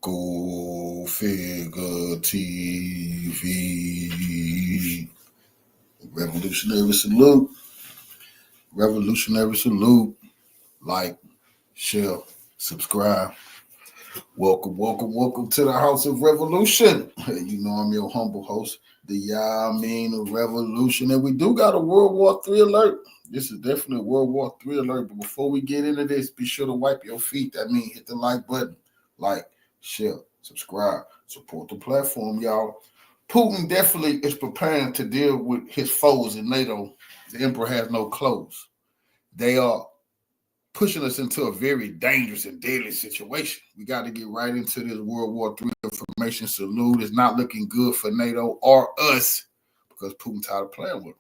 Go Figure TV. Revolutionary salute. Revolutionary salute. Like, share, subscribe. Welcome to the House of Revolution. You know I'm your humble host, the Yamin of Revolution. And we do got a World War III alert. This is definitely a World War III alert. But before we get into this, be sure to wipe your feet. That means hit the like button. Like, share, subscribe, support the platform, y'all. Putin definitely is preparing to deal with his foes in NATO. The emperor has no clothes. They are pushing us into a very dangerous and deadly situation. We got to get right into this World War III information salute. It's not looking good for NATO or us because Putin tired of playing with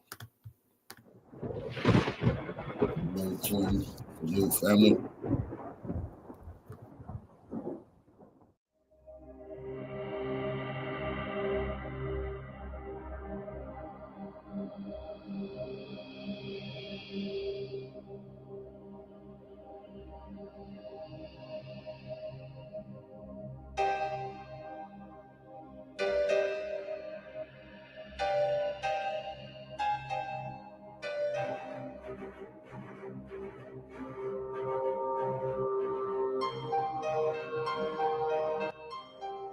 them. Little family.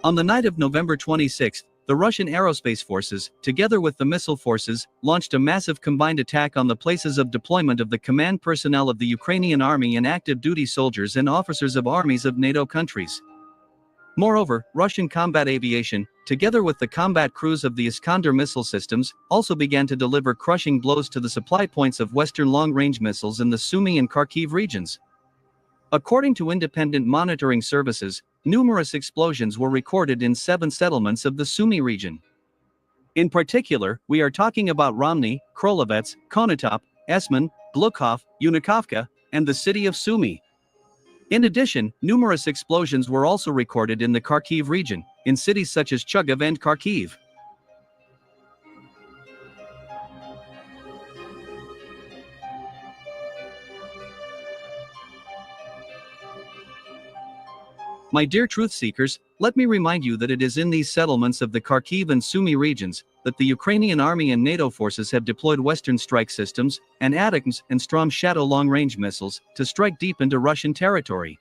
On the night of November 26, the Russian aerospace forces, together with the missile forces, launched a massive combined attack on the places of deployment of the command personnel of the Ukrainian army and active duty soldiers and officers of armies of NATO countries. Moreover, Russian combat aviation, together with the combat crews of the Iskander missile systems, also began to deliver crushing blows to the supply points of Western long-range missiles in the Sumy and Kharkiv regions. According to independent monitoring services, numerous explosions were recorded in 7 settlements of the Sumy region. In particular, we are talking about Romny, Krolovets, Konotop, Esman, Glukov, Unikovka, and the city of Sumy. In addition, numerous explosions were also recorded in the Kharkiv region, in cities such as Chugov and Kharkiv. My dear truth seekers, let me remind you that it is in these settlements of the Kharkiv and Sumy regions that the Ukrainian army and NATO forces have deployed Western strike systems and ATACMS and Storm Shadow long-range missiles to strike deep into Russian territory.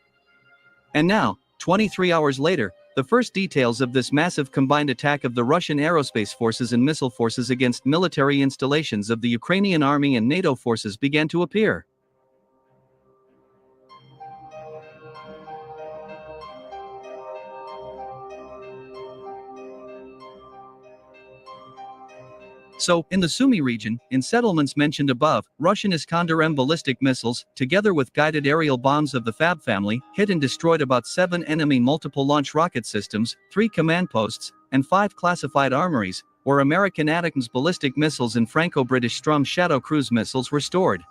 And now, 23 hours later, the first details of this massive combined attack of the Russian aerospace forces and missile forces against military installations of the Ukrainian army and NATO forces began to appear. So, in the Sumy region, in settlements mentioned above, Russian Iskander-M ballistic missiles, together with guided aerial bombs of the Fab family, hit and destroyed about 7 enemy multiple-launch rocket systems, 3 command posts, and 5 classified armories, where American ATACMS ballistic missiles and Franco-British Storm Shadow cruise missiles were stored.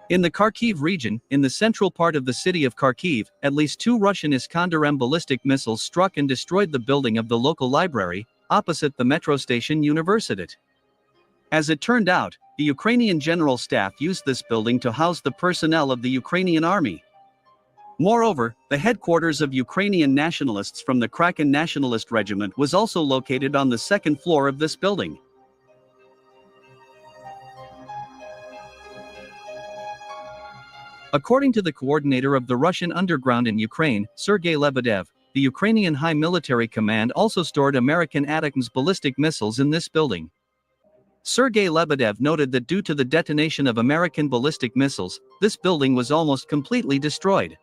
In the Kharkiv region, in the central part of the city of Kharkiv, at least 2 Russian Iskander-M ballistic missiles struck and destroyed the building of the local library, opposite the metro station Universitet. As it turned out, the Ukrainian General Staff used this building to house the personnel of the Ukrainian army. Moreover, the headquarters of Ukrainian nationalists from the Kraken Nationalist Regiment was also located on the 2nd floor of this building. According to the coordinator of the Russian underground in Ukraine, Sergei Lebedev, the Ukrainian High Military Command also stored American ATACMS ballistic missiles in this building. Sergei Lebedev noted that due to the detonation of American ballistic missiles, this building was almost completely destroyed.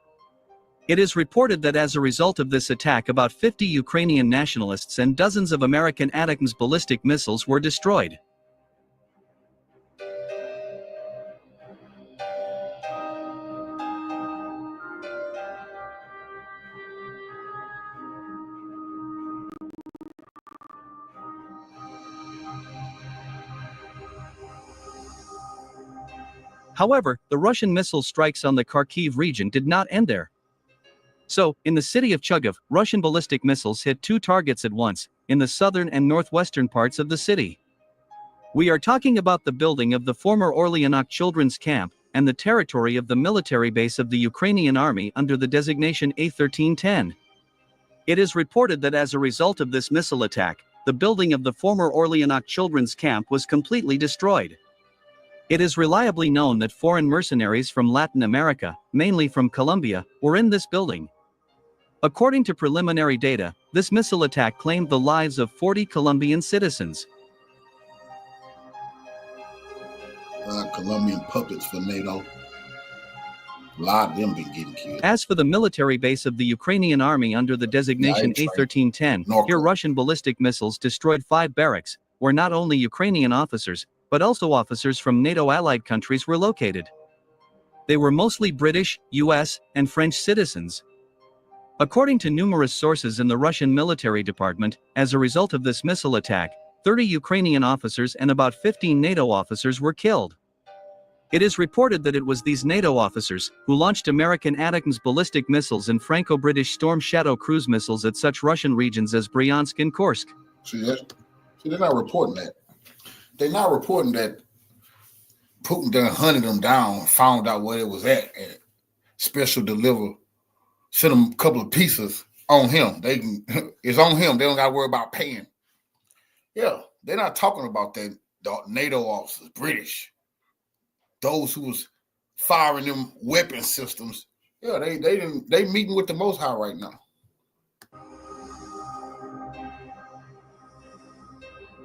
It is reported that as a result of this attack about 50 Ukrainian nationalists and dozens of American ATACMS ballistic missiles were destroyed. However, the Russian missile strikes on the Kharkiv region did not end there. So, in the city of Chugov, Russian ballistic missiles hit 2 targets at once, in the southern and northwestern parts of the city. We are talking about the building of the former Orleanok Children's Camp, and the territory of the military base of the Ukrainian army under the designation A1310. It is reported that as a result of this missile attack, the building of the former Orleanok Children's Camp was completely destroyed. It is reliably known that foreign mercenaries from Latin America, mainly from Colombia, were in this building. According to preliminary data, this missile attack claimed the lives of 40 Colombian citizens. Colombian puppets for NATO. A lot of them been getting killed. As for the military base of the Ukrainian army under the designation A1310, here Russian ballistic missiles destroyed 5 barracks, where not only Ukrainian officers, but also officers from NATO allied countries were located. They were mostly British, US, and French citizens. According to numerous sources in the Russian military department, as a result of this missile attack, 30 Ukrainian officers and about 15 NATO officers were killed. It is reported that it was these NATO officers who launched American ATACMS ballistic missiles and Franco-British Storm Shadow cruise missiles at such Russian regions as Bryansk and Kursk. See, they're not reporting that. They're not reporting that Putin done hunted them down, found out where it was at, and special deliver, sent them a couple of pieces on him. It's on him. They don't got to worry about paying. Yeah, they're not talking about that. The NATO officers, British, those who was firing them weapon systems. Yeah, they meeting with the Most High right now.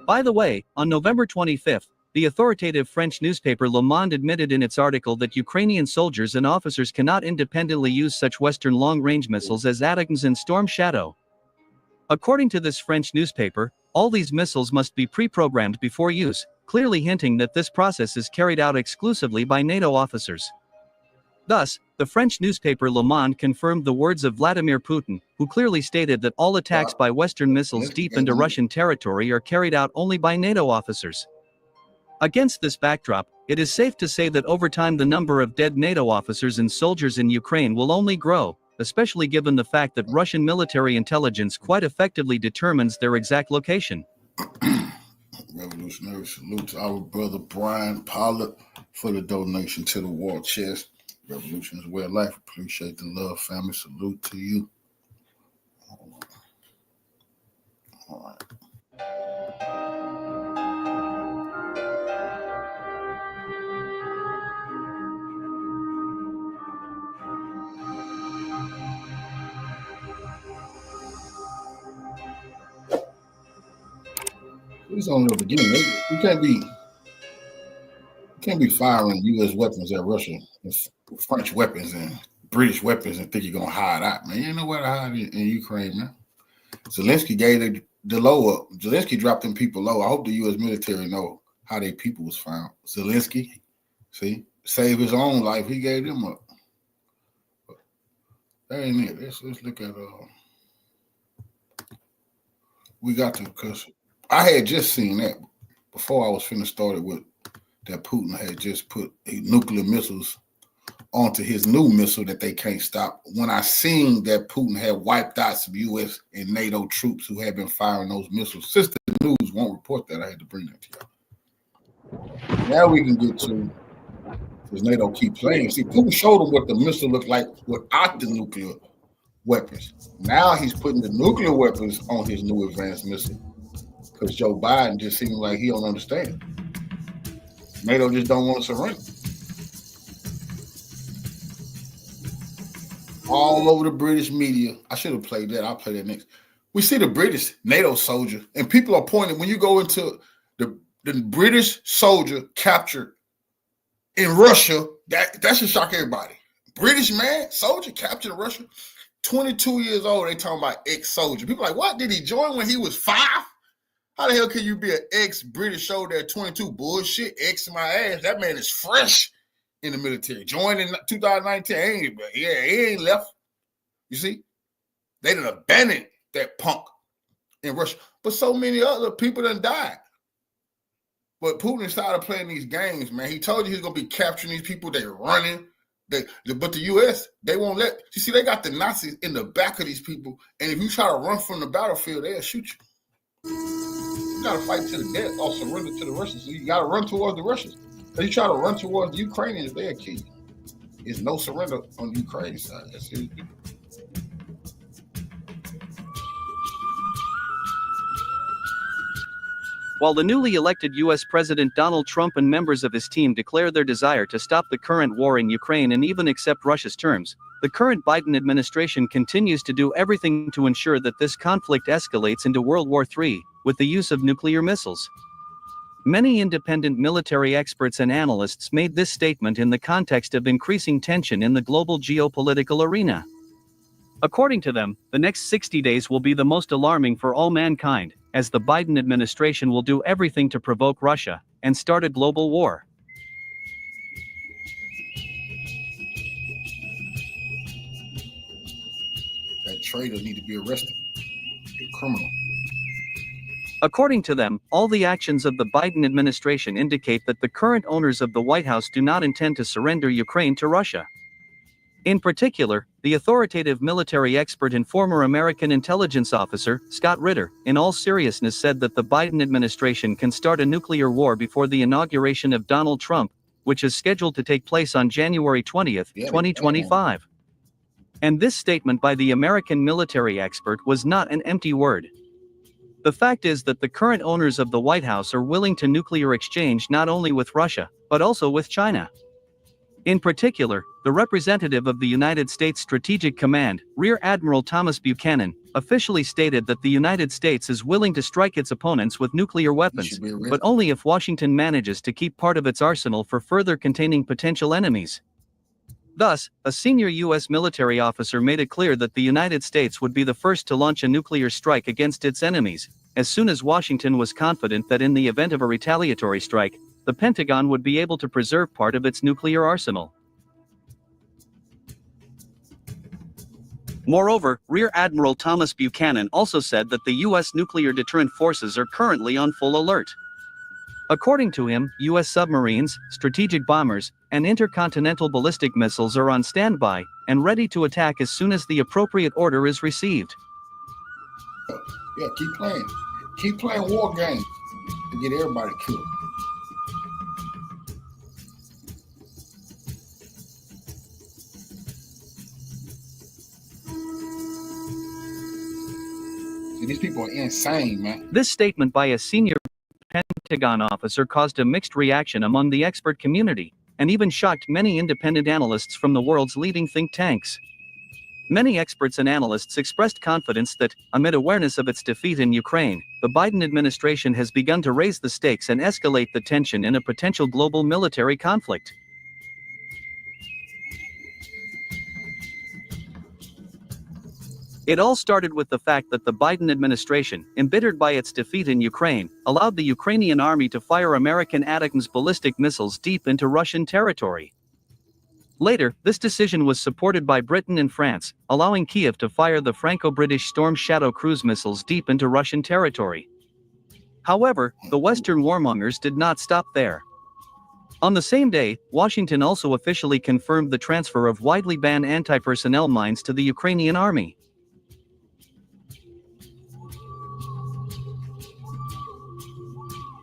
By the way, on November 25th, the authoritative French newspaper Le Monde admitted in its article that Ukrainian soldiers and officers cannot independently use such Western long-range missiles as ATACMS and Storm Shadow. According to this French newspaper, all these missiles must be pre-programmed before use, clearly hinting that this process is carried out exclusively by NATO officers. Thus, the French newspaper Le Monde confirmed the words of Vladimir Putin, who clearly stated that all attacks by Western missiles deep into Russian territory are carried out only by NATO officers. Against this backdrop, it is safe to say that over time the number of dead NATO officers and soldiers in Ukraine will only grow, especially given the fact that Russian military intelligence quite effectively determines their exact location. Revolutionary salute to our brother Brian Pollard for the donation to the war chest. Revolution is way of life. Appreciate the love, family. Salute to you. All right. It's only the beginning. You can't be firing U.S. weapons at Russia, French weapons and British weapons, and think you're gonna hide out, man. You ain't nowhere to hide in Ukraine, man. Zelensky gave the low up. Zelensky dropped them people low. I hope the U.S. military know how their people was found. Zelensky, see, save his own life. He gave them up. But that ain't it. Let's look at we got to, because I had just seen that before I was finna started with that Putin had just put nuclear missiles onto his new missile that they can't stop. When I seen that Putin had wiped out some U.S. and NATO troops who had been firing those missiles, since the news won't report that, I had to bring that to y'all. Now we can get to, because NATO keep playing. See, Putin showed them what the missile looked like without the nuclear weapons. Now he's putting the nuclear weapons on his new advanced missile, because Joe Biden just seems like he don't understand. NATO just don't want to surrender. All over the British media. I should have played that. I'll play that next. We see the British NATO soldier, and people are pointing, when you go into the British soldier captured in Russia, that should shock everybody. British man, soldier captured in Russia, 22 years old. They talking about ex-soldier. People are like, what? Did he join when he was 5? How the hell can you be an ex-British soldier at 22? Bullshit, ex my ass. That man is fresh in the military. Joined in 2019. He ain't left. You see? They done abandoned that punk in Russia. But so many other people done died. But Putin started playing these games, man. He told you he's going to be capturing these people. They're running. But the U.S., they won't let. You see, they got the Nazis in the back of these people, and if you try to run from the battlefield, they'll shoot you. You got to fight to the death or surrender to the Russians. So you got to run towards the Russians. If you try to run towards the Ukrainians, they'll kill you. There's no surrender on the Ukrainian side. That's it. While the newly elected U.S. President Donald Trump and members of his team declare their desire to stop the current war in Ukraine and even accept Russia's terms, the current Biden administration continues to do everything to ensure that this conflict escalates into World War III, with the use of nuclear missiles. Many independent military experts and analysts made this statement in the context of increasing tension in the global geopolitical arena. According to them, the next 60 days will be the most alarming for all mankind, as the Biden administration will do everything to provoke Russia and start a global war. That traitor need to be arrested. A criminal. According to them, all the actions of the Biden administration indicate that the current owners of the White House do not intend to surrender Ukraine to Russia. In particular, the authoritative military expert and former American intelligence officer, Scott Ritter, in all seriousness said that the Biden administration can start a nuclear war before the inauguration of Donald Trump, which is scheduled to take place on January 20, 2025. And this statement by the American military expert was not an empty word. The fact is that the current owners of the White House are willing to nuclear exchange not only with Russia, but also with China. In particular, the representative of the United States Strategic Command, Rear Admiral Thomas Buchanan, officially stated that the United States is willing to strike its opponents with nuclear weapons, but only if Washington manages to keep part of its arsenal for further containing potential enemies. Thus, a senior U.S. military officer made it clear that the United States would be the first to launch a nuclear strike against its enemies, as soon as Washington was confident that in the event of a retaliatory strike, the Pentagon would be able to preserve part of its nuclear arsenal. Moreover, Rear Admiral Thomas Buchanan also said that the U.S. nuclear deterrent forces are currently on full alert. According to him, U.S. submarines, strategic bombers, and intercontinental ballistic missiles are on standby and ready to attack as soon as the appropriate order is received. Yeah, keep playing. Keep playing war games to get everybody killed. See, these people are insane, man. This statement by a senior Pentagon officer caused a mixed reaction among the expert community, and even shocked many independent analysts from the world's leading think tanks. Many experts and analysts expressed confidence that, amid awareness of its defeat in Ukraine, the Biden administration has begun to raise the stakes and escalate the tension in a potential global military conflict. It all started with the fact that the Biden administration, embittered by its defeat in Ukraine, allowed the Ukrainian army to fire American ATACMS ballistic missiles deep into Russian territory. Later, this decision was supported by Britain and France, allowing Kiev to fire the Franco-British Storm Shadow cruise missiles deep into Russian territory. However, the Western warmongers did not stop there. On the same day, Washington also officially confirmed the transfer of widely banned anti-personnel mines to the Ukrainian army.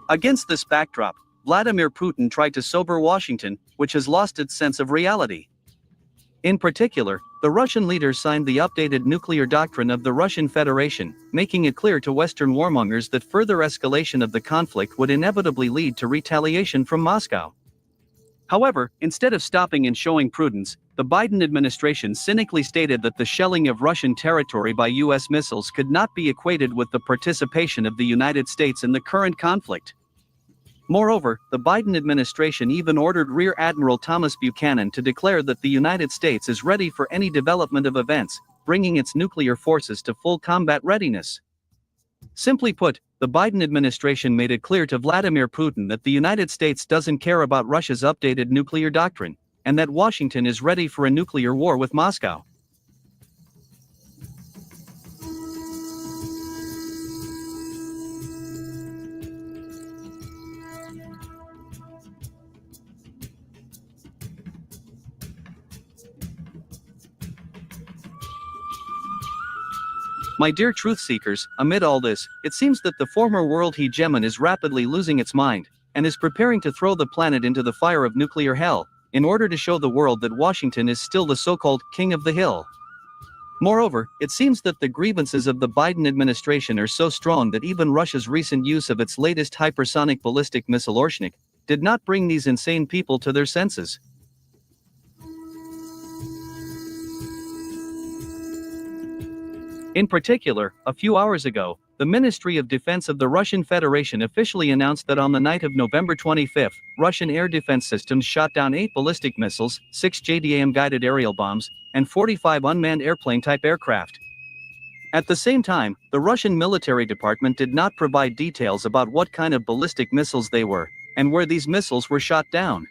Against this backdrop, Vladimir Putin tried to sober Washington, which has lost its sense of reality. In particular, the Russian leader signed the updated nuclear doctrine of the Russian Federation, making it clear to Western warmongers that further escalation of the conflict would inevitably lead to retaliation from Moscow. However, instead of stopping and showing prudence, the Biden administration cynically stated that the shelling of Russian territory by U.S. missiles could not be equated with the participation of the United States in the current conflict. Moreover, the Biden administration even ordered Rear Admiral Thomas Buchanan to declare that the United States is ready for any development of events, bringing its nuclear forces to full combat readiness. Simply put, the Biden administration made it clear to Vladimir Putin that the United States doesn't care about Russia's updated nuclear doctrine, and that Washington is ready for a nuclear war with Moscow. My dear truth seekers, amid all this, it seems that the former world hegemon is rapidly losing its mind, and is preparing to throw the planet into the fire of nuclear hell, in order to show the world that Washington is still the so-called king of the hill. Moreover, it seems that the grievances of the Biden administration are so strong that even Russia's recent use of its latest hypersonic ballistic missile Orshnik did not bring these insane people to their senses. In particular, a few hours ago, the Ministry of Defense of the Russian Federation officially announced that on the night of November 25, Russian air defense systems shot down 8 ballistic missiles, 6 JDAM-guided aerial bombs, and 45 unmanned airplane-type aircraft. At the same time, the Russian military department did not provide details about what kind of ballistic missiles they were, and where these missiles were shot down.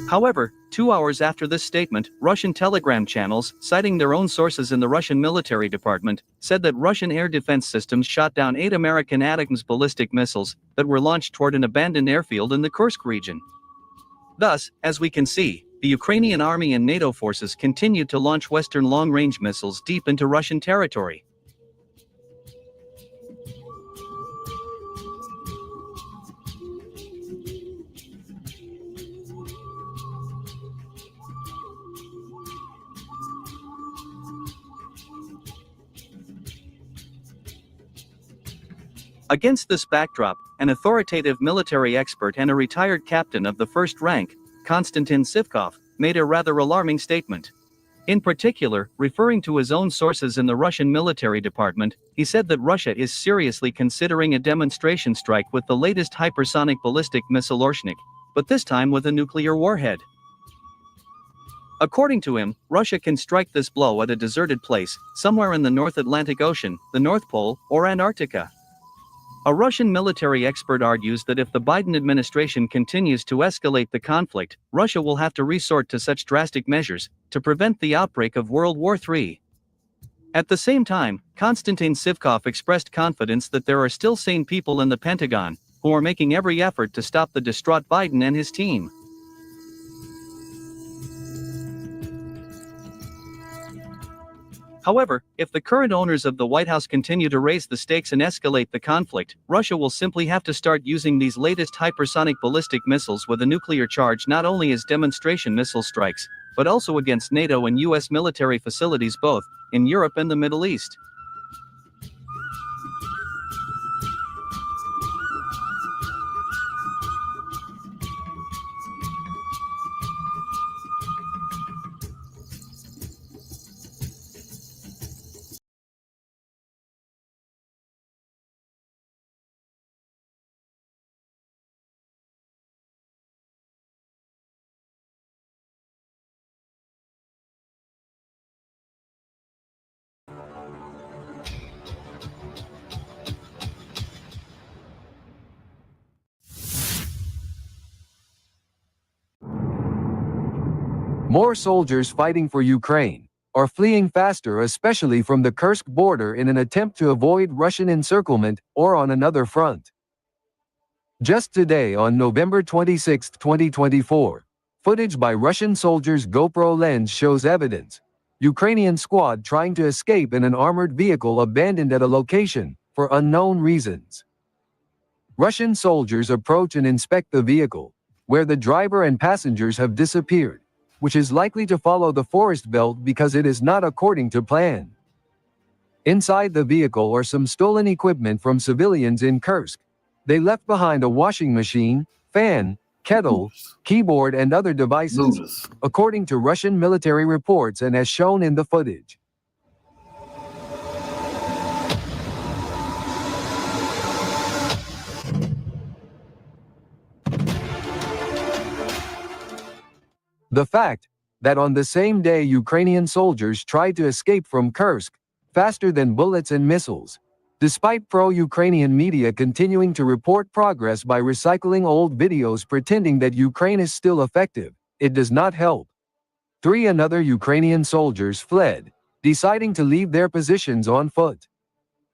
However, 2 hours after this statement, Russian Telegram channels, citing their own sources in the Russian military department, said that Russian air defense systems shot down 8 American ATACMS ballistic missiles that were launched toward an abandoned airfield in the Kursk region. Thus, as we can see, the Ukrainian army and NATO forces continued to launch Western long-range missiles deep into Russian territory. Against this backdrop, an authoritative military expert and a retired captain of the first rank, Konstantin Sivkov, made a rather alarming statement. In particular, referring to his own sources in the Russian military department, he said that Russia is seriously considering a demonstration strike with the latest hypersonic ballistic missile Orshnik, but this time with a nuclear warhead. According to him, Russia can strike this blow at a deserted place, somewhere in the North Atlantic Ocean, the North Pole, or Antarctica. A Russian military expert argues that if the Biden administration continues to escalate the conflict, Russia will have to resort to such drastic measures to prevent the outbreak of World War III. At the same time, Konstantin Sivkov expressed confidence that there are still sane people in the Pentagon who are making every effort to stop the distraught Biden and his team. However, if the current owners of the White House continue to raise the stakes and escalate the conflict, Russia will simply have to start using these latest hypersonic ballistic missiles with a nuclear charge not only as demonstration missile strikes, but also against NATO and US military facilities both in Europe and the Middle East. More soldiers fighting for Ukraine are fleeing faster, especially from the Kursk border, in an attempt to avoid Russian encirclement or on another front. Just today, on November 26, 2024, footage by Russian soldiers' GoPro lens shows evidence. Ukrainian squad trying to escape in an armored vehicle abandoned at a location for unknown reasons. Russian soldiers approach and inspect the vehicle, where the driver and passengers have disappeared, which is likely to follow the forest belt because it is not according to plan. Inside the vehicle are some stolen equipment from civilians in Kursk. They left behind a washing machine, fan, kettle, keyboard and other devices, according to Russian military reports and as shown in the footage. The fact that on the same day Ukrainian soldiers tried to escape from Kursk faster than bullets and missiles, despite pro-Ukrainian media continuing to report progress by recycling old videos pretending that Ukraine is still effective, it does not help. 3 other Ukrainian soldiers fled, deciding to leave their positions on foot.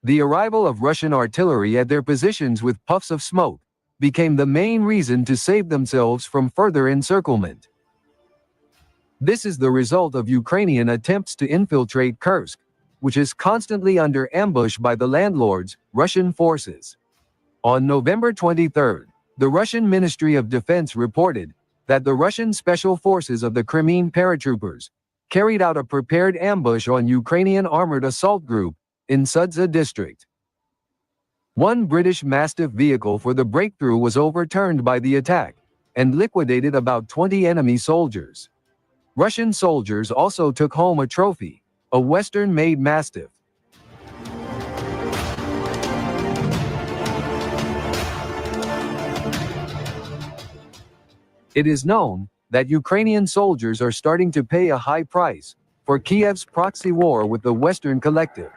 The arrival of Russian artillery at their positions with puffs of smoke became the main reason to save themselves from further encirclement. This is the result of Ukrainian attempts to infiltrate Kursk, which is constantly under ambush by the landlords, Russian forces. On November 23, the Russian Ministry of Defense reported that the Russian Special Forces of the Crimean paratroopers carried out a prepared ambush on Ukrainian armored assault group in Sudza district. One British Mastiff vehicle for the breakthrough was overturned by the attack and liquidated about 20 enemy soldiers. Russian soldiers also took home a trophy, a Western-made Mastiff. It is known that Ukrainian soldiers are starting to pay a high price for Kiev's proxy war with the Western collective.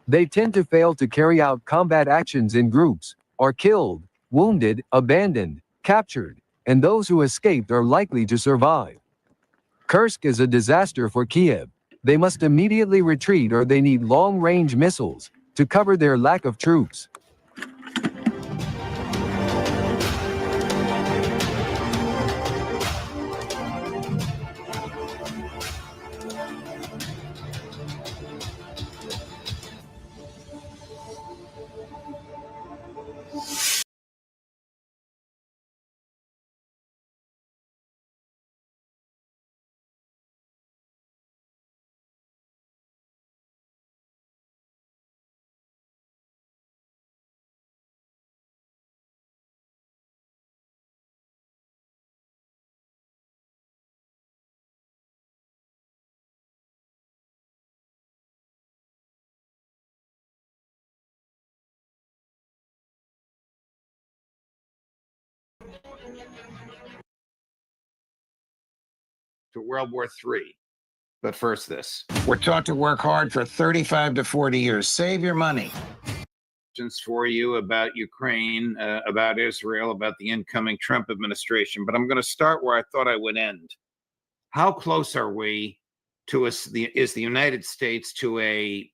They tend to fail to carry out combat actions in groups, are killed, wounded, abandoned, captured, and those who escaped are likely to survive. Kursk is a disaster for Kiev. They must immediately retreat or they need long-range missiles to cover their lack of troops. To World War III. But first this. We're taught to work hard for 35 to 40 years. Save your money. For you about Ukraine, about Israel, about the incoming Trump administration. But I'm going to start where I thought I would end. How close are we to is the United States to a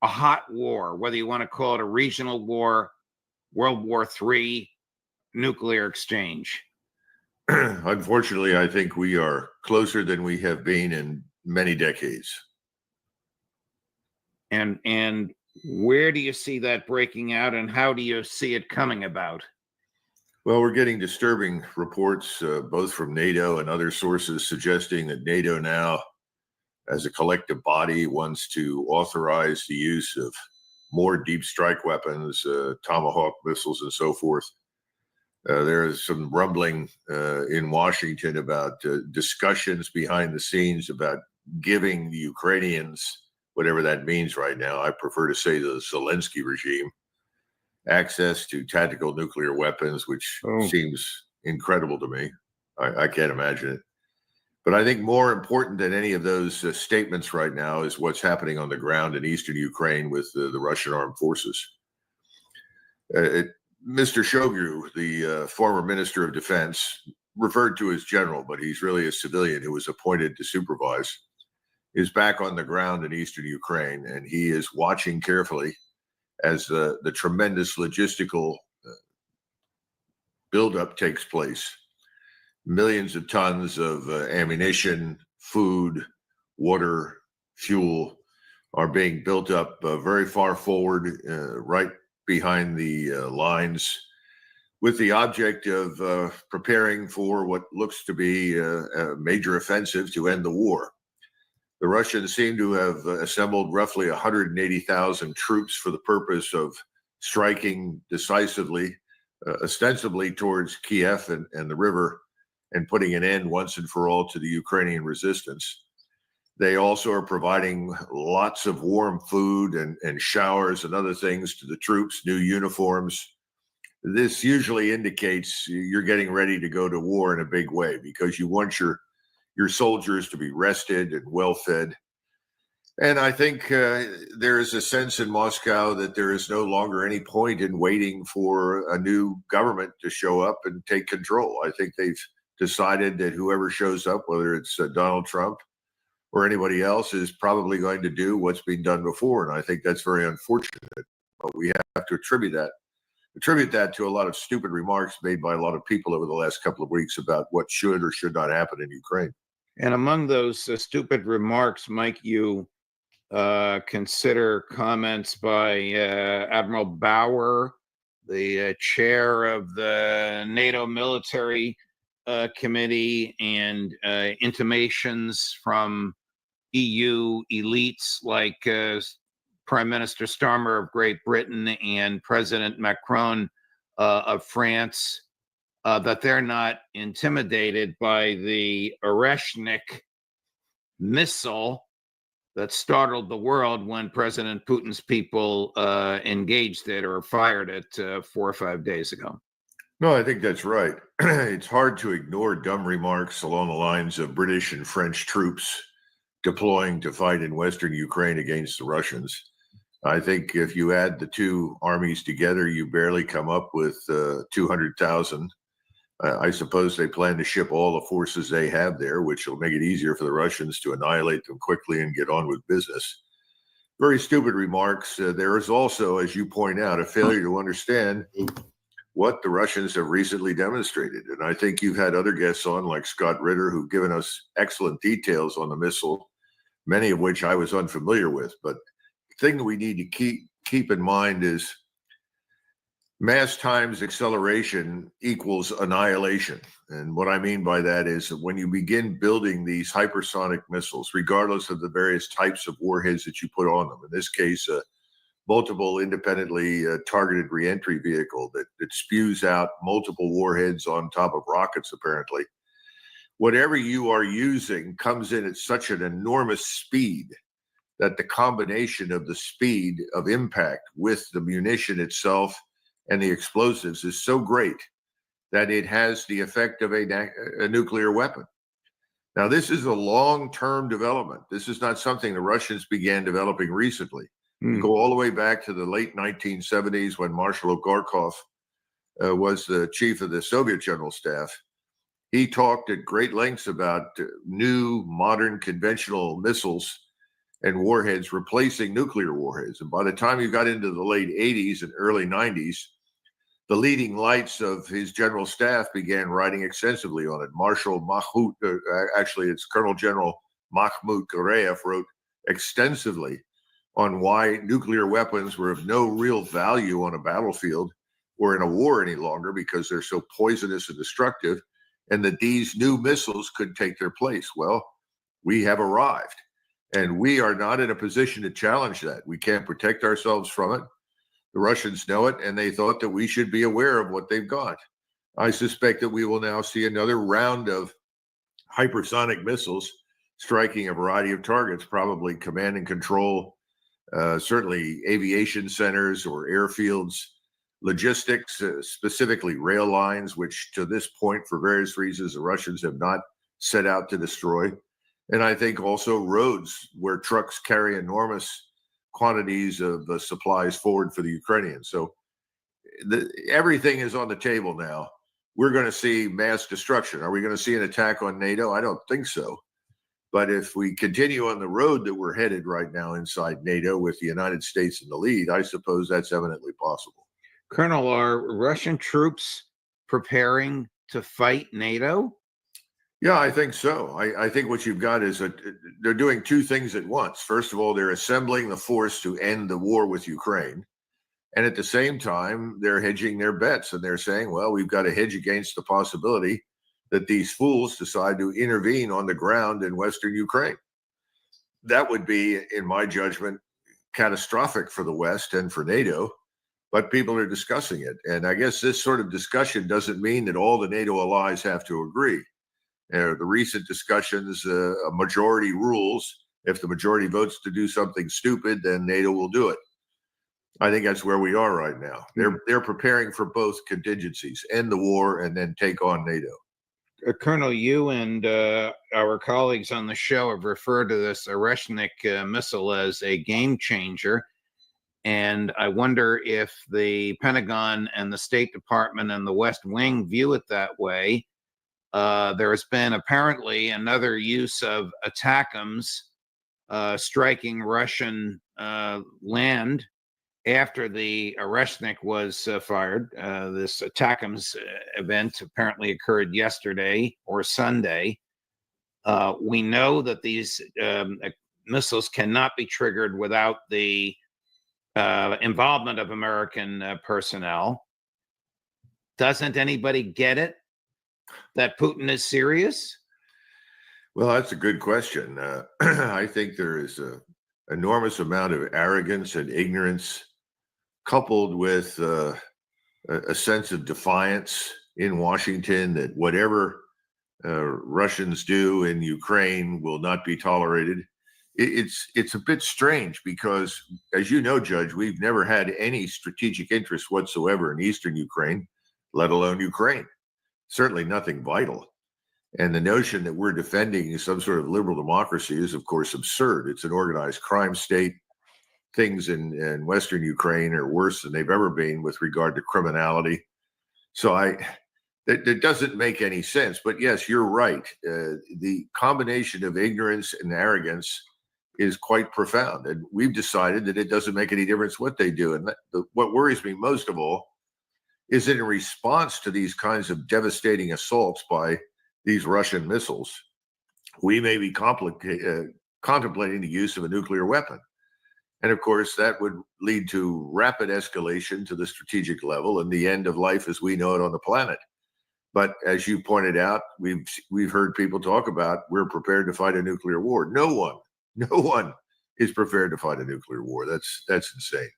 hot war, whether you want to call it a regional war, World War III, nuclear exchange? Unfortunately, I think we are closer than we have been in many decades. And where do you see that breaking out, and how do you see it coming about? Well, we're getting disturbing reports, both from NATO and other sources, suggesting that NATO now, as a collective body, wants to authorize the use of more deep strike weapons, Tomahawk missiles, and so forth. There is some rumbling in Washington about discussions behind the scenes about giving the Ukrainians, whatever that means right now, I prefer to say the Zelensky regime, access to tactical nuclear weapons, which seems incredible to me. I can't imagine it. But I think more important than any of those statements right now is what's happening on the ground in eastern Ukraine with the Russian armed forces. Mr. Shoigu, the former Minister of Defense, referred to as general, but he's really a civilian who was appointed to supervise, is back on the ground in eastern Ukraine, and he is watching carefully as the tremendous logistical buildup takes place. Millions of tons of ammunition, food, water, fuel are being built up very far forward, right behind the lines, with the object of preparing for what looks to be a major offensive to end the war. The Russians seem to have assembled roughly 180,000 troops for the purpose of striking decisively, ostensibly towards Kiev and the river, and putting an end once and for all to the Ukrainian resistance. They also are providing lots of warm food and showers and other things to the troops, new uniforms. This usually indicates you're getting ready to go to war in a big way, because you want your soldiers to be rested and well fed. And I think there is a sense in Moscow that there is no longer any point in waiting for a new government to show up and take control. I think they've decided that whoever shows up, whether it's Donald Trump or anybody else, is probably going to do what's been done before. And I think that's very unfortunate. But we have to attribute that to a lot of stupid remarks made by a lot of people over the last couple of weeks about what should or should not happen in Ukraine. And among those stupid remarks, Mike, you consider comments by Admiral Bauer, the chair of the NATO military committee, and intimations from EU elites like Prime Minister Starmer of Great Britain and President Macron of France, that they're not intimidated by the Oreshnik missile that startled the world when President Putin's people engaged it or fired it 4 or 5 days ago. No, I think that's right. It's hard to ignore dumb remarks along the lines of British and French troops deploying to fight in Western Ukraine against the Russians. I think if you add the two armies together, you barely come up with 200,000. I suppose they plan to ship all the forces they have there, which will make it easier for the Russians to annihilate them quickly and get on with business. Very stupid remarks. There is also, as you point out, a failure to understand what the Russians have recently demonstrated. And I think you've had other guests on, like Scott Ritter, who've given us excellent details on the missile, many of which I was unfamiliar with. But the thing that we need to keep in mind is mass times acceleration equals annihilation. And what I mean by that is that when you begin building these hypersonic missiles, regardless of the various types of warheads that you put on them, in this case, multiple independently targeted reentry vehicle that spews out multiple warheads on top of rockets, apparently. Whatever you are using comes in at such an enormous speed that the combination of the speed of impact with the munition itself and the explosives is so great that it has the effect of a nuclear weapon. Now, this is a long-term development. This is not something the Russians began developing recently. Go all the way back to the late 1970s when Marshal Gorkov was the chief of the Soviet General Staff. He talked at great lengths about new, modern, conventional missiles and warheads replacing nuclear warheads. And by the time you got into the late 80s and early 90s, the leading lights of his general staff began writing extensively on it. Actually, it's Colonel General Mahmoud Gureyev wrote extensively on why nuclear weapons were of no real value on a battlefield or in a war any longer because they're so poisonous and destructive, and that these new missiles could take their place. Well, we have arrived, and we are not in a position to challenge that. We can't protect ourselves from it. The Russians know it, and they thought that we should be aware of what they've got. I suspect that we will now see another round of hypersonic missiles striking a variety of targets, probably command and control, certainly aviation centers or airfields, logistics, specifically rail lines, which to this point, for various reasons, the Russians have not set out to destroy. And I think also roads where trucks carry enormous quantities of supplies forward for the Ukrainians. So everything is on the table now. We're going to see mass destruction. Are we going to see an attack on NATO? I don't think so. But if we continue on the road that we're headed right now inside NATO with the United States in the lead, I suppose that's eminently possible. Colonel, are Russian troops preparing to fight NATO? Yeah, I think so. I think what you've got is they're doing two things at once. First of all, they're assembling the force to end the war with Ukraine. And at the same time, they're hedging their bets. And they're saying, well, we've got to hedge against the possibility that these fools decide to intervene on the ground in Western Ukraine. That would be, in my judgment, catastrophic for the West and for NATO. But people are discussing it. And I guess this sort of discussion doesn't mean that all the NATO allies have to agree. The recent discussions, a majority rules. If the majority votes to do something stupid, then NATO will do it. I think that's where we are right now. They're preparing for both contingencies, end the war and then take on NATO. Colonel, you and our colleagues on the show have referred to this Oreshnik missile as a game changer. And I wonder if the Pentagon and the State Department and the West Wing view it that way. There has been apparently another use of ATACMS striking Russian land after the Oreshnik was fired. This ATACMS event apparently occurred yesterday or Sunday. We know that these missiles cannot be triggered without the involvement of American personnel. Doesn't anybody get it that Putin is serious? Well, that's a good question. I think there is an enormous amount of arrogance and ignorance coupled with a sense of defiance in Washington that whatever Russians do in Ukraine will not be tolerated. It's a bit strange because, as you know, Judge, we've never had any strategic interest whatsoever in eastern Ukraine, let alone Ukraine. Certainly nothing vital. And the notion that we're defending some sort of liberal democracy is, of course, absurd. It's an organized crime state. Things in Western Ukraine are worse than they've ever been with regard to criminality. So that doesn't make any sense. But yes, you're right. The combination of ignorance and arrogance is quite profound. And we've decided that it doesn't make any difference what they do. And what worries me most of all is that in response to these kinds of devastating assaults by these Russian missiles, we may be contemplating the use of a nuclear weapon. And of course, that would lead to rapid escalation to the strategic level and the end of life as we know it on the planet. But as you pointed out, we've heard people talk about we're prepared to fight a nuclear war. No one is prepared to fight a nuclear war. That's insane.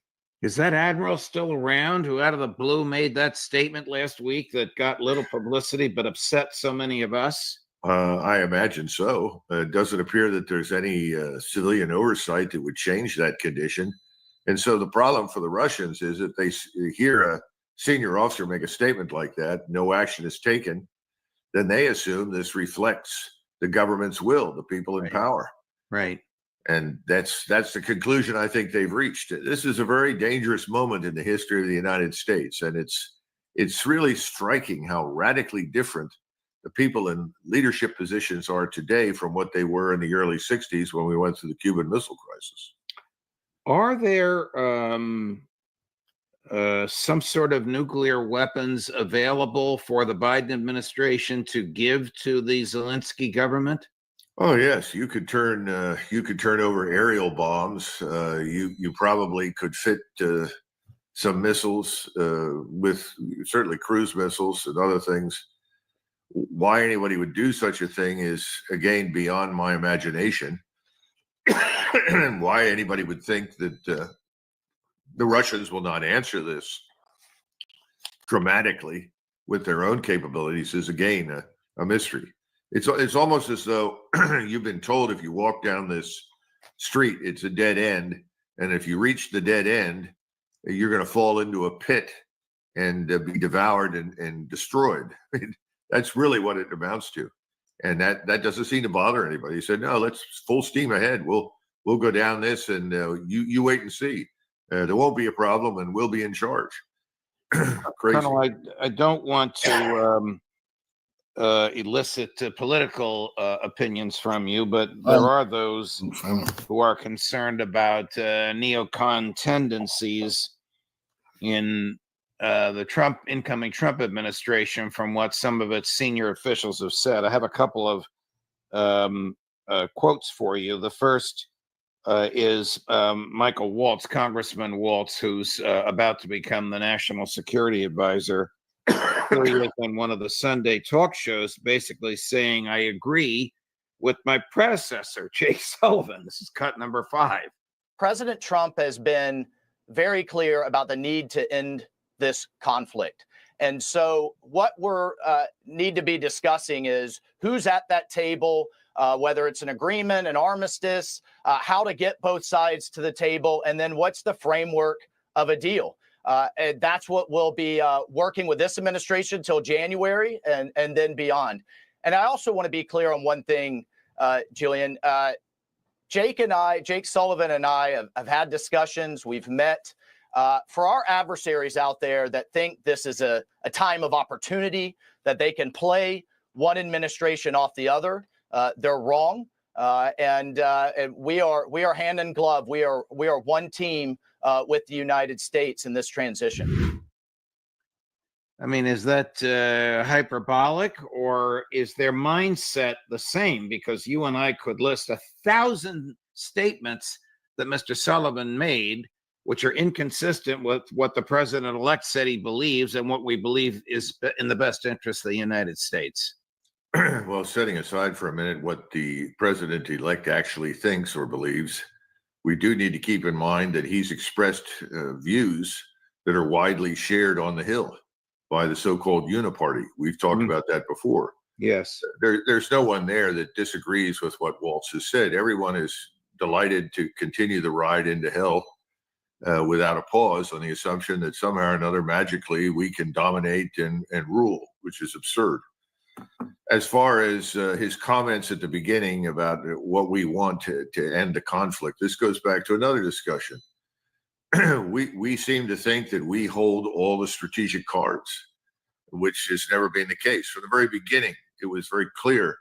Is that admiral still around who out of the blue made that statement last week that got little publicity but upset so many of us? I imagine so. It doesn't appear that there's any civilian oversight that would change that condition. And so the problem for the Russians is if they hear a senior officer make a statement like that, no action is taken, then they assume this reflects the government's will, the people in power. Right. And that's the conclusion I think they've reached. This is a very dangerous moment in the history of the United States. And it's really striking how radically different the people in leadership positions are today from what they were in the early 60s when we went through the Cuban Missile Crisis. Are there some sort of nuclear weapons available for the Biden administration to give to the Zelensky government? Oh yes, you could turn over aerial bombs. You probably could fit some missiles with certainly cruise missiles and other things. Why anybody would do such a thing is again beyond my imagination. And why anybody would think that the Russians will not answer this dramatically with their own capabilities is again a mystery. It's almost as though you've been told if you walk down this street, it's a dead end. And if you reach the dead end, you're going to fall into a pit and be devoured and destroyed. That's really what it amounts to. And that doesn't seem to bother anybody. He said, no, let's full steam ahead. We'll go down this and you wait and see. There won't be a problem and we'll be in charge. Crazy. Colonel, I don't want to elicit political opinions from you, but there are those who are concerned about neocon tendencies in the incoming Trump administration from what some of its senior officials have said. I have a couple of quotes for you. The first is Michael Waltz, Congressman Waltz, who's about to become the National Security Advisor. He was on one of the Sunday talk shows basically saying, I agree with my predecessor, Jake Sullivan. This is cut number 5. President Trump has been very clear about the need to end this conflict. And so what we're need to be discussing is who's at that table, whether it's an agreement, an armistice, how to get both sides to the table, and then what's the framework of a deal. And that's what we'll be working with this administration till January and then beyond. And I also want to be clear on one thing, Jillian. Jake Sullivan and I have had discussions. We've met. For our adversaries out there that think this is a time of opportunity, that they can play one administration off the other, they're wrong. And we are hand in glove. We are one team with the United States in this transition. I mean, is that hyperbolic, or is their mindset the same? Because you and I could list 1,000 statements that Mr. Sullivan made, which are inconsistent with what the president-elect said he believes and what we believe is in the best interest of the United States. Well, setting aside for a minute what the president-elect actually thinks or believes, we do need to keep in mind that he's expressed views that are widely shared on the Hill by the so-called uniparty. We've talked about that before. Yes. There's no one there that disagrees with what Waltz has said. Everyone is delighted to continue the ride into hell without a pause, on the assumption that somehow or another magically we can dominate and rule, which is absurd. As far as his comments at the beginning about what we want to end the conflict, this goes back to another discussion. We seem to think that we hold all the strategic cards, which has never been the case. From the very beginning, it was very clear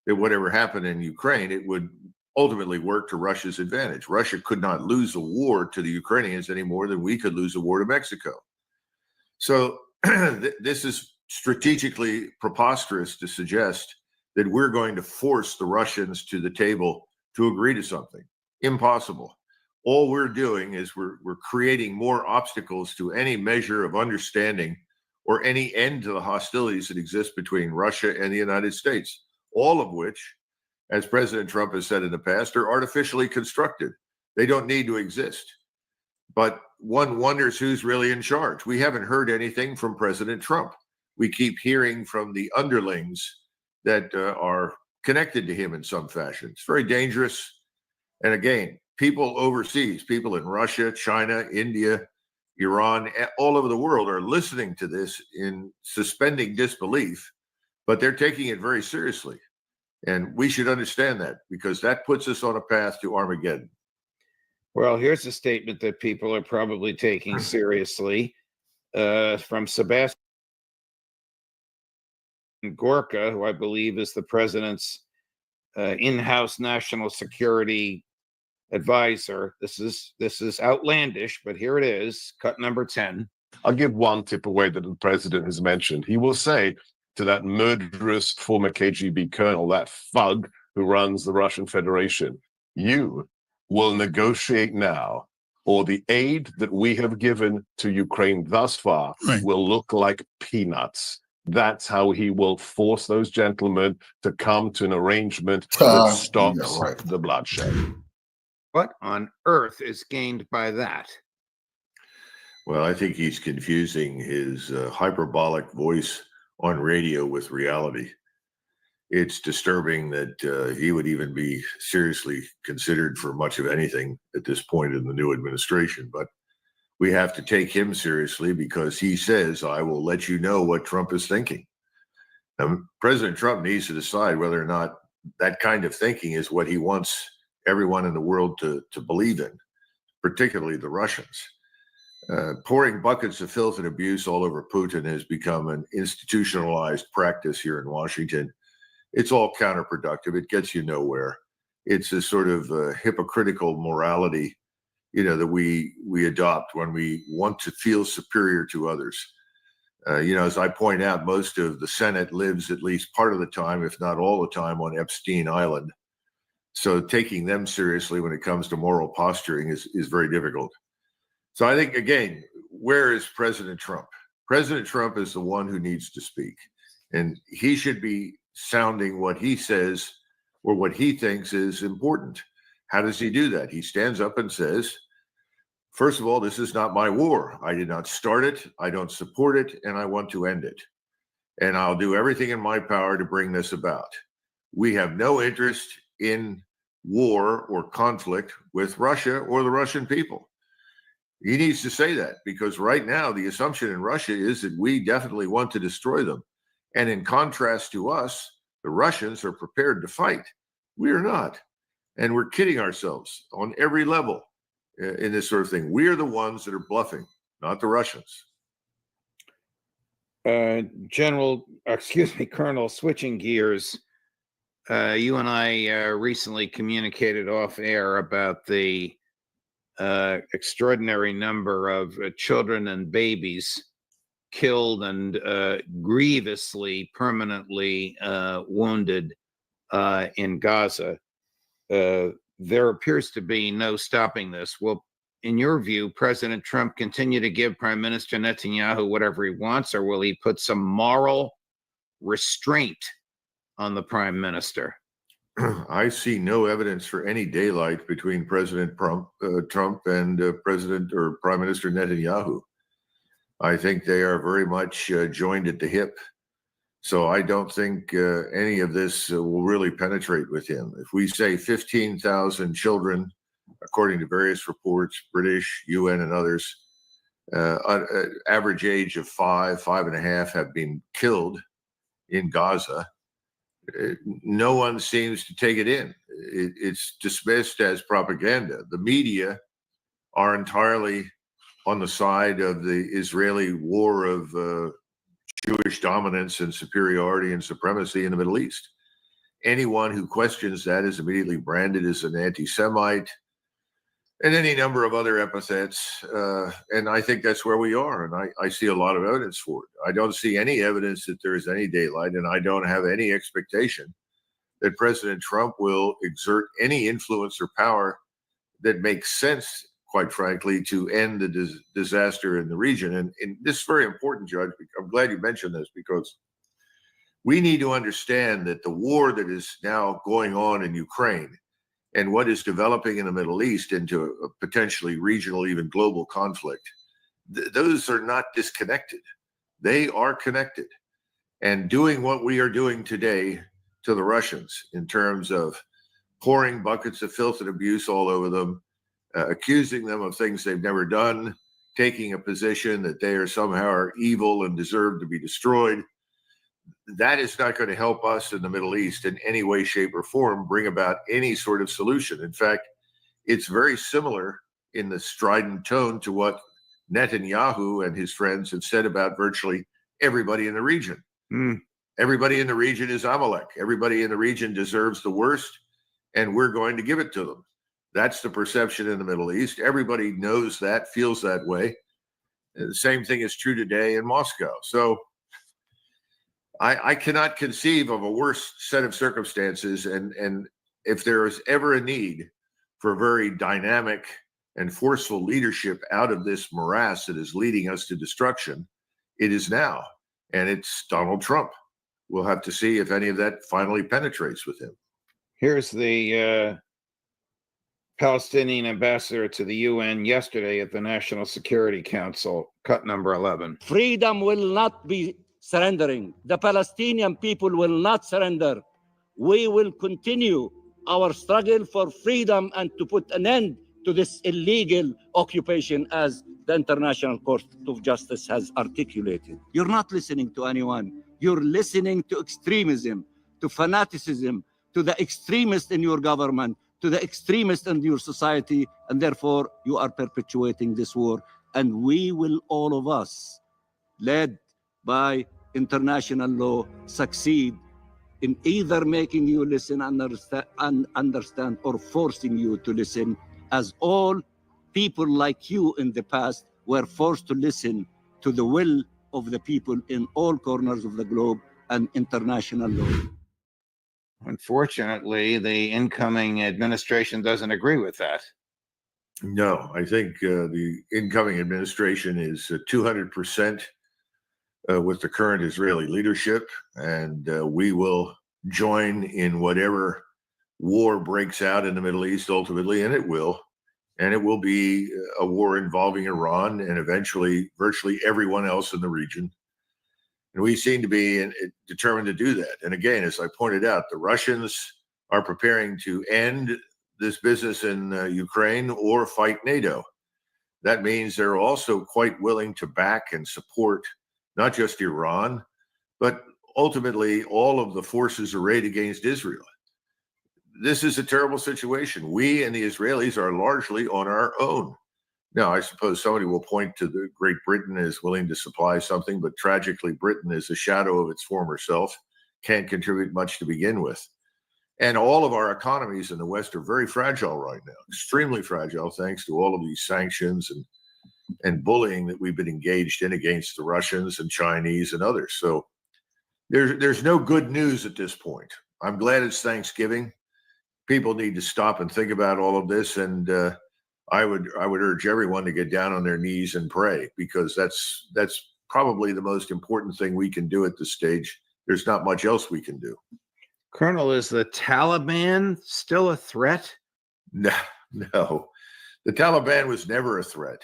that whatever happened in Ukraine, it would ultimately work to Russia's advantage. Russia could not lose a war to the Ukrainians any more than we could lose a war to Mexico. So this is strategically preposterous to suggest that we're going to force the Russians to the table to agree to something. Impossible. All we're doing is we're creating more obstacles to any measure of understanding or any end to the hostilities that exist between Russia and the United States, all of which, as President Trump has said in the past, are artificially constructed. They don't need to exist. But one wonders who's really in charge. We haven't heard anything from President Trump. We keep hearing from the underlings that are connected to him in some fashion. It's very dangerous. And again, people overseas, people in Russia, China, India, Iran, all over the world are listening to this in suspending disbelief, but they're taking it very seriously. And we should understand that, because that puts us on a path to Armageddon. Well, here's a statement that people are probably taking seriously from Sebastian Gorka, who I believe is the president's in-house national security advisor. This is outlandish, but here it is, cut number 10. I'll give one tip away that the president has mentioned. He will say to that murderous former KGB colonel, that thug who runs the Russian Federation, you will negotiate now, or the aid that we have given to Ukraine thus far will look like peanuts. That's how he will force those gentlemen to come to an arrangement that stops the bloodshed. What on earth is gained by that? Well, I think he's confusing his hyperbolic voice on radio with reality. It's disturbing that he would even be seriously considered for much of anything at this point in the new administration. But we have to take him seriously, because he says, I will let you know what Trump is thinking. Now, President Trump needs to decide whether or not that kind of thinking is what he wants everyone in the world to believe in, particularly the Russians. Pouring buckets of filth and abuse all over Putin has become an institutionalized practice here in Washington. It's all counterproductive. It gets you nowhere. It's a sort of hypocritical morality, that we adopt when we want to feel superior to others. As I point out, most of the Senate lives at least part of the time, if not all the time, on Epstein Island. So taking them seriously when it comes to moral posturing is very difficult. So I think, again, where is President Trump? President Trump is the one who needs to speak, and he should be sounding what he says or what he thinks is important. How does he do that? He stands up and says, first of all, this is not my war. I did not start it. I don't support it, and I want to end it. And I'll do everything in my power to bring this about. We have no interest in war or conflict with Russia or the Russian people. He needs to say that, because right now the assumption in Russia is that we definitely want to destroy them. And in contrast to us, the Russians are prepared to fight. We are not. And we're kidding ourselves on every level in this sort of thing. We are the ones that are bluffing, not the Russians. Colonel, switching gears. You and I recently communicated off air about the extraordinary number of children and babies killed and grievously, permanently wounded in Gaza. There appears to be no stopping this. Will, in your view, President Trump continue to give Prime Minister Netanyahu whatever he wants, or will he put some moral restraint on the Prime Minister? I see no evidence for any daylight between President Trump and President or Prime Minister Netanyahu. I think they are very much joined at the hip. So I don't think any of this will really penetrate with him. If we say 15,000 children, according to various reports, British, UN, and others, average age of 5.5 have been killed in Gaza, no one seems to take it in. It's dismissed as propaganda. The media are entirely on the side of the Israeli war of Jewish dominance and superiority and supremacy in the Middle East. Anyone who questions that is immediately branded as an anti-Semite and any number of other epithets. And I think that's where we are. And I see a lot of evidence for it. I don't see any evidence that there is any daylight, and I don't have any expectation that President Trump will exert any influence or power that makes sense, quite frankly, to end the disaster in the region. And this is very important, Judge. I'm glad you mentioned this, because we need to understand that the war that is now going on in Ukraine and what is developing in the Middle East into a potentially regional, even global conflict, those are not disconnected. They are connected. And doing what we are doing today to the Russians in terms of pouring buckets of filth and abuse all over them, accusing them of things they've never done, taking a position that they are somehow evil and deserve to be destroyed, that is not going to help us in the Middle East in any way, shape, or form bring about any sort of solution. In fact, it's very similar in the strident tone to what Netanyahu and his friends have said about virtually everybody in the region. Everybody in the region is Amalek. Everybody in the region deserves the worst, and we're going to give it to them. That's the perception in the Middle East. Everybody knows that, feels that way. And the same thing is true today in Moscow. So I cannot conceive of a worse set of circumstances. And if there is ever a need for very dynamic and forceful leadership out of this morass that is leading us to destruction, it is now. And it's Donald Trump. We'll have to see if any of that finally penetrates with him. Here's the Palestinian ambassador to the UN yesterday at the National Security Council, cut number 11. Freedom will not be surrendering. The Palestinian people will not surrender. We will continue our struggle for freedom and to put an end to this illegal occupation, as the International Court of Justice has articulated. You're not listening to anyone. You're listening to extremism, to fanaticism, to the extremists in your government, to the extremists in your society, and therefore you are perpetuating this war. And we will, all of us, led by international law, succeed in either making you listen and understand or forcing you to listen, as all people like you in the past were forced to listen to the will of the people in all corners of the globe and international law. Unfortunately, the incoming administration doesn't agree with that. No, I think the incoming administration is 200% with the current Israeli leadership, and we will join in whatever war breaks out in the Middle East ultimately, and it will. And it will be a war involving Iran and eventually virtually everyone else in the region. And we seem to be determined to do that. And again, as I pointed out, the Russians are preparing to end this business in Ukraine or fight NATO. That means they're also quite willing to back and support not just Iran, but ultimately all of the forces arrayed against Israel. This is a terrible situation. We and the Israelis are largely on our own. Now, I suppose somebody will point to the Great Britain as willing to supply something, but tragically, Britain is a shadow of its former self, can't contribute much to begin with. And all of our economies in the West are very fragile right now, extremely fragile, thanks to all of these sanctions and and bullying that we've been engaged in against the Russians and Chinese and others. So there's no good news at this point. I'm glad it's Thanksgiving. People need to stop and think about all of this, and I would urge everyone to get down on their knees and pray, because that's probably the most important thing we can do at this stage. There's not much else we can do. Colonel, is the Taliban still a threat? No. The Taliban was never a threat.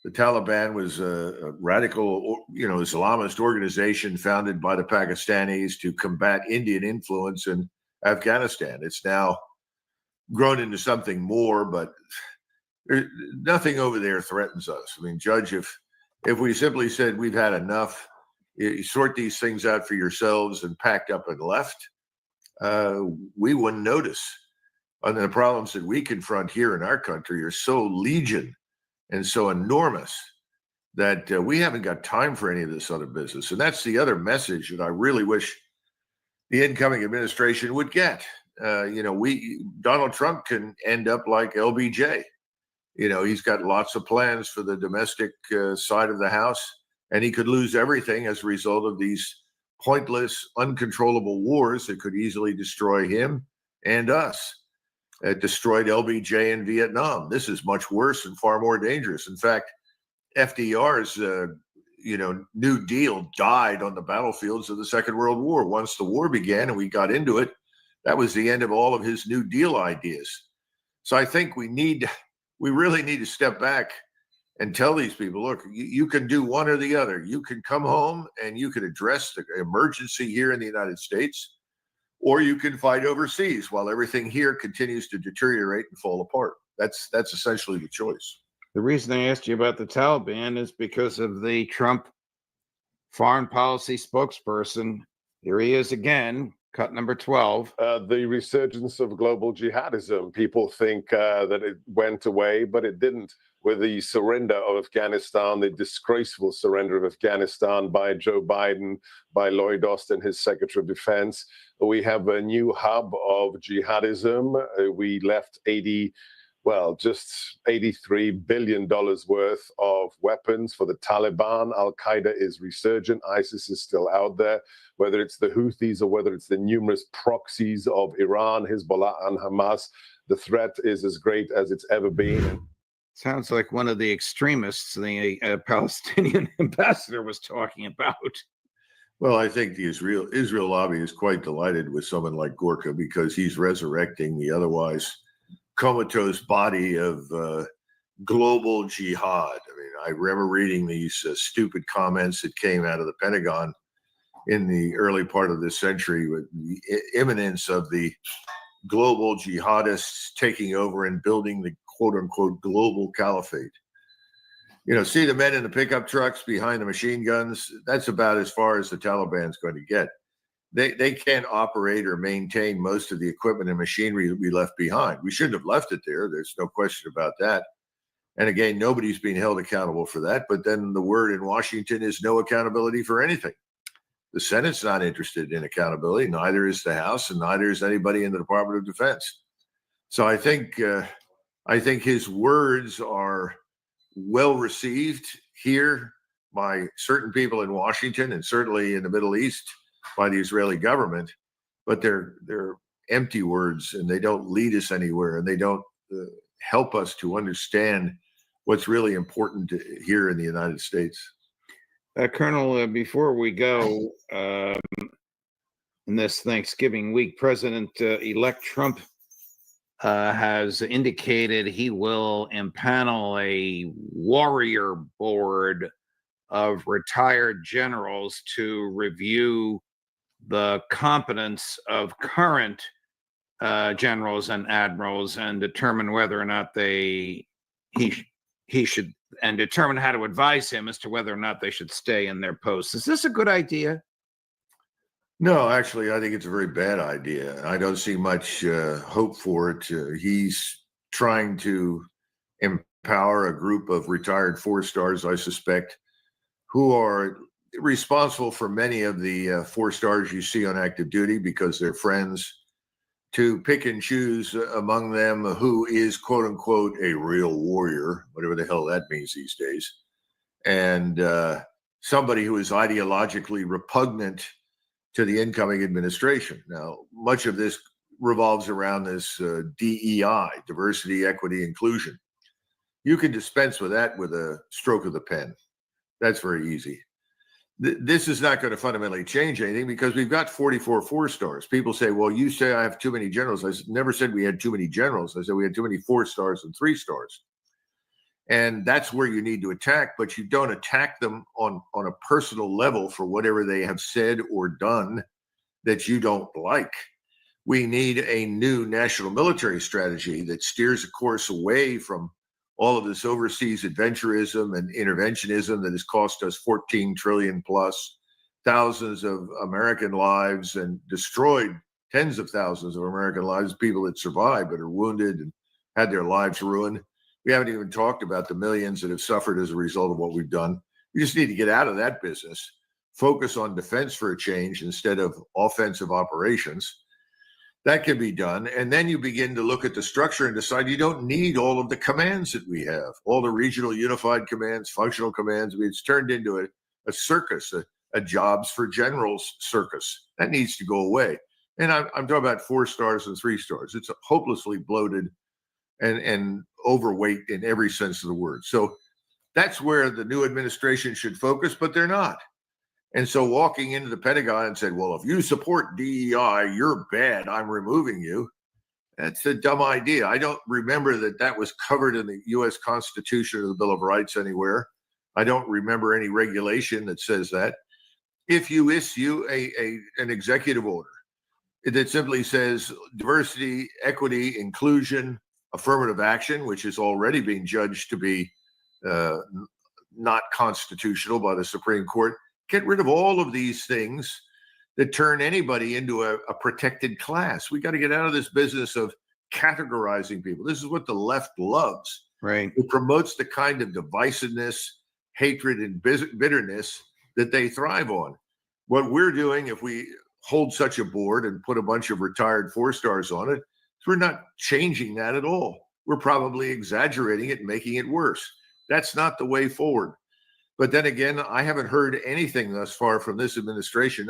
The Taliban was a radical, Islamist organization founded by the Pakistanis to combat Indian influence in Afghanistan. It's now grown into something more, but nothing over there threatens us. I mean, Judge, if we simply said we've had enough, you sort these things out for yourselves and packed up and left, we wouldn't notice. And the problems that we confront here in our country are so legion and so enormous that we haven't got time for any of this other business. And that's the other message that I really wish the incoming administration would get. Donald Trump can end up like LBJ. He's got lots of plans for the domestic side of the house, and he could lose everything as a result of these pointless, uncontrollable wars that could easily destroy him and us. It destroyed LBJ in Vietnam. This is much worse and far more dangerous. In fact, FDR's New Deal died on the battlefields of the Second World War. Once the war began and we got into it, that was the end of all of his New Deal ideas. So I think we really need to step back and tell these people, look, you can do one or the other. You can come home and you can address the emergency here in the United States, or you can fight overseas while everything here continues to deteriorate and fall apart. That's essentially the choice. The reason I asked you about the Taliban is because of the Trump foreign policy spokesperson. Here he is again, cut number 12. The resurgence of global jihadism. People think that it went away, but it didn't. With the surrender of Afghanistan, the disgraceful surrender of Afghanistan by Joe Biden, by Lloyd Austin, his Secretary of Defense, we have a new hub of jihadism. We left just $83 billion worth of weapons for the Taliban. Al-Qaeda is resurgent. ISIS is still out there, whether it's the Houthis or whether it's the numerous proxies of Iran, Hezbollah, and Hamas. The threat is as great as it's ever been. Sounds like one of the extremists the Palestinian ambassador was talking about. Well, I think the Israel lobby is quite delighted with someone like Gorka, because he's resurrecting the otherwise comatose body of global jihad. I mean, I remember reading these stupid comments that came out of the Pentagon in the early part of this century with the imminence of the global jihadists taking over and building the quote unquote global caliphate. See the men in the pickup trucks behind the machine guns. That's about as far as the Taliban's going to get. They can't operate or maintain most of the equipment and machinery that we left behind. We shouldn't have left it there. There's no question about that. And again, nobody's being held accountable for that. But then the word in Washington is no accountability for anything. The Senate's not interested in accountability. Neither is the House, and neither is anybody in the Department of Defense. So I think his words are well received here by certain people in Washington, and certainly in the Middle East by the Israeli government, but they're empty words, and they don't lead us anywhere, and they don't help us to understand what's really important here in the United States. Colonel, before we go, in this Thanksgiving week, President-elect Trump has indicated he will impanel a warrior board of retired generals to review the competence of current generals and admirals and determine whether or not he should, and determine how to advise him as to whether or not they should stay in their posts. Is this a good idea? No, actually, I think it's a very bad idea. I don't see much hope for it. He's trying to empower a group of retired four-stars, I suspect, who are responsible for many of the four-stars you see on active duty because they're friends, to pick and choose among them who is, quote unquote, a real warrior, whatever the hell that means these days. and somebody who is ideologically repugnant to the incoming administration. Now, much of this revolves around this DEI, diversity, equity, inclusion. You can dispense with that with a stroke of the pen. That's very easy. This is not going to fundamentally change anything because we've got 44 4-stars. People say, well, you say I have too many generals. I never said we had too many generals. I said we had too many 4-stars and 3-stars. And that's where you need to attack, but you don't attack them on a personal level for whatever they have said or done that you don't like. We need a new national military strategy that steers a course away from all of this overseas adventurism and interventionism that has cost us 14 trillion plus, thousands of American lives, and destroyed tens of thousands of American lives, people that survived but are wounded and had their lives ruined. We haven't even talked about the millions that have suffered as a result of what we've done. We just need to get out of that business, focus on defense for a change instead of offensive operations. That can be done. And then you begin to look at the structure and decide you don't need all of the commands that we have, all the regional unified commands, functional commands. I mean, it's turned into a circus, a jobs for generals circus. That needs to go away. And I'm talking about 4-stars and 3-stars. It's hopelessly bloated and overweight in every sense of the word. So that's where the new administration should focus, but they're not. And so walking into the Pentagon and said, well, if you support DEI, you're bad, I'm removing you. That's a dumb idea. I don't remember that was covered in the U.S. Constitution or the Bill of Rights anywhere. I don't remember any regulation that says that. If you issue an executive order that simply says diversity, equity, inclusion, affirmative action, which is already being judged to be not constitutional by the Supreme Court, get rid of all of these things that turn anybody into a protected class. We got to get out of this business of categorizing people. This is what the left loves. Right. It promotes the kind of divisiveness, hatred, and bitterness that they thrive on. What we're doing, if we hold such a board and put a bunch of retired 4-stars on it, we're not changing that at all. We're probably exaggerating it and making it worse. That's not the way forward. But then again, I haven't heard anything thus far from this administration,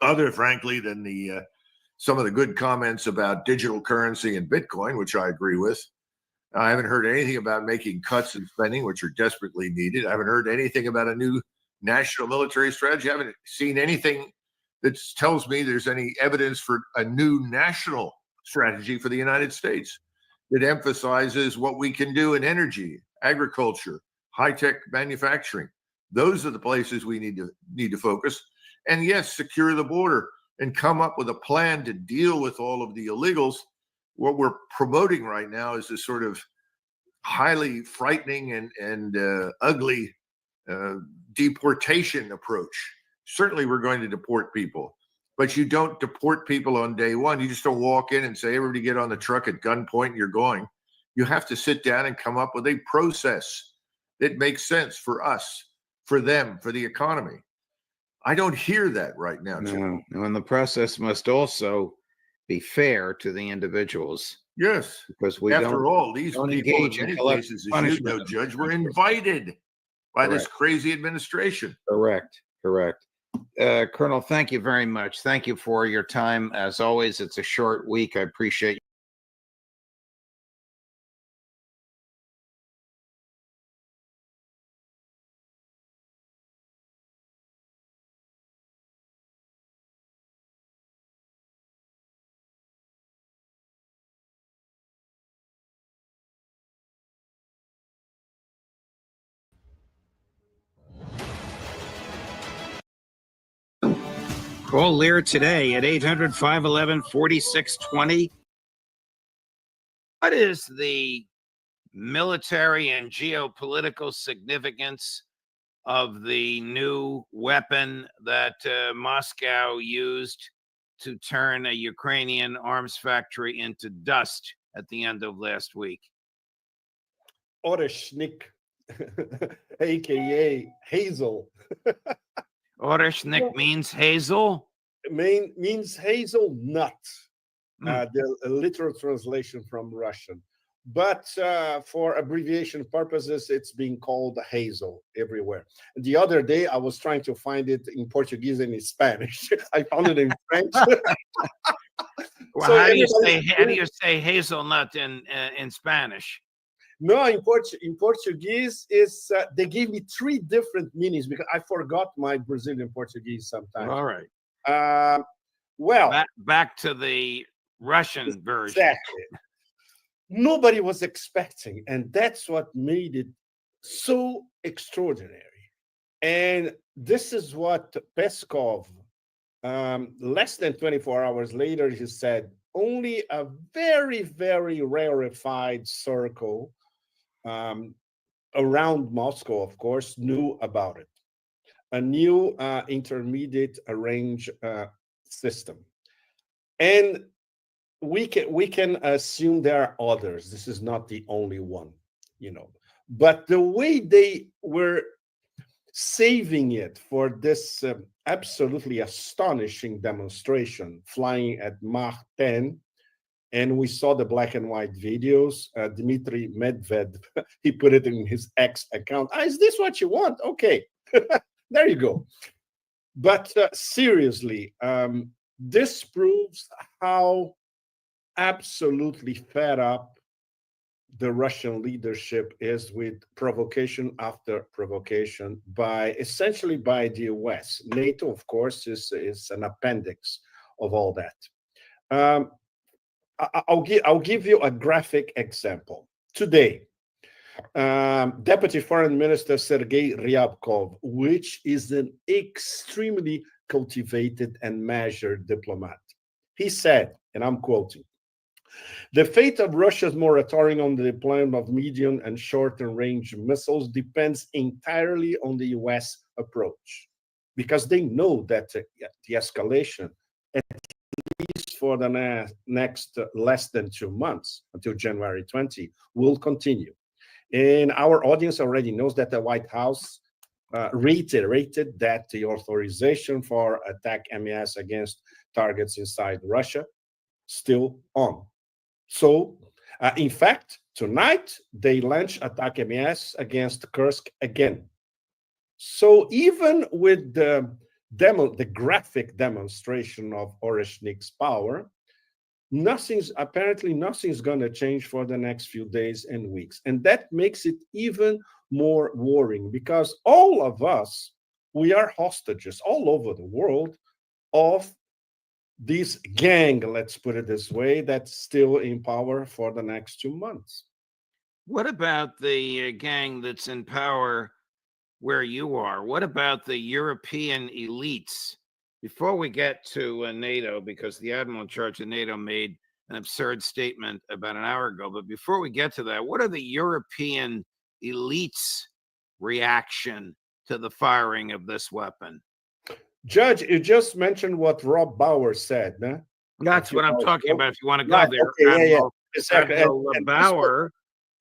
other, frankly, than some of the good comments about digital currency and Bitcoin, which I agree with. I haven't heard anything about making cuts in spending, which are desperately needed. I haven't heard anything about a new national military strategy. I haven't seen anything that tells me there's any evidence for a new national strategy for the United States that emphasizes what we can do in energy, agriculture, high-tech manufacturing. Those are the places we need to focus. And yes, secure the border and come up with a plan to deal with all of the illegals. What we're promoting right now is this sort of highly frightening and ugly deportation approach. Certainly we're going to deport people, but you don't deport people on day one. You just don't walk in and say, everybody get on the truck at gunpoint and you're going. You have to sit down and come up with a process that makes sense for us, for them, for the economy. I don't hear that right now, Jim. No, and the process must also be fair to the individuals. Yes, because we after all, these people in many cases, as you know, Judge, were invited by this crazy administration. Correct. Colonel, thank you very much. Thank you for your time. As always, it's a short week. I appreciate Call Lear today at 800-511-4620. What is the military and geopolitical significance of the new weapon that Moscow used to turn a Ukrainian arms factory into dust at the end of last week? Oreshnik, aka Hazel. Oreshnik means hazel? Means hazelnut. The literal translation from Russian. but for abbreviation purposes, it's being called Hazel everywhere. The other day, I was trying to find it in Portuguese and in Spanish. I found it in French. Well, So how do you say hazelnut in Spanish? No, in Portuguese is they gave me 3 different meanings because I forgot my Brazilian Portuguese sometimes. All right. Well, back to the Russian version. Exactly. Nobody was expecting, and that's what made it so extraordinary. And this is what Peskov, less than 24 hours later, he said, only a very, very rarefied circle around Moscow, of course, knew about it. A new intermediate range system. And we can assume there are others. This is not the only one, But the way they were saving it for this absolutely astonishing demonstration, flying at Mach 10, and we saw the black and white videos. Dmitry Medvedev, he put it in his X account. Is this what you want? Okay, there you go. But seriously, this proves how absolutely fed up the Russian leadership is with provocation after provocation essentially by the US. NATO, of course, is an appendix of all that. I'll give you a graphic example. Today, Deputy Foreign Minister Sergei Ryabkov, which is an extremely cultivated and measured diplomat, he said, and I'm quoting, "The fate of Russia's moratorium on the deployment of medium and short-term range missiles depends entirely on the US approach, because they know that the escalation, at least for the next less than 2 months, until January 20, will continue." And our audience already knows that the White House reiterated that the authorization for attack MES against targets inside Russia still on. So, in fact, tonight they launched attack MES against Kursk again. So even with the graphic demonstration of Oreshnik's power, apparently nothing's going to change for the next few days and weeks. And that makes it even more worrying, because all of us, we are hostages all over the world of this gang, let's put it this way, that's still in power for the next 2 months. What about the gang that's in power where you are? What about the European elites? Before we get to NATO, because the admiral in charge of NATO made an absurd statement about an hour ago, but before we get to that, what are the European elites' reaction to the firing of this weapon? Judge, you just mentioned what Rob Bauer said, huh? That's what I'm talking about. If you want to go there, okay, Exactly. Admiral Bauer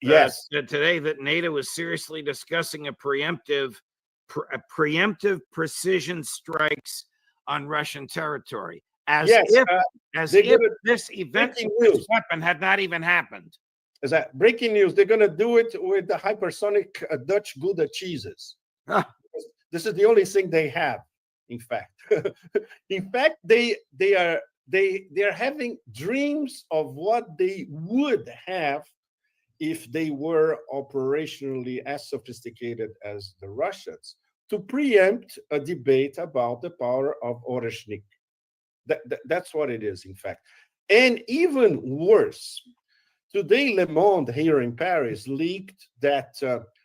yes, said today that NATO is seriously discussing a preemptive precision strikes on Russian territory, as if this event, this weapon had not even happened. Is that breaking news? They're going to do it with the hypersonic Dutch Gouda cheeses. This is the only thing they have. In fact, they are having dreams of what they would have if they were operationally as sophisticated as the Russians, to preempt a debate about the power of Oreshnik. That's what it is, in fact. And even worse, today Le Monde here in Paris leaked that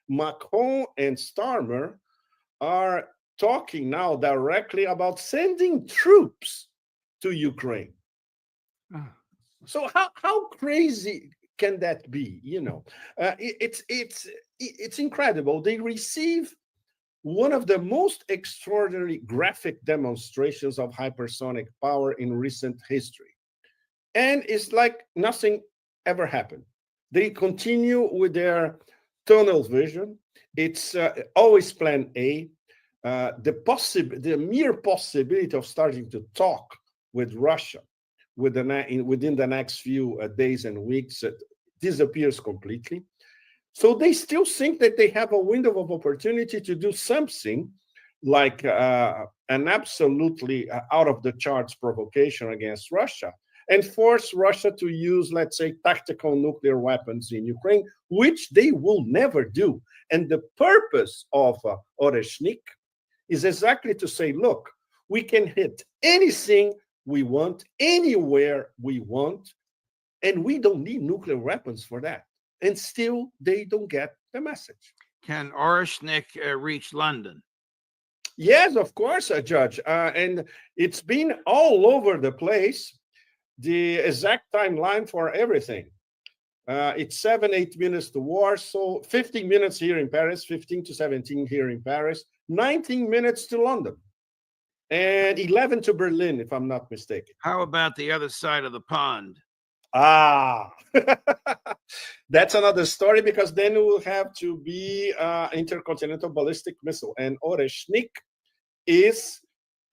Macron and Starmer are talking now directly about sending troops to Ukraine. So how crazy can that be? It's incredible. They receive one of the most extraordinary graphic demonstrations of hypersonic power in recent history, and it's like nothing ever happened. They continue with their tunnel vision. It's always plan A. The mere possibility of starting to talk with Russia within the next few days and weeks, disappears completely. So they still think that they have a window of opportunity to do something like an absolutely out of the charts provocation against Russia and force Russia to use, let's say, tactical nuclear weapons in Ukraine, which they will never do. And the purpose of Oreshnik is exactly to say, look, we can hit anything we want, anywhere we want, and we don't need nuclear weapons for that. And still, they don't get the message. Can Oreshnik reach London? Yes, of course, Judge. And it's been all over the place, the exact timeline for everything. It's 7-8 minutes to Warsaw, 15 minutes here in Paris, 15 to 17 here in Paris, 19 minutes to London, and 11 to Berlin, if I'm not mistaken. How about the other side of the pond? Ah, that's another story, because then it will have to be intercontinental ballistic missile. And Oreshnik is,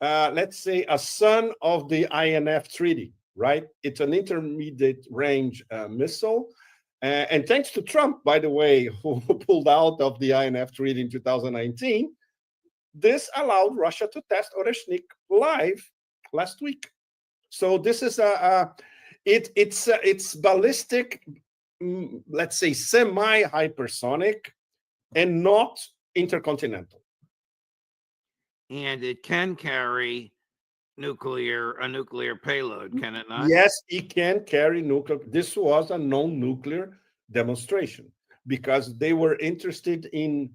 let's say, a son of the INF treaty, right? It's an intermediate range missile. And thanks to Trump, by the way, who pulled out of the INF treaty in 2019, this allowed Russia to test Oreshnik live last week. So this is it's ballistic, let's say semi-hypersonic, and not intercontinental. And it can carry a nuclear payload, can it not? Yes, it can carry nuclear. This was a non-nuclear demonstration because they were interested in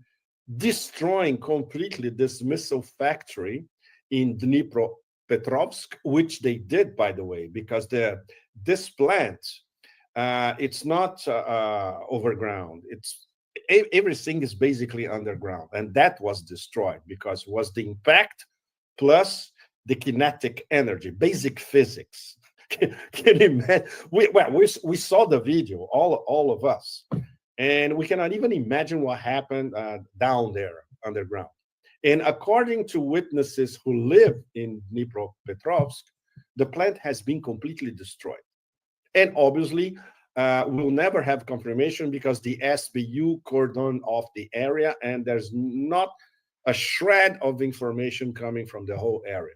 destroying completely this missile factory in Dnipropetrovsk, which they did, by the way, because this plant, it's not overground. Everything is basically underground, and that was destroyed because it was the impact plus the kinetic energy, basic physics. Can you imagine? We saw the video, all of us, and we cannot even imagine what happened down there underground. And according to witnesses who live in Dnipropetrovsk, the plant has been completely destroyed. And obviously, we'll never have confirmation because the SBU cordoned off the area, and there's not a shred of information coming from the whole area.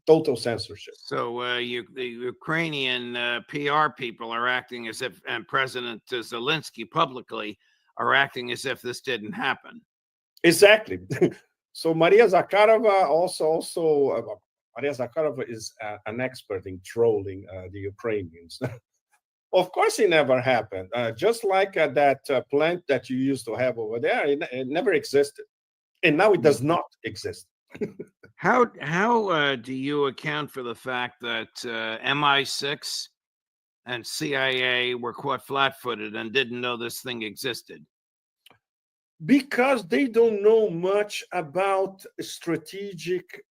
Total censorship. So the Ukrainian PR people are acting as if, and President Zelensky publicly are acting as if this didn't happen. Exactly. So Maria Zakharova Maria Zakharova is an expert in trolling the Ukrainians. Of course, it never happened. Just like that plant that you used to have over there, it never existed, and now it does not exist. How do you account for the fact that MI6 and CIA were caught flat-footed and didn't know this thing existed? Because they don't know much about strategic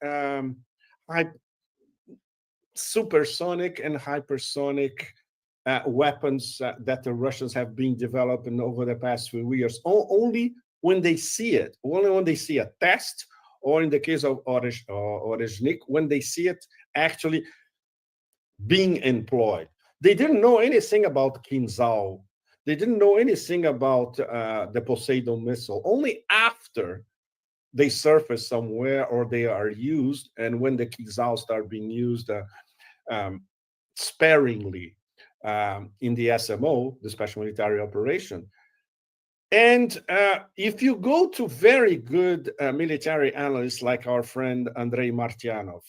supersonic and hypersonic weapons that the Russians have been developing over the past few years. Only when they see it, only when they see a test, or in the case of Oreshnik, when they see it actually being employed. They didn't know anything about Kinzhal. They didn't know anything about the Poseidon missile. Only after they surface somewhere or they are used, and when the Kinzhal start being used sparingly in the SMO, the Special Military Operation. And if you go to very good military analysts like our friend Andrei Martyanov,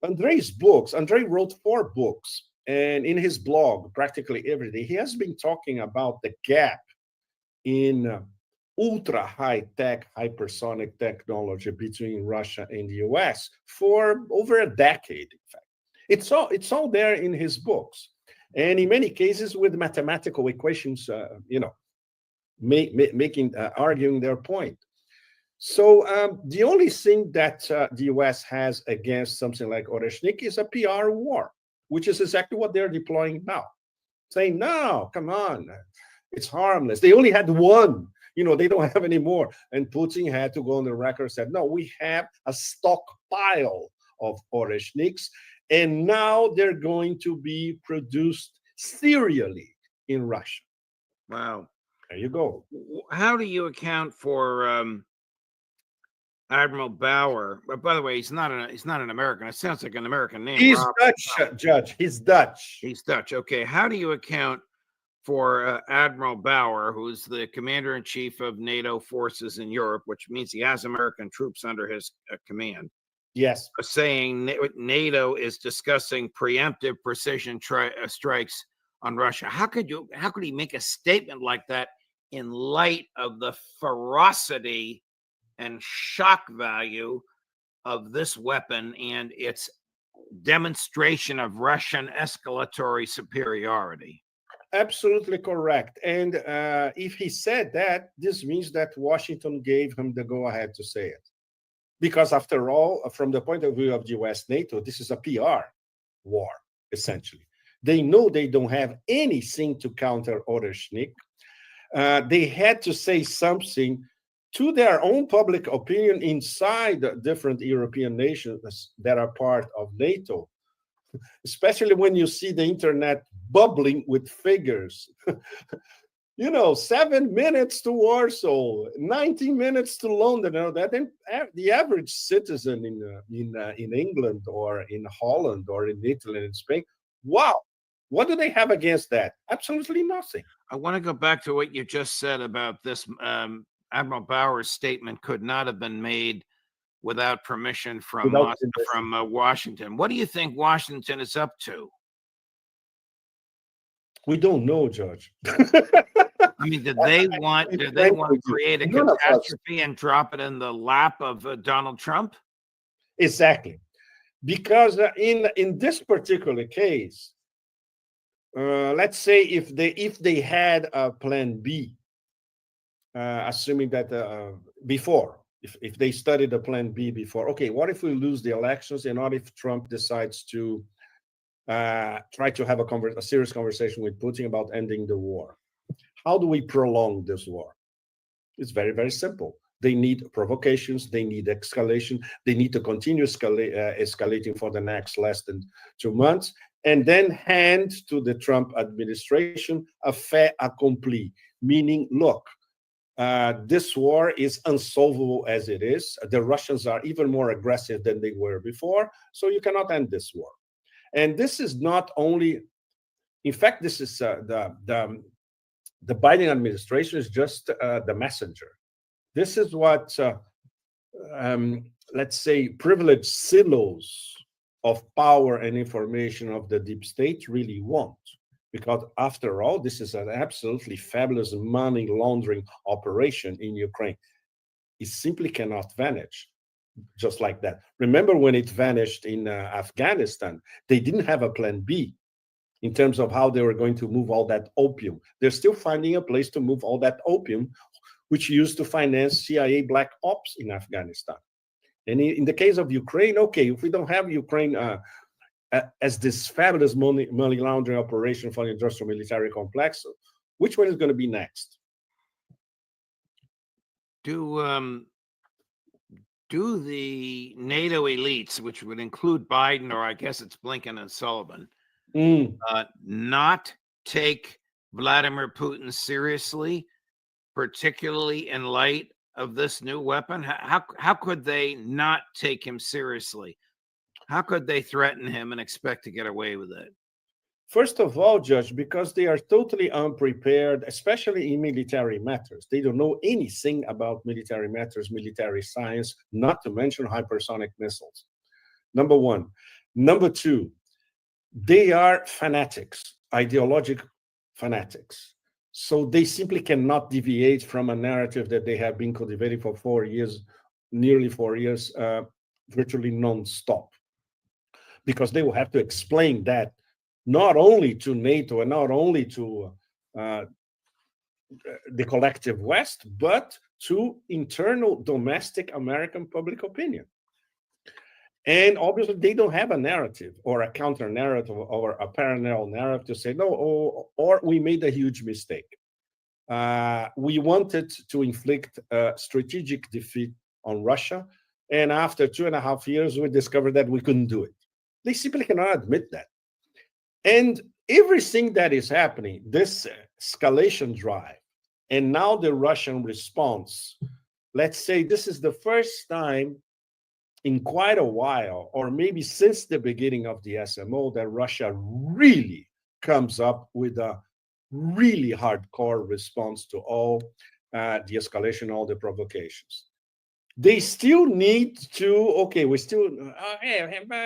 Andrei's books, Andrei wrote 4 books, and in his blog, practically every day, he has been talking about the gap in ultra high-tech hypersonic technology between Russia and the US for over a decade, in fact. It's all there in his books. And in many cases with mathematical equations, arguing their point. So the only thing that the US has against something like Oreshnik is a PR war, which is exactly what they're deploying now. Saying, no, come on, it's harmless. They only had one, they don't have any more. And Putin had to go on the record and said, no, we have a stockpile of Oreshniks, and now they're going to be produced serially in Russia. Wow. There you go. How do you account for Admiral Bauer? But by the way, he's not an American. It sounds like an American name. He's Robert Dutch, Bauer. Judge. He's Dutch. He's Dutch. Okay. How do you account for Admiral Bauer, who's the commander-in-chief of NATO forces in Europe, which means he has American troops under his command, Yes. saying NATO is discussing preemptive precision strikes on Russia? How could he make a statement like that in light of the ferocity and shock value of this weapon and its demonstration of Russian escalatory superiority? Absolutely correct. And if he said that, this means that Washington gave him the go-ahead to say it. Because after all, from the point of view of the US NATO, this is a PR war, essentially. They know they don't have anything to counter Oderschnik. They had to say something to their own public opinion inside different European nations that are part of NATO, especially when you see the internet bubbling with figures. 7 minutes to Warsaw, 90 minutes to London. The average citizen in England or in Holland or in Italy and in Spain, wow, what do they have against that? Absolutely nothing. I want to go back to what you just said about this. Admiral Bauer's statement could not have been made without permission from Washington. What do you think Washington is up to? We don't know, Judge. I mean, did they want to create a catastrophe and drop it in the lap of Donald Trump? Exactly, because in this particular case, let's say if they had a plan B, assuming that before, if they studied a plan B before, okay, what if we lose the elections and what if Trump decides to try to have a serious conversation with Putin about ending the war? How do we prolong this war? It's very, very simple. They need provocations. They need escalation. They need to continue escalating for the next less than 2 months, and then hand to the Trump administration a fait accompli, meaning, look, this war is unsolvable as it is. The Russians are even more aggressive than they were before, so you cannot end this war. And this is not only, in fact, this is the Biden administration is just the messenger. This is what, let's say, privileged silos of power and information of the deep state really want. Because after all, this is an absolutely fabulous money laundering operation in Ukraine. It simply cannot vanish just like that. Remember when it vanished in Afghanistan, they didn't have a plan B in terms of how they were going to move all that opium. They're still finding a place to move all that opium, which used to finance CIA black ops in Afghanistan. And in the case of Ukraine, okay, if we don't have Ukraine as this fabulous money laundering operation for the industrial military complex, which one is going to be next? Do the NATO elites, which would include Biden, or I guess it's Blinken and Sullivan, not take Vladimir Putin seriously, particularly in light of this new weapon? How could they not take him seriously? How could they threaten him and expect to get away with it? First of all, Judge, because they are totally unprepared, especially in military matters. They don't know anything about military matters, military science, not to mention hypersonic missiles. Number one. Number two, they are fanatics, ideological fanatics. So they simply cannot deviate from a narrative that they have been cultivating for 4 years, nearly 4 years, virtually non-stop. Because they will have to explain that not only to NATO and not only to the collective West, but to internal domestic American public opinion. And obviously, they don't have a narrative or a counter narrative or a parallel narrative to say, no, or we made a huge mistake. We wanted to inflict a strategic defeat on Russia. And after 2.5 years, we discovered that we couldn't do it. They simply cannot admit that. And everything that is happening, this escalation drive, and now the Russian response, let's say this is the first time in quite a while, or maybe since the beginning of the SMO, that Russia really comes up with a really hardcore response to all the escalation, all the provocations. They still need to, okay, we still,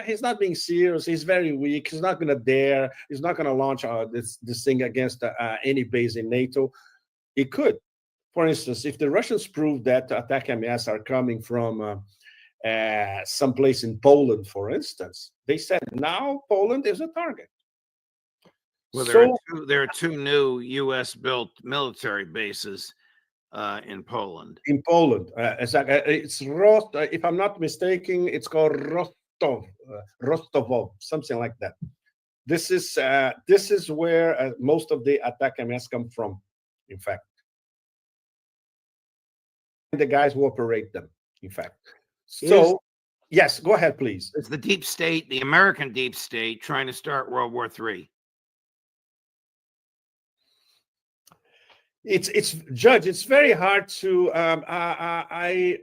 he's not being serious, he's very weak, he's not going to dare, he's not going to launch this thing against any base in NATO. It could. For instance, if the Russians prove that attack MES are coming from someplace in Poland, for instance, they said now Poland is a target. Well, So there are two new U.S.-built military bases in Poland. in Poland, it's if I'm not mistaken, it's called Rostovo, something like that. This is where most of the attack MS come from, in fact. The guys who operate them, in fact. So, yes, go ahead, please. Is the deep state, the American deep state, trying to start World War III? It's Judge, it's very hard to I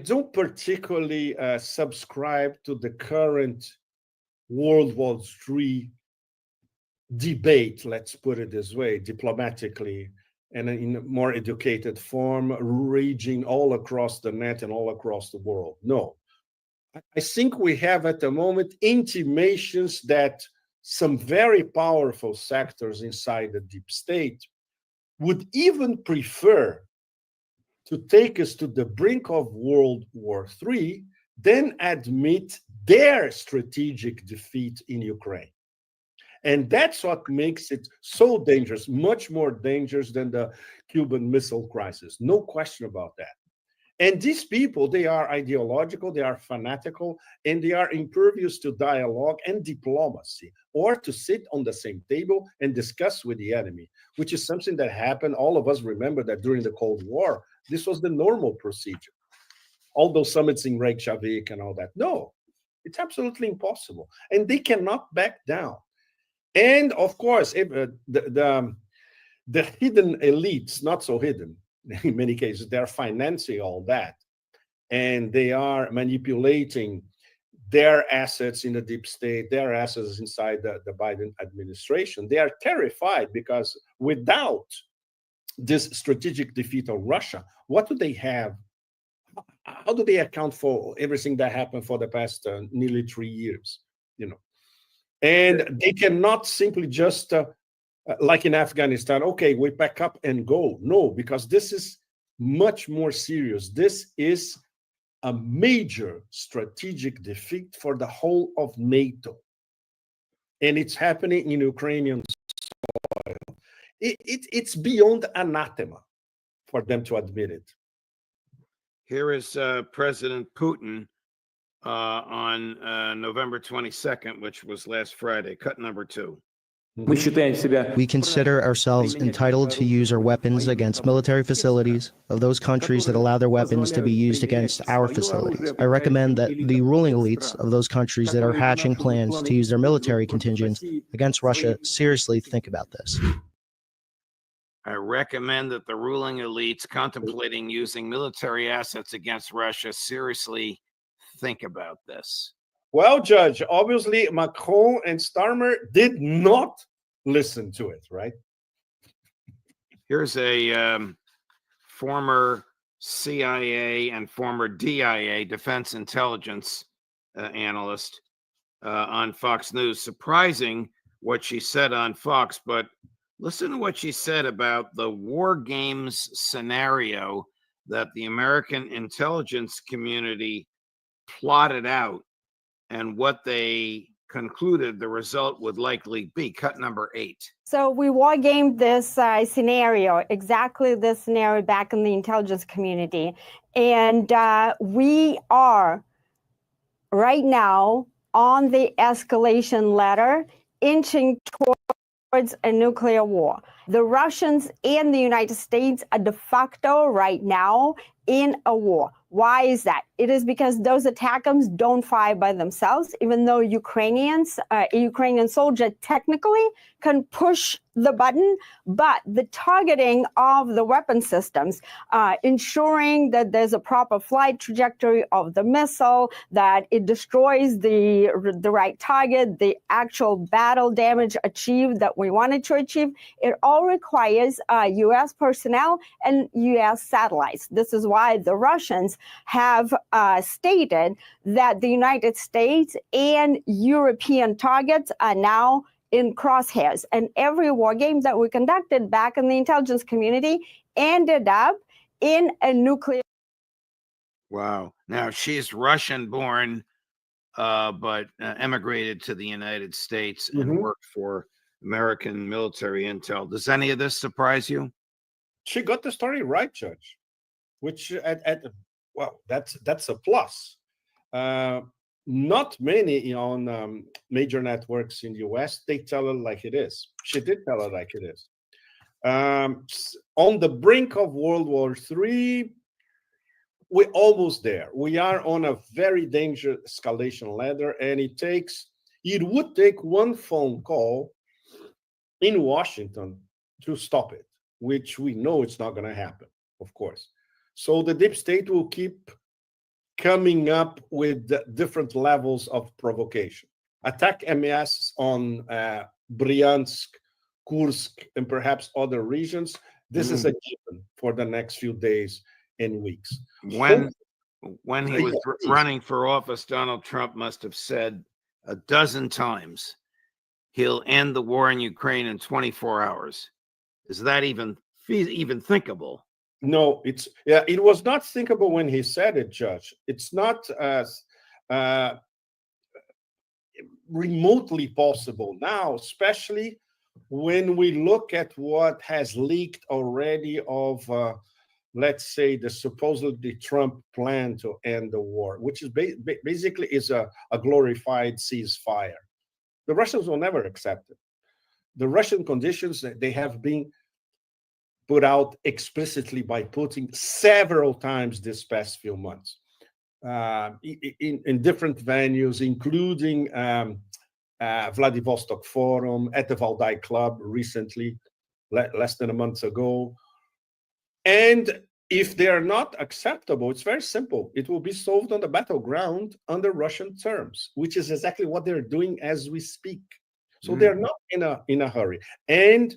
don't particularly subscribe to the current World War III debate, let's put it this way, diplomatically and in a more educated form, raging all across the net and all across the world. No, I think we have at the moment intimations that some very powerful sectors inside the deep state would even prefer to take us to the brink of World War III than admit their strategic defeat in Ukraine. And that's what makes it so dangerous, much more dangerous than the Cuban Missile Crisis. No question about that. And these people, they are ideological, they are fanatical, and they are impervious to dialogue and diplomacy, or to sit on the same table and discuss with the enemy, which is something that happened. All of us remember that during the Cold War, this was the normal procedure. All those summits in Reykjavik and all that. No, it's absolutely impossible. And they cannot back down. And of course, the hidden elites, not so hidden, in many cases, they're financing all that. And they are manipulating their assets in the deep state, their assets inside the Biden administration. They are terrified because without this strategic defeat of Russia, what do they have? How do they account for everything that happened for the past nearly 3 years? You know, and they cannot simply just like in Afghanistan, okay, we pack up and go. No, because this is much more serious. This is a major strategic defeat for the whole of NATO. And it's happening in Ukrainian soil. It's beyond anathema for them to admit it. Here is President Putin on November 22nd, which was last Friday, cut number 2. We consider ourselves entitled to use our weapons against military facilities of those countries that allow their weapons to be used against our facilities. I recommend that the ruling elites of those countries that are hatching plans to use their military contingents against Russia seriously think about this. I recommend that the ruling elites contemplating using military assets against Russia seriously think about this. Well, Judge, obviously Macron and Starmer did not listen to it, right? Here's a former CIA and former DIA defense intelligence analyst on Fox News. Surprising what she said on Fox, but listen to what she said about the war games scenario that the American intelligence community plotted out and what they concluded the result would likely be. Cut number 8. So we war gamed this scenario, exactly this scenario back in the intelligence community. And we are right now on the escalation ladder, inching towards a nuclear war. The Russians and the United States are de facto right now in a war. Why is that? It is because those ATACMS don't fire by themselves, even though a Ukrainian soldier technically can push the button, but the targeting of the weapon systems, ensuring that there's a proper flight trajectory of the missile, that it destroys the right target, the actual battle damage achieved that we wanted to achieve, it all requires U.S. personnel and U.S. satellites. This is why the Russians have stated that the United States and European targets are now in crosshairs. And every war game that we conducted back in the intelligence community ended up in a nuclear. Wow. Now, she's Russian born, but emigrated to the United States and worked for American military intel. Does any of this surprise you? She got the story right, Judge, which well, that's a plus. Not many on major networks in the US, they tell it like it is. She did tell it like it is. On the brink of World War III, we're almost there. We are on a very dangerous escalation ladder, and it would take one phone call in Washington to stop it, which we know it's not going to happen, of course. So the deep state will keep coming up with different levels of provocation. Attack MS on Bryansk, Kursk, and perhaps other regions. This is a given for the next few days and weeks. When he was running for office, Donald Trump must have said a dozen times, he'll end the war in Ukraine in 24 hours. Is that even thinkable? No, it was not thinkable when he said it, Judge. It's not remotely possible now, especially when we look at what has leaked already of, let's say, the supposedly Trump plan to end the war, which is basically is a glorified ceasefire. The Russians will never accept it. The Russian conditions, they have been put out explicitly by Putin several times this past few months in different venues, including Vladivostok Forum, at the Valdai Club recently, less than a month ago. And if they are not acceptable, it's very simple. It will be solved on the battleground under Russian terms, which is exactly what they're doing as we speak. So they're not in a hurry. And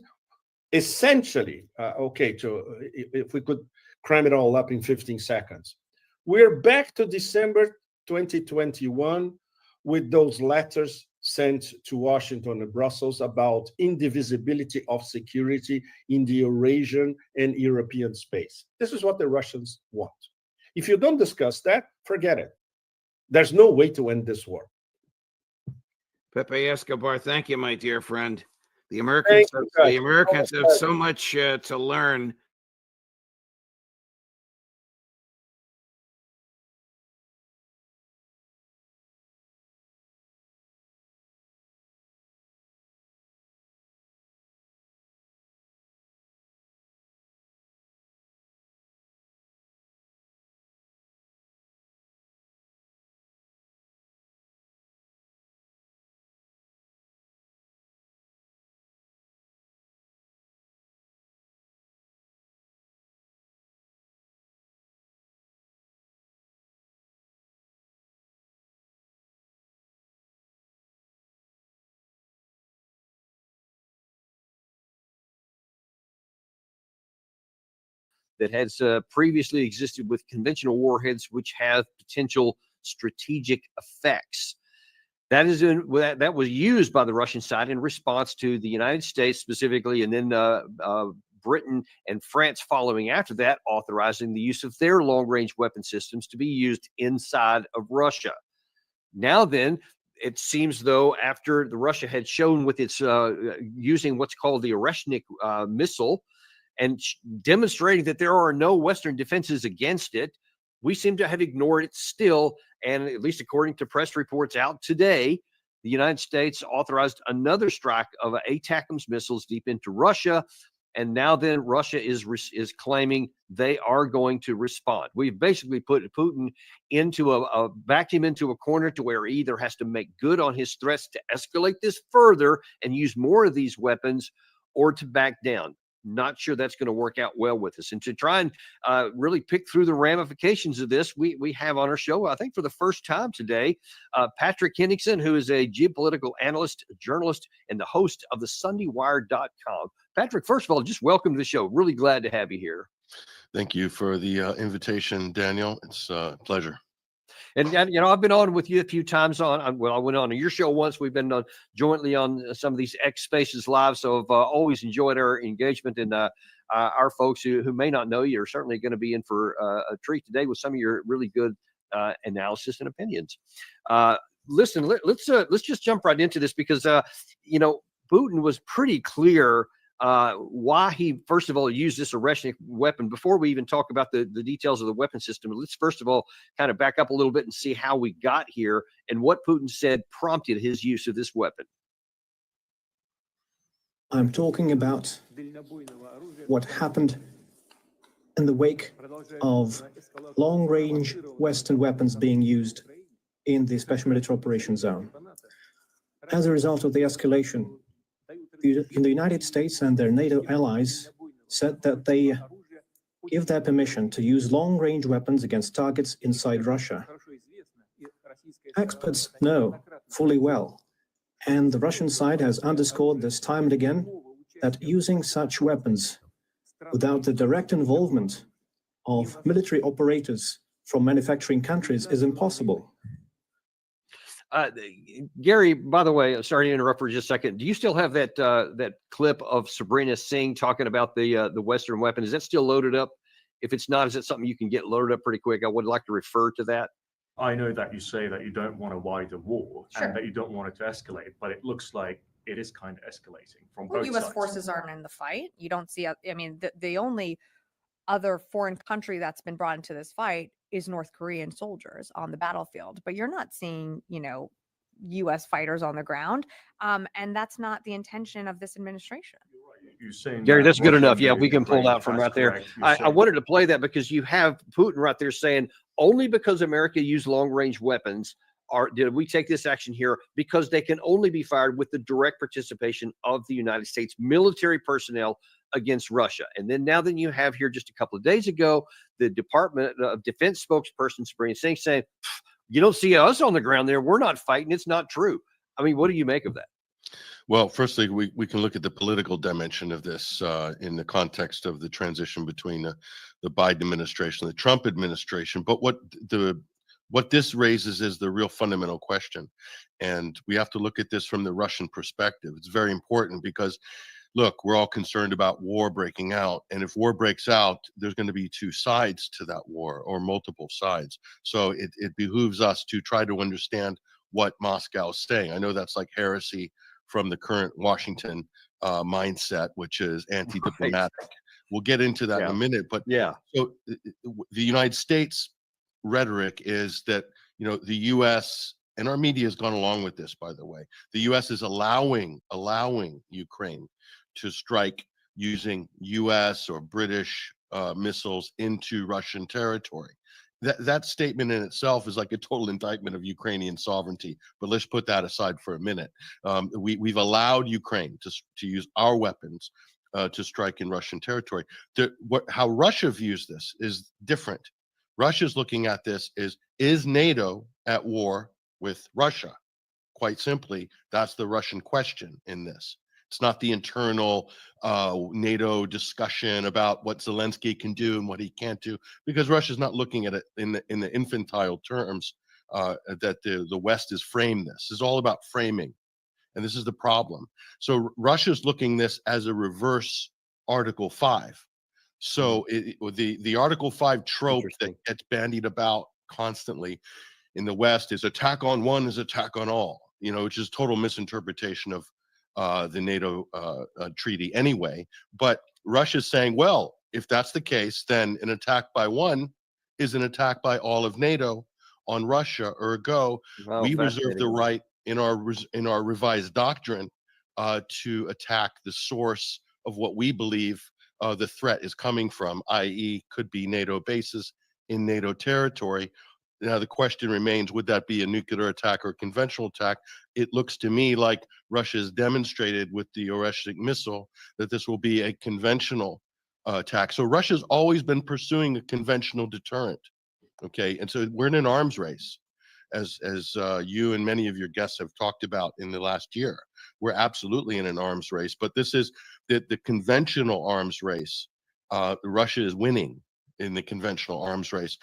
essentially, if we could cram it all up in 15 seconds, we're back to December 2021 with those letters sent to Washington and Brussels about indivisibility of security in the Eurasian and European space. This is what the Russians want. If you don't discuss that, forget it. There's no way to end this war. Pepe Escobar, thank you, my dear friend. The Americans have so much to learn. that has previously existed with conventional warheads, which have potential strategic effects. That was used by the Russian side in response to the United States specifically, and then Britain and France following after that, authorizing the use of their long-range weapon systems to be used inside of Russia. Now then, it seems though, after the Russia had shown with its using what's called the Oreshnik missile, and demonstrating that there are no Western defenses against it, we seem to have ignored it still. And at least according to press reports out today, the United States authorized another strike of ATACMS missiles deep into Russia. And now then Russia is claiming they are going to respond. We've basically put Putin into backed him into a corner to where he either has to make good on his threats to escalate this further and use more of these weapons, or to back down. Not sure that's going to work out well with us. And to try and really pick through the ramifications of this, we have on our show, I think for the first time today, Patrick Henningsen, who is a geopolitical analyst, journalist, and the host of the SundayWire.com. Patrick, first of all, just welcome to the show. Really glad to have you here. Thank you for the invitation, Daniel. It's a pleasure. And you know, I've been on with you a few times on, well, I went on your show once. We've been jointly on some of these X Spaces Live. So I've always enjoyed our engagement, and our folks who may not know you are certainly going to be in for a treat today with some of your really good analysis and opinions. Listen, let's just jump right into this, because you know, Putin was pretty clear why he, first of all, used this Oreshnik weapon. Before we even talk about the details of the weapon system, let's first of all kind of back up a little bit and see how we got here and what Putin said prompted his use of this weapon. I'm talking about what happened in the wake of long-range Western weapons being used in the Special Military Operations Zone. As a result of the escalation, the United States and their NATO allies said that they give their permission to use long-range weapons against targets inside Russia. Experts know fully well, and the Russian side has underscored this time and again, that using such weapons without the direct involvement of military operators from manufacturing countries is impossible. Gary, by the way, sorry to interrupt for just a second. Do you still have that that clip of Sabrina Singh talking about the Western weapon? Is that still loaded up? If it's not, is it something you can get loaded up pretty quick? I would like to refer to that. I know that you say that you don't want a wider war, Sure, and that you don't want it to escalate, but it looks like it is kind of escalating from well, both U.S. sides. forces aren't in the fight. You don't see, I mean, the only other foreign country that's been brought into this fight is North Korean soldiers on the battlefield, but you're not seeing, you know, U.S. fighters on the ground, and that's not the intention of this administration. You're saying Gary, that that's good Russia enough. Yeah, invaded we can pull Ukraine. out from That's right there. correct. You're I saying- wanted to play that because you have Putin right there saying only because America used long-range weapons did we take this action here, because they can only be fired with the direct participation of the United States military personnel against Russia. And then now you have here just a couple of days ago, the Department of Defense spokesperson Sabrina Singh saying, you don't see us on the ground there. We're not fighting. It's not true. I mean, what do you make of that? Well, firstly, we can look at the political dimension of this in the context of the transition between the Biden administration and the Trump administration. But what this raises is the real fundamental question. And we have to look at this from the Russian perspective. It's very important because, look, we're all concerned about war breaking out. And if war breaks out, there's going to be two sides to that war, or multiple sides. So it behooves us to try to understand what Moscow is saying. I know that's like heresy from the current Washington mindset, which is anti-diplomatic. Right. We'll get into that in a minute. But yeah, so the United States rhetoric is that, you know, the U.S. and our media has gone along with this, by the way. The U.S. is allowing Ukraine to strike using U.S. or British missiles into Russian territory. That statement in itself is like a total indictment of Ukrainian sovereignty. But let's put that aside for a minute. We've allowed Ukraine to use our weapons to strike in Russian territory. How Russia views this is different. Russia's looking at this is NATO at war with Russia? Quite simply, that's the Russian question in this. It's not the internal NATO discussion about what Zelensky can do and what he can't do, because Russia's not looking at it in the infantile terms that the West has framed this. It's all about framing, and this is the problem. So Russia's looking this as a reverse Article 5. So the Article 5 trope that gets bandied about constantly in the West is attack on one is attack on all, you know, which is total misinterpretation of the NATO treaty anyway. But Russia's saying, well, if that's the case, then an attack by one is an attack by all of NATO on Russia. Ergo, we reserve the right in our revised doctrine to attack the source of what we believe the threat is coming from, i.e., could be NATO bases in NATO territory. Now, the question remains, would that be a nuclear attack or a conventional attack? It looks to me like Russia has demonstrated with the Oreshnik missile that this will be a conventional attack. So Russia's always been pursuing a conventional deterrent, okay? And so we're in an arms race, as you and many of your guests have talked about in the last year. We're absolutely in an arms race, but this is the conventional arms race. Russia is winning in the conventional arms race,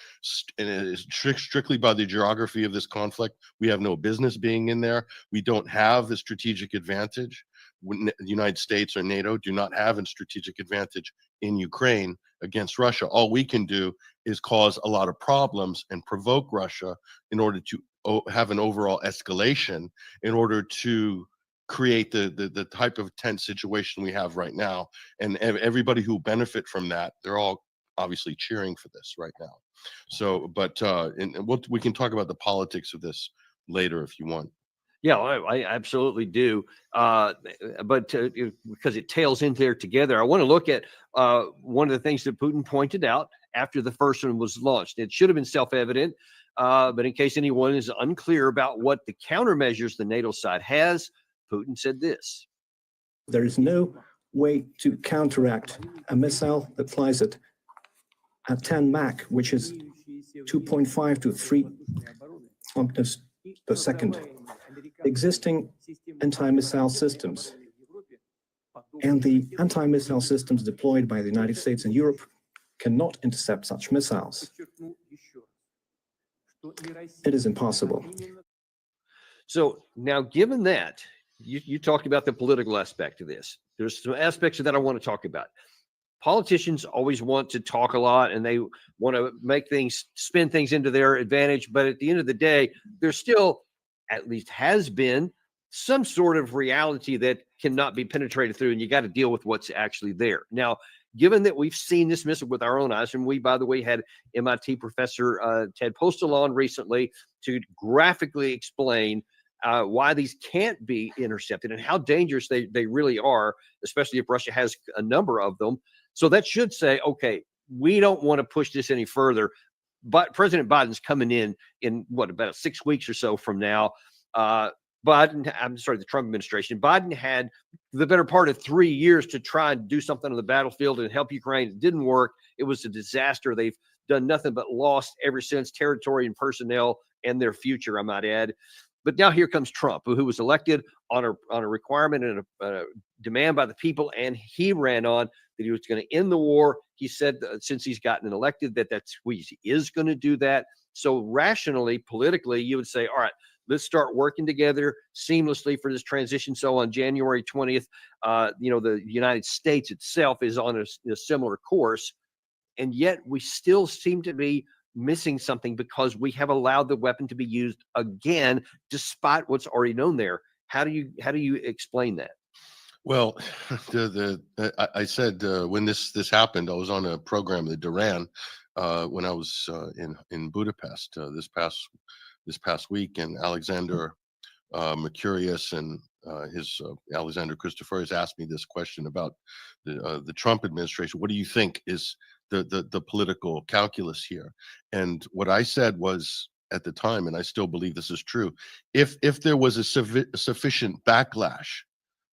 and it is strictly by the geography of this conflict. We have no business being in there. We don't have a strategic advantage. The United States or NATO do not have a strategic advantage in Ukraine against Russia. All we can do is cause a lot of problems and provoke Russia in order to have an overall escalation, in order to create the type of tense situation we have right now. And everybody who benefit from that, they're all obviously cheering for this right now. So, but we can talk about the politics of this later if you want. Yeah, I absolutely do. But because it tails in there together, I want to look at one of the things that Putin pointed out after the first one was launched. It should have been self-evident, but in case anyone is unclear about what the countermeasures the NATO side has, Putin said this. There is no way to counteract a missile that flies at 10 Mach, which is 2.5 to 3 kilometers per second. Existing anti-missile systems and the anti-missile systems deployed by the United States and Europe cannot intercept such missiles. It is impossible. So now, given that, you talked about the political aspect of this. There's some aspects of that I want to talk about. Politicians always want to talk a lot and they want to make things, spin things into their advantage. But at the end of the day, there's still, at least has been, some sort of reality that cannot be penetrated through, and you got to deal with what's actually there. Now, given that we've seen this missile with our own eyes, and we, by the way, had MIT professor Ted Postel on recently to graphically explain why these can't be intercepted and how dangerous they really are, especially if Russia has a number of them. So that should say, okay, we don't want to push this any further. But President Biden's coming in what, about 6 weeks or so from now. The Trump administration, Biden had the better part of 3 years to try and do something on the battlefield and help Ukraine. It didn't work. It was a disaster. They've done nothing but lost ever since, territory and personnel and their future, I might add. But now here comes Trump, who was elected on a requirement and a demand by the people, and he ran on that he was going to end the war. He said since he's gotten elected that's he is going to do that. So rationally, politically, you would say, all right, let's start working together seamlessly for this transition. So on January 20th, the United States itself is on a similar course, and yet we still seem to be missing something because we have allowed the weapon to be used again, despite what's already known there. How do you explain that? Well, I said when this happened, I was on a program, the Duran, when I was in Budapest this past week, and Alexander Mercurius and his Alexander Christophorus asked me this question about the Trump administration. What do you think is the political calculus here? And what I said was, at the time, and I still believe this is true, if there was a sufficient backlash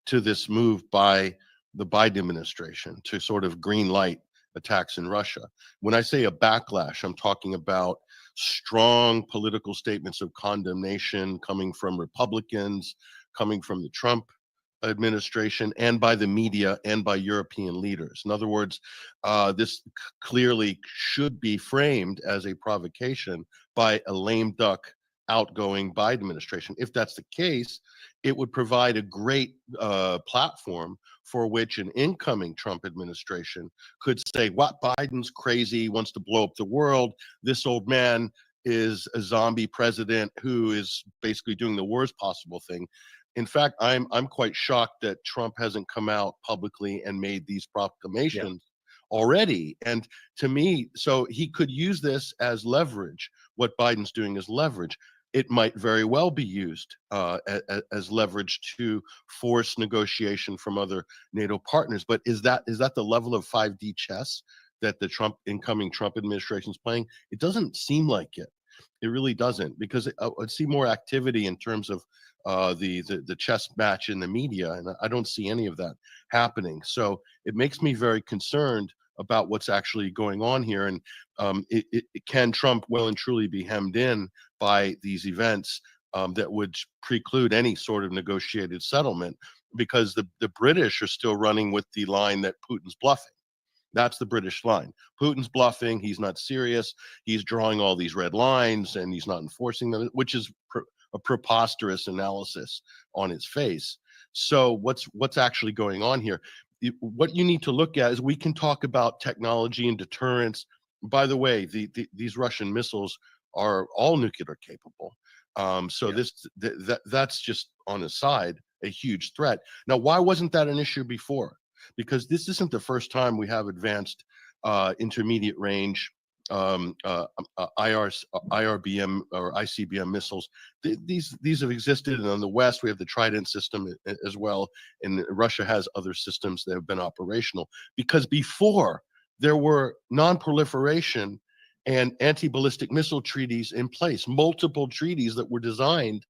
to this move by the Biden administration to sort of green light attacks in Russia. When I say a backlash, I'm talking about strong political statements of condemnation coming from Republicans, coming from the Trump administration, and by the media and by European leaders. In other words, this clearly should be framed as a provocation by a lame duck outgoing Biden administration. If that's the case, it would provide a great platform for which an incoming Trump administration could say, what, Biden's crazy, wants to blow up the world. This old man is a zombie president who is basically doing the worst possible thing. In fact, I'm quite shocked that Trump hasn't come out publicly and made these proclamations already. And to me, so he could use this as leverage. What Biden's doing is leverage. it might very well be used as leverage to force negotiation from other NATO partners. But is that the level of 5D chess that the incoming Trump administration is playing? It doesn't seem like it. It really doesn't, because I'd see more activity in terms of the chess match in the media, and I don't see any of that happening. So it makes me very concerned about what's actually going on here, and can Trump well and truly be hemmed in by these events that would preclude any sort of negotiated settlement, because the British are still running with the line that Putin's bluffing. That's the British line. Putin's bluffing. He's not serious. He's drawing all these red lines and he's not enforcing them, which is a preposterous analysis on its face. So what's actually going on here? What you need to look at is, we can talk about technology and deterrence. By the way, these Russian missiles are all nuclear capable. So that's just on a side, a huge threat. Now, why wasn't that an issue before? Because this isn't the first time we have advanced intermediate range IRBM or ICBM missiles. These have existed, and on the West we have the Trident system as well, and Russia has other systems that have been operational. Because before, there were non-proliferation and anti-ballistic missile treaties in place, multiple treaties that were designed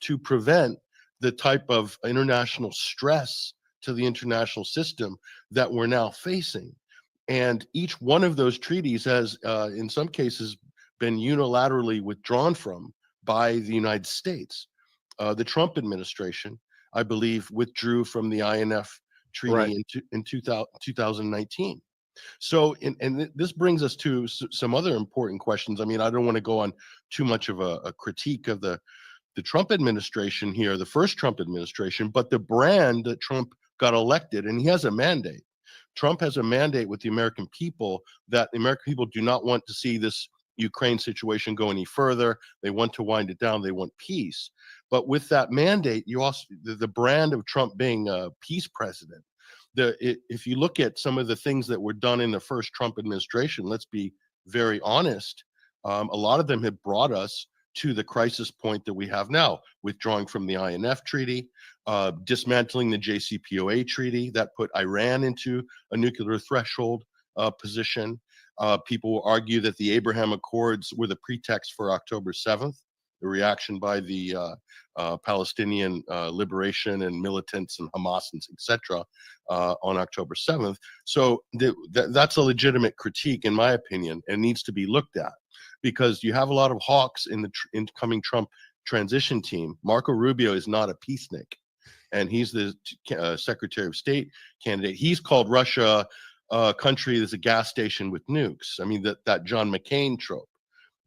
to prevent the type of international stress to the international system that we're now facing. And each one of those treaties has, in some cases, been unilaterally withdrawn from by the United States. The Trump administration, I believe, withdrew from the INF treaty in 2019. So, and this brings us to some other important questions. I mean, I don't want to go on too much of a critique of the Trump administration here, the first Trump administration, but the brand that Trump got elected, and he has a mandate. Trump has a mandate with the American people that the American people do not want to see this Ukraine situation go any further. They want to wind it down. They want peace. But with that mandate, you also, the brand of Trump being a peace president, if you look at some of the things that were done in the first Trump administration, let's be very honest, a lot of them have brought us to the crisis point that we have now, withdrawing from the INF treaty, dismantling the JCPOA treaty that put Iran into a nuclear threshold position. People will argue that the Abraham Accords were the pretext for October 7th, the reaction by the Palestinian liberation and militants and Hamas and etc. On October 7th. So that's a legitimate critique, in my opinion, and needs to be looked at, because you have a lot of hawks in the incoming Trump transition team. Marco Rubio is not a peacenik, and he's the Secretary of State candidate. He's called Russia a country that's a gas station with nukes. I mean, that John McCain trope.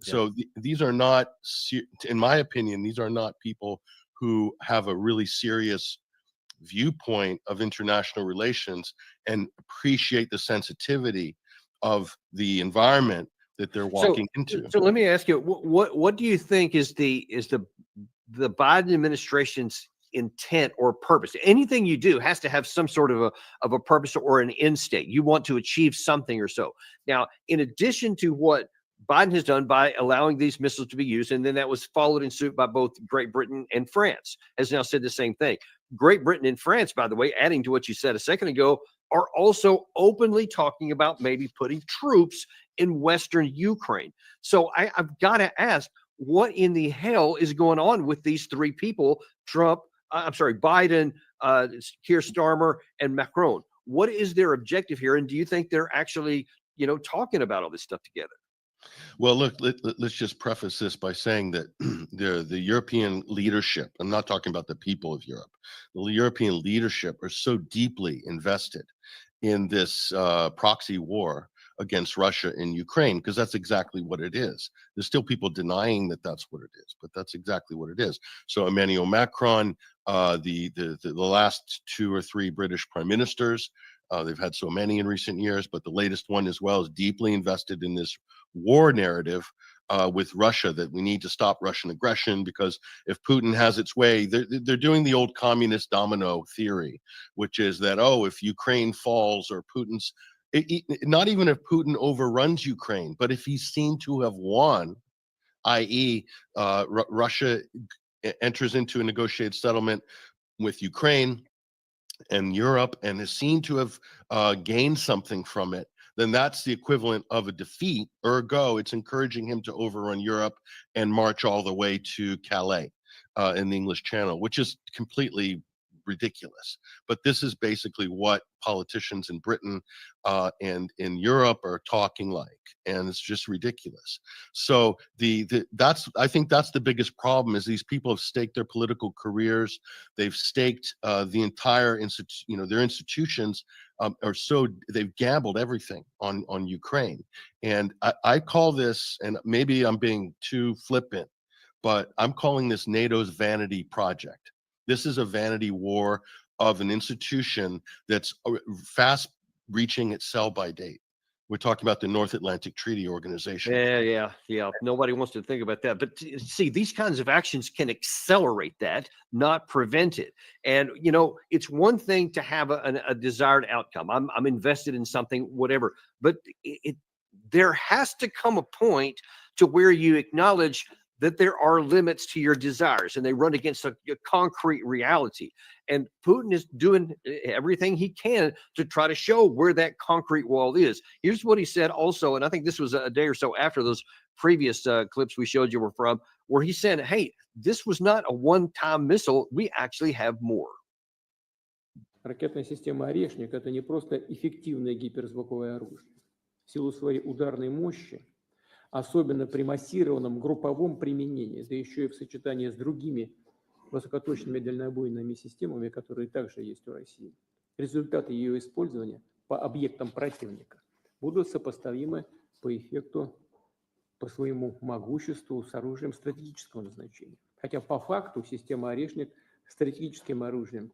So these are not, in my opinion, these are not people who have a really serious viewpoint of international relations and appreciate the sensitivity of the environment that they're walking into. So let me ask you, what do you think is the Biden administration's intent or purpose? Anything you do has to have some sort of a purpose or an end state. You want to achieve something or so. Now, in addition to what Biden has done by allowing these missiles to be used, and then that was followed in suit by both Great Britain and France, has now said the same thing. Great Britain and France, by the way, adding to what you said a second ago, are also openly talking about maybe putting troops in Western Ukraine. So I've got to ask, what in the hell is going on with these three people, Biden, Keir Starmer, and Macron? What is their objective here? And do you think they're actually, talking about all this stuff together? Well, look, let's just preface this by saying that the European leadership, I'm not talking about the people of Europe, the European leadership are so deeply invested in this proxy war against Russia in Ukraine, because that's exactly what it is. There's still people denying that that's what it is, but that's exactly what it is. So Emmanuel Macron, the last 2 or 3 British prime ministers, they've had so many in recent years, but the latest one as well is deeply invested in this war narrative with Russia, that we need to stop Russian aggression, because if Putin has its way, they're doing the old communist domino theory, which is that, if Ukraine falls or Putin's, not even if Putin overruns Ukraine, but if he's seen to have won, i.e., Russia enters into a negotiated settlement with Ukraine and Europe and is seen to have gained something from it, then that's the equivalent of a defeat. Ergo, it's encouraging him to overrun Europe and march all the way to Calais in the English Channel, which is completely ridiculous. But this is basically what politicians in Britain and in Europe are talking like, and it's just ridiculous. So I think that's the biggest problem, is these people have staked their political careers, they've staked the entire their institutions they've gambled everything on Ukraine. And I call this, and maybe I'm being too flippant, but I'm calling this NATO's vanity project. This is a vanity war of an institution that's fast reaching its sell-by date. We're talking about the North Atlantic Treaty Organization. Yeah. Nobody wants to think about that. But see, these kinds of actions can accelerate that, not prevent it. And, it's one thing to have a desired outcome. I'm invested in something, whatever. But there has to come a point to where you acknowledge that there are limits to your desires, and they run against a concrete reality. And Putin is doing everything he can to try to show where that concrete wall is. Here's what he said also, and I think this was a day or so after those previous clips we showed you were from, where he said, hey, this was not a one-time missile. We actually have more. Ракетная система «Орешник» — это не просто эффективное гиперзвуковое оружие. В силу своей ударной мощи, особенно при массированном групповом применении, да еще и в сочетании с другими высокоточными дальнобойными системами, которые также есть у России, результаты ее использования по объектам противника будут сопоставимы по эффекту, по своему могуществу с оружием стратегического назначения. Хотя по факту система «Орешник» стратегическим оружием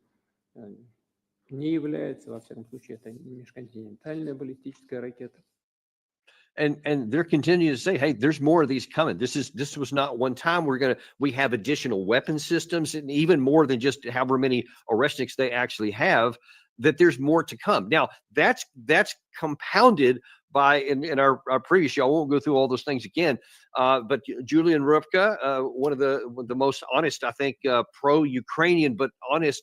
не является, во всяком случае, это межконтинентальная баллистическая ракета. And they're continuing to say, hey, there's more of these coming. This was not one time. We have additional weapon systems, and even more than just however many Oreshniks they actually have, that there's more to come. Now, that's compounded by, in our previous show, I won't go through all those things again, but Julian Rupka, one of the most honest, I think, pro-Ukrainian, but honest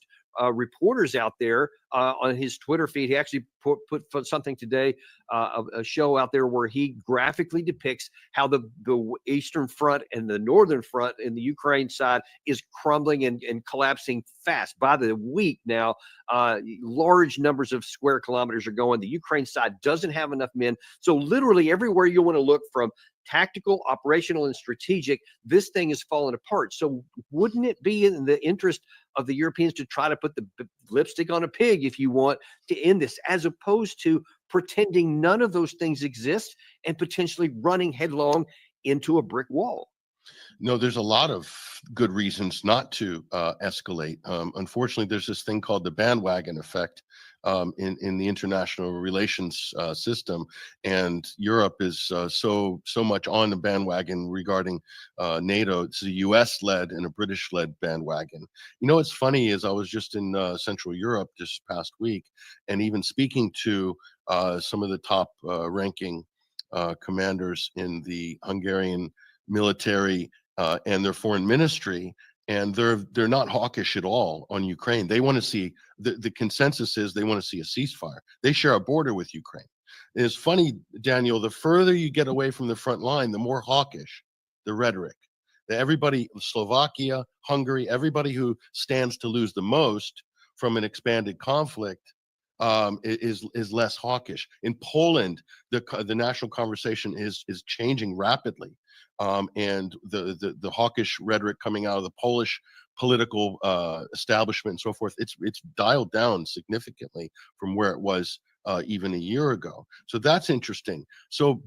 reporters out there on his Twitter feed. He actually put something today, a show out there where he graphically depicts how the Eastern Front and the Northern Front in the Ukraine side is crumbling and collapsing fast. By the week now, large numbers of square kilometers are going. The Ukraine side doesn't have enough men. So literally everywhere you want to look, from tactical, operational, and strategic, this thing is falling apart. So wouldn't it be in the interest of the Europeans to try to put the lipstick on a pig, if you want, to end this, as opposed to pretending none of those things exist and potentially running headlong into a brick wall? No, there's a lot of good reasons not to escalate. Unfortunately, there's this thing called the bandwagon effect in the international relations system, and Europe is so much on the bandwagon regarding NATO. It's a U.S.-led and a British-led bandwagon. What's funny is I was just in Central Europe this past week, and even speaking to some of the top ranking commanders in the Hungarian military and their foreign ministry, and they're not hawkish at all on Ukraine. They want to see the consensus is they want to see a ceasefire. They share a border with Ukraine. And it's funny, Daniel, the further you get away from the front line, the more hawkish the rhetoric. Everybody, Slovakia, Hungary, everybody who stands to lose the most from an expanded conflict is less hawkish. In Poland, the national conversation is changing rapidly. And the hawkish rhetoric coming out of the Polish political establishment and so forth, it's dialed down significantly from where it was even a year ago. So that's interesting. So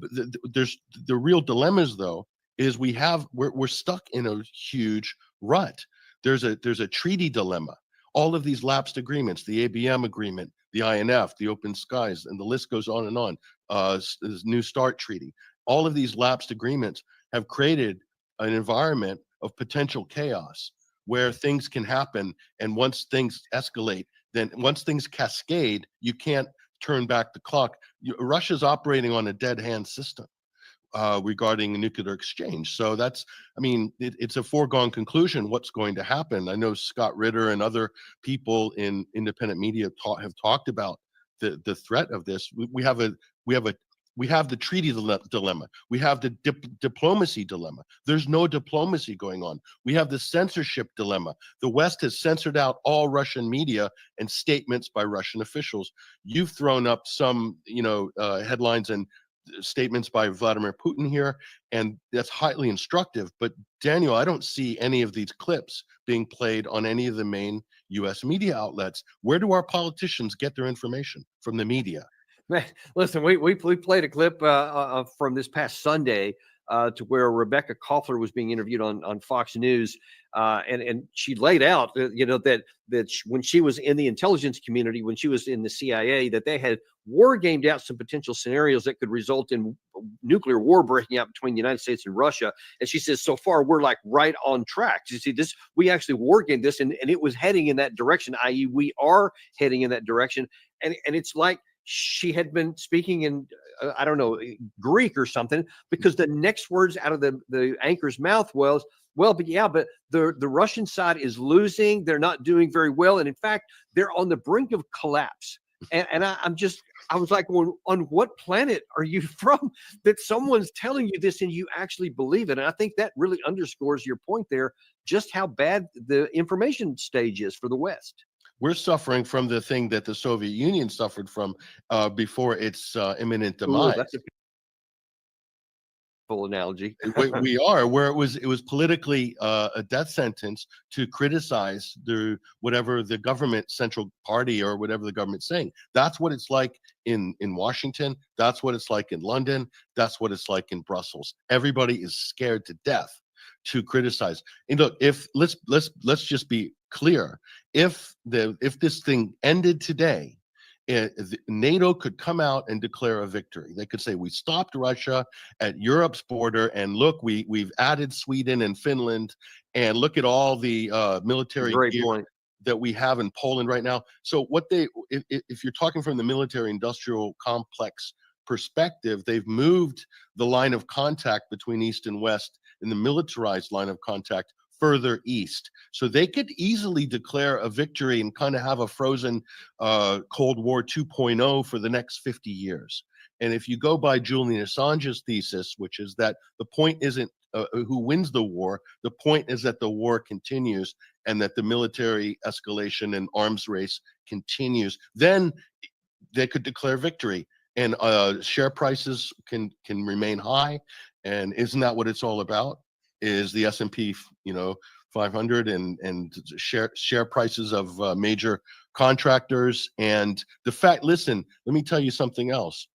there's the real dilemmas, though, is we're stuck in a huge rut. There's a treaty dilemma. All of these lapsed agreements, the ABM agreement, the INF, the Open Skies, and the list goes on and on. This New START treaty. All of these lapsed agreements have created an environment of potential chaos where things can happen. And once things escalate, then once things cascade, you can't turn back the clock. Russia's operating on a dead hand system. regarding a nuclear exchange. So that's, I mean, it's a foregone conclusion what's going to happen. I know Scott Ritter and other people in independent media have talked about the threat of this. We have the treaty dilemma. We have the diplomacy dilemma. There's no diplomacy going on. We have the censorship dilemma. The West has censored out all Russian media and statements by Russian officials. You've thrown up some, headlines and statements by Vladimir Putin here, and that's highly instructive. But Daniel, I don't see any of these clips being played on any of the main U.S. media outlets. Where do our politicians get their information? From the media? Man, listen, we played a clip from this past Sunday to where Rebecca Koffler was being interviewed on Fox News, and she laid out, that when she was in the intelligence community, when she was in the CIA, that they had war gamed out some potential scenarios that could result in nuclear war breaking out between the United States and Russia. And she says, so far, we're like right on track. You see, we actually war gamed this, and it was heading in that direction, i.e. we are heading in that direction. And it's like she had been speaking in, I don't know, Greek or something, because the next words out of the anchor's mouth was, but the Russian side is losing. They're not doing very well. And in fact, they're on the brink of collapse. And I was like, well, on what planet are you from that someone's telling you this and you actually believe it? And I think that really underscores your point there, just how bad the information stage is for the West. We're suffering from the thing that the Soviet Union suffered from before its imminent demise. Ooh, that's a full analogy. we are, where it was politically a death sentence to criticize whatever the government, central party, or whatever the government's saying. That's what it's like in Washington. That's what it's like in London. That's what it's like in Brussels. Everybody is scared to death to criticize. And look, let's just be clear. If this thing ended today, NATO could come out and declare a victory. They could say, we stopped Russia at Europe's border, and look, we've added Sweden and Finland, and look at all the military gear that we have in Poland right now. So if you're talking from the military industrial complex perspective, they've moved the line of contact between East and West in the militarized line of contact further east. So they could easily declare a victory and kind of have a frozen Cold War 2.0 for the next 50 years. And if you go by Julian Assange's thesis, which is that the point isn't who wins the war, the point is that the war continues and that the military escalation and arms race continues, then they could declare victory. And share prices can remain high. And isn't that what it's all about? Is the S&P 500 and share prices of major contractors. And the fact, listen, let me tell you something else.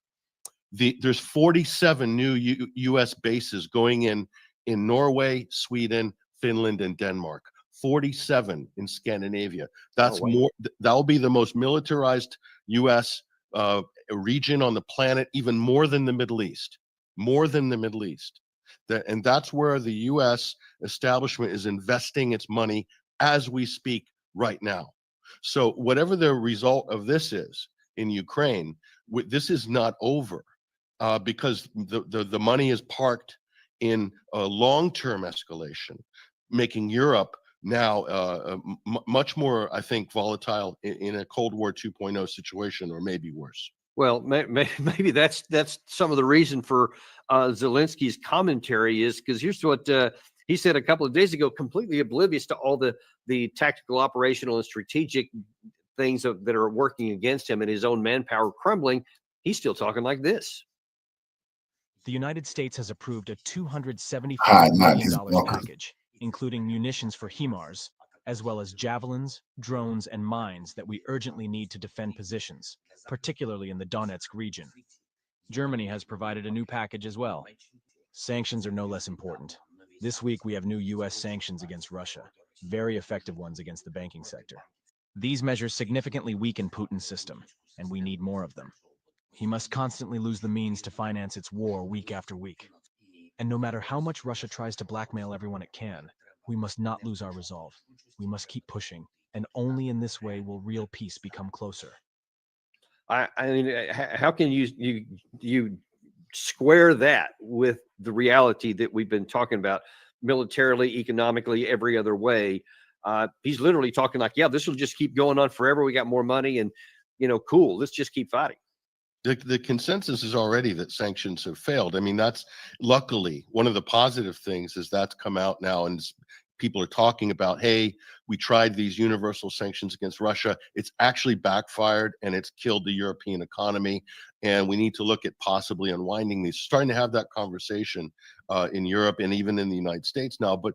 There's 47 new U.S. bases going in Norway, Sweden, Finland, and Denmark. 47 in Scandinavia. That's more. That will be the most militarized U.S. Region on the planet, even more than the Middle East. More than the Middle East. And that's where the U.S. establishment is investing its money as we speak right now. So whatever the result of this is in Ukraine, this is not over because the money is parked in a long-term escalation, making Europe now much more, I think, volatile in a Cold War 2.0 situation, or maybe worse. Well, maybe that's some of the reason for Zelensky's commentary is because here's what he said a couple of days ago, completely oblivious to all the tactical, operational, and strategic things that are working against him and his own manpower crumbling. He's still talking like this. The United States has approved a $275 million package, including munitions for HIMARS, as well as javelins, drones, and mines that we urgently need to defend positions, particularly in the Donetsk region. Germany has provided a new package as well. Sanctions are no less important. This week we have new U.S. sanctions against Russia, very effective ones against the banking sector. These measures significantly weaken Putin's system, and we need more of them. He must constantly lose the means to finance its war week after week. And no matter how much Russia tries to blackmail everyone it can, we must not lose our resolve. We must keep pushing, and only in this way will real peace become closer. I mean, how can you square that with the reality that we've been talking about militarily, economically, every other way. He's literally talking like, yeah, this will just keep going on forever. We got more money and, cool. Let's just keep fighting. The consensus is already that sanctions have failed. I mean, that's luckily one of the positive things is that's come out now, and people are talking about, hey, we tried these universal sanctions against Russia. It's actually backfired and it's killed the European economy. And we need to look at possibly unwinding these. Starting to have that conversation in Europe and even in the United States now. But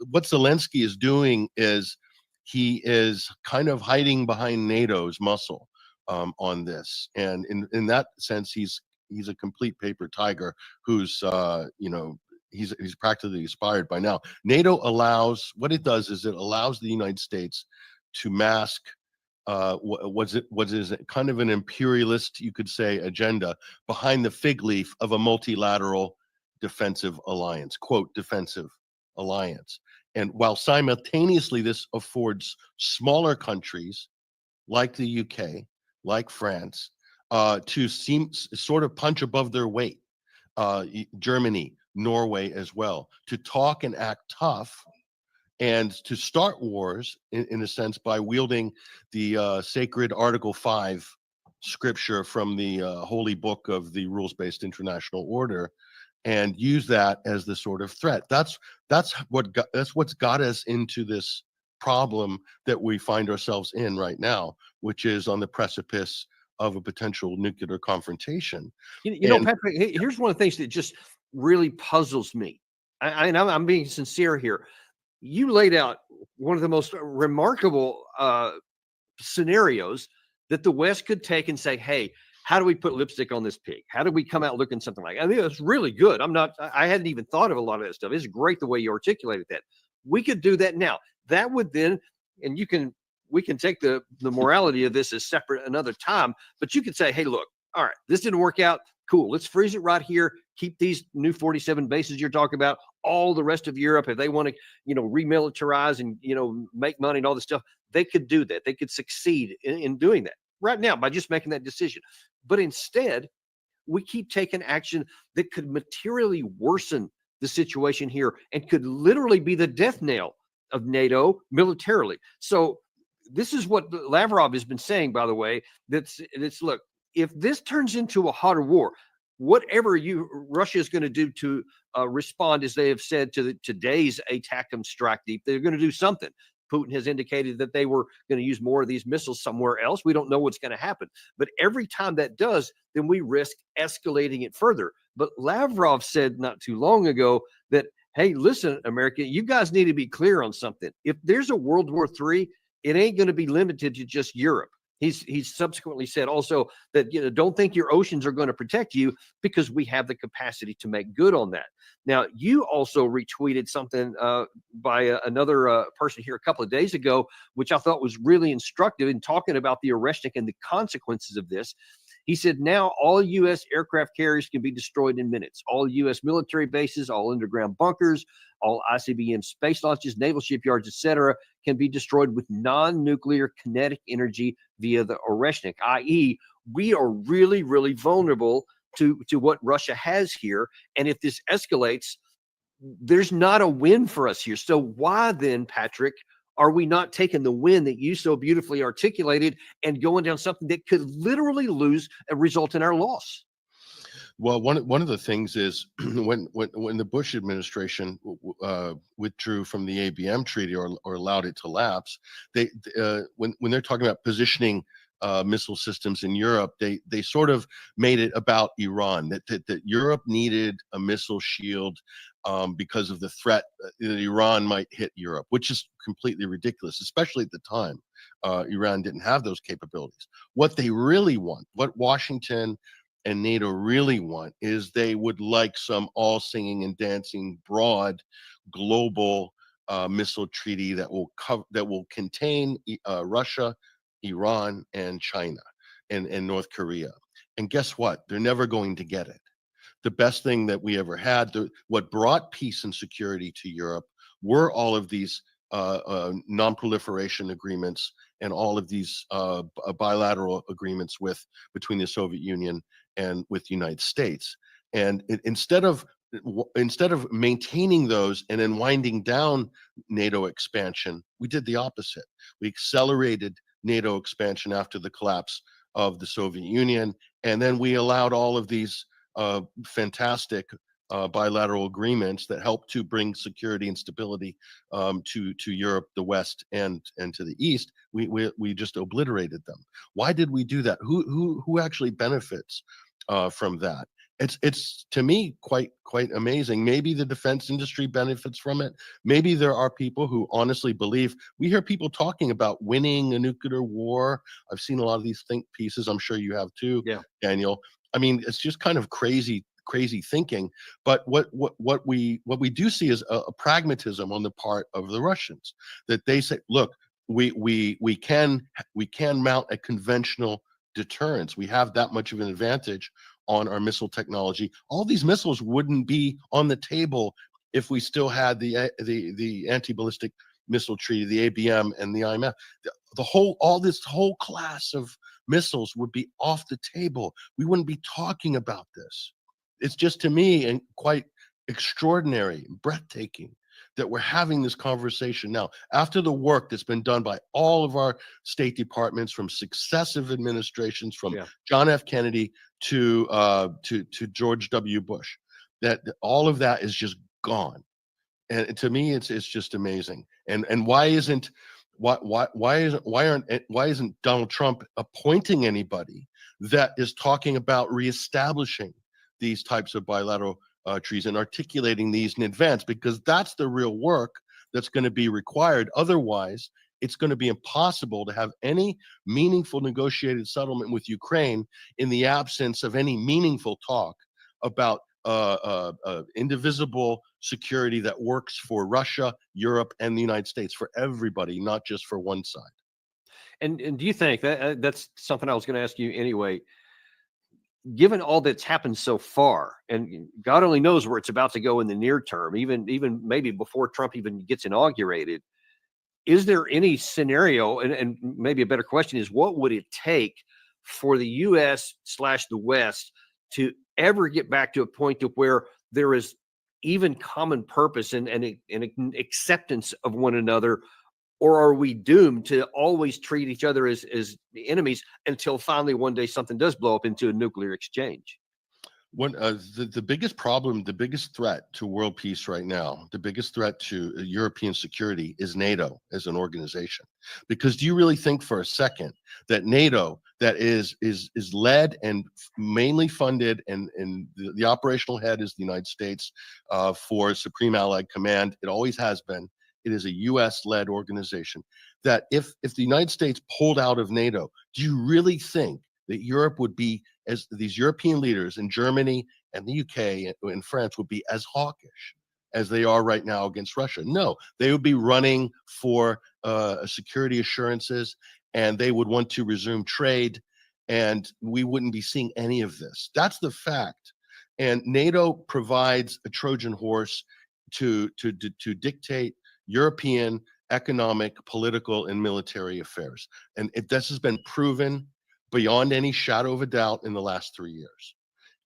what Zelensky is doing is he is kind of hiding behind NATO's muscle on this, and in that sense, he's a complete paper tiger who's he's practically expired by now. NATO allows, what it does is it allows the United States to mask what is kind of an imperialist, you could say, agenda behind the fig leaf of a multilateral defensive alliance, quote, defensive alliance. And while simultaneously this affords smaller countries like the UK, like France, to sort of punch above their weight, Germany, Norway as well, to talk and act tough and to start wars in a sense by wielding the sacred Article 5 scripture from the holy book of the rules-based international order and use that as the sort of threat. That's what's got us into this problem that we find ourselves in right now, which is on the precipice of a potential nuclear confrontation. Patrick, here's one of the things that just really puzzles me. I'm being sincere here. You laid out one of the most remarkable scenarios that the West could take and say, hey, how do we put lipstick on this pig? How do we come out looking something like that? I mean, it's really good. I hadn't even thought of a lot of that stuff. It's great the way you articulated that. We could do that now. That would then, and we can take the morality of this as separate another time, but you could say, hey, look, all right, this didn't work out. Cool. Let's freeze it right here. Keep these new 47 bases you're talking about. All the rest of Europe, if they want to, remilitarize and, make money and all this stuff, they could do that. They could succeed in doing that right now by just making that decision. But instead, we keep taking action that could materially worsen the situation here and could literally be the death knell of NATO militarily. So this is what Lavrov has been saying, by the way, that's look, if this turns into a hotter war, whatever Russia is going to do to respond, as they have said, to today's ATACMS strike deep, they're going to do something. Putin has indicated that they were going to use more of these missiles somewhere else. We don't know what's going to happen. But every time that does, then we risk escalating it further. But Lavrov said not too long ago that, hey, listen, America, you guys need to be clear on something. If there's a World War III, it ain't going to be limited to just Europe. He's subsequently said also that, don't think your oceans are going to protect you because we have the capacity to make good on that. Now, you also retweeted something by another person here a couple of days ago, which I thought was really instructive in talking about the Oreshnik and the consequences of this. He said, now all U.S. aircraft carriers can be destroyed in minutes. All U.S. military bases, all underground bunkers, all ICBM space launches, naval shipyards, etc., can be destroyed with non-nuclear kinetic energy via the Oreshnik, i.e., we are really, really vulnerable to what Russia has here. And if this escalates, there's not a win for us here. So why then, Patrick, are we not taking the win that you so beautifully articulated and going down something that could literally result in our loss? Well, one of the things is when the Bush administration withdrew from the ABM treaty or allowed it to lapse, when they're talking about positioning missile systems in Europe, they sort of made it about Iran, that Europe needed a missile shield because of the threat that Iran might hit Europe, which is completely ridiculous, especially at the time. Iran didn't have those capabilities. What they really want, what Washington and NATO really want, is they would like some all singing and dancing broad global missile treaty that will contain Russia, Iran, and China and North Korea. And guess what? They're never going to get it. The best thing that we ever had, what brought peace and security to Europe, were all of these non-proliferation agreements and all of these bilateral agreements between the Soviet Union and with the United States. And instead of maintaining those and then winding down NATO expansion, we did the opposite. We accelerated NATO expansion after the collapse of the Soviet Union, and then we allowed all of these fantastic bilateral agreements that help to bring security and stability to Europe, the West, and to the East. We just obliterated them. Why did we do that? Who actually benefits from that? It's to me quite amazing. Maybe the defense industry benefits from it. Maybe there are people who honestly believe. We hear people talking about winning a nuclear war. I've seen a lot of these think pieces. I'm sure you have too, Yeah. Daniel. I mean, it's just kind of crazy thinking. But what we do see is a pragmatism on the part of the Russians, that they say, look, we can mount a conventional deterrence. We have that much of an advantage on our missile technology. All these missiles wouldn't be on the table if we still had the anti-ballistic missile treaty, the ABM and the IMF. This whole class of missiles would be off the table. We wouldn't be talking about this. It's just, to me, and quite extraordinary, breathtaking that we're having this conversation now after the work that's been done by all of our State Departments from successive administrations, from John F. Kennedy to George W. Bush. That all of that is just gone, and to me, it's just amazing. And why isn't Donald Trump appointing anybody that is talking about reestablishing these types of bilateral treaties and articulating these in advance? Because that's the real work that's going to be required. Otherwise, it's going to be impossible to have any meaningful negotiated settlement with Ukraine in the absence of any meaningful talk about indivisible security that works for Russia, Europe, and the United States, for everybody, not just for one side. And do you think that's something I was going to ask you anyway? Given all that's happened so far, and God only knows where it's about to go in the near term, even maybe before Trump even gets inaugurated, is there any scenario, and maybe a better question is, what would it take for the U.S./the West to ever get back to a point to where there is even common purpose and an acceptance of one another? Or are we doomed to always treat each other as enemies until finally one day something does blow up into a nuclear exchange? The biggest problem, the biggest threat to world peace right now, the biggest threat to European security is NATO as an organization. Because do you really think for a second that NATO, that is led and mainly funded, and the operational head is the United States for Supreme Allied Command, it always has been. It is a U.S.-led organization, that if the United States pulled out of NATO, do you really think that Europe would be, as these European leaders in Germany and the UK and France would be as hawkish as they are right now against Russia? No, they would be running for security assurances, and they would want to resume trade, and we wouldn't be seeing any of this. That's the fact. And NATO provides a Trojan horse to dictate European economic, political, and military affairs. And this has been proven beyond any shadow of a doubt in the last 3 years.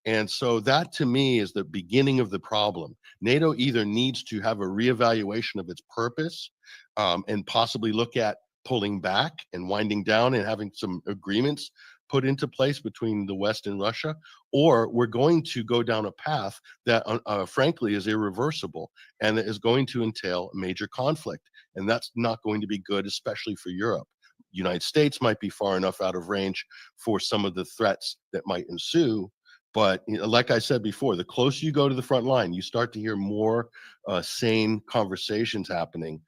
And so that, to me, is the beginning of the problem. NATO either needs to have a reevaluation of its purpose and possibly look at pulling back and winding down and having some agreements put into place between the West and Russia, or we're going to go down a path that frankly is irreversible and that is going to entail major conflict. And that's not going to be good, especially for Europe. United States might be far enough out of range for some of the threats that might ensue. But like I said before, the closer you go to the front line, you start to hear more sane conversations happening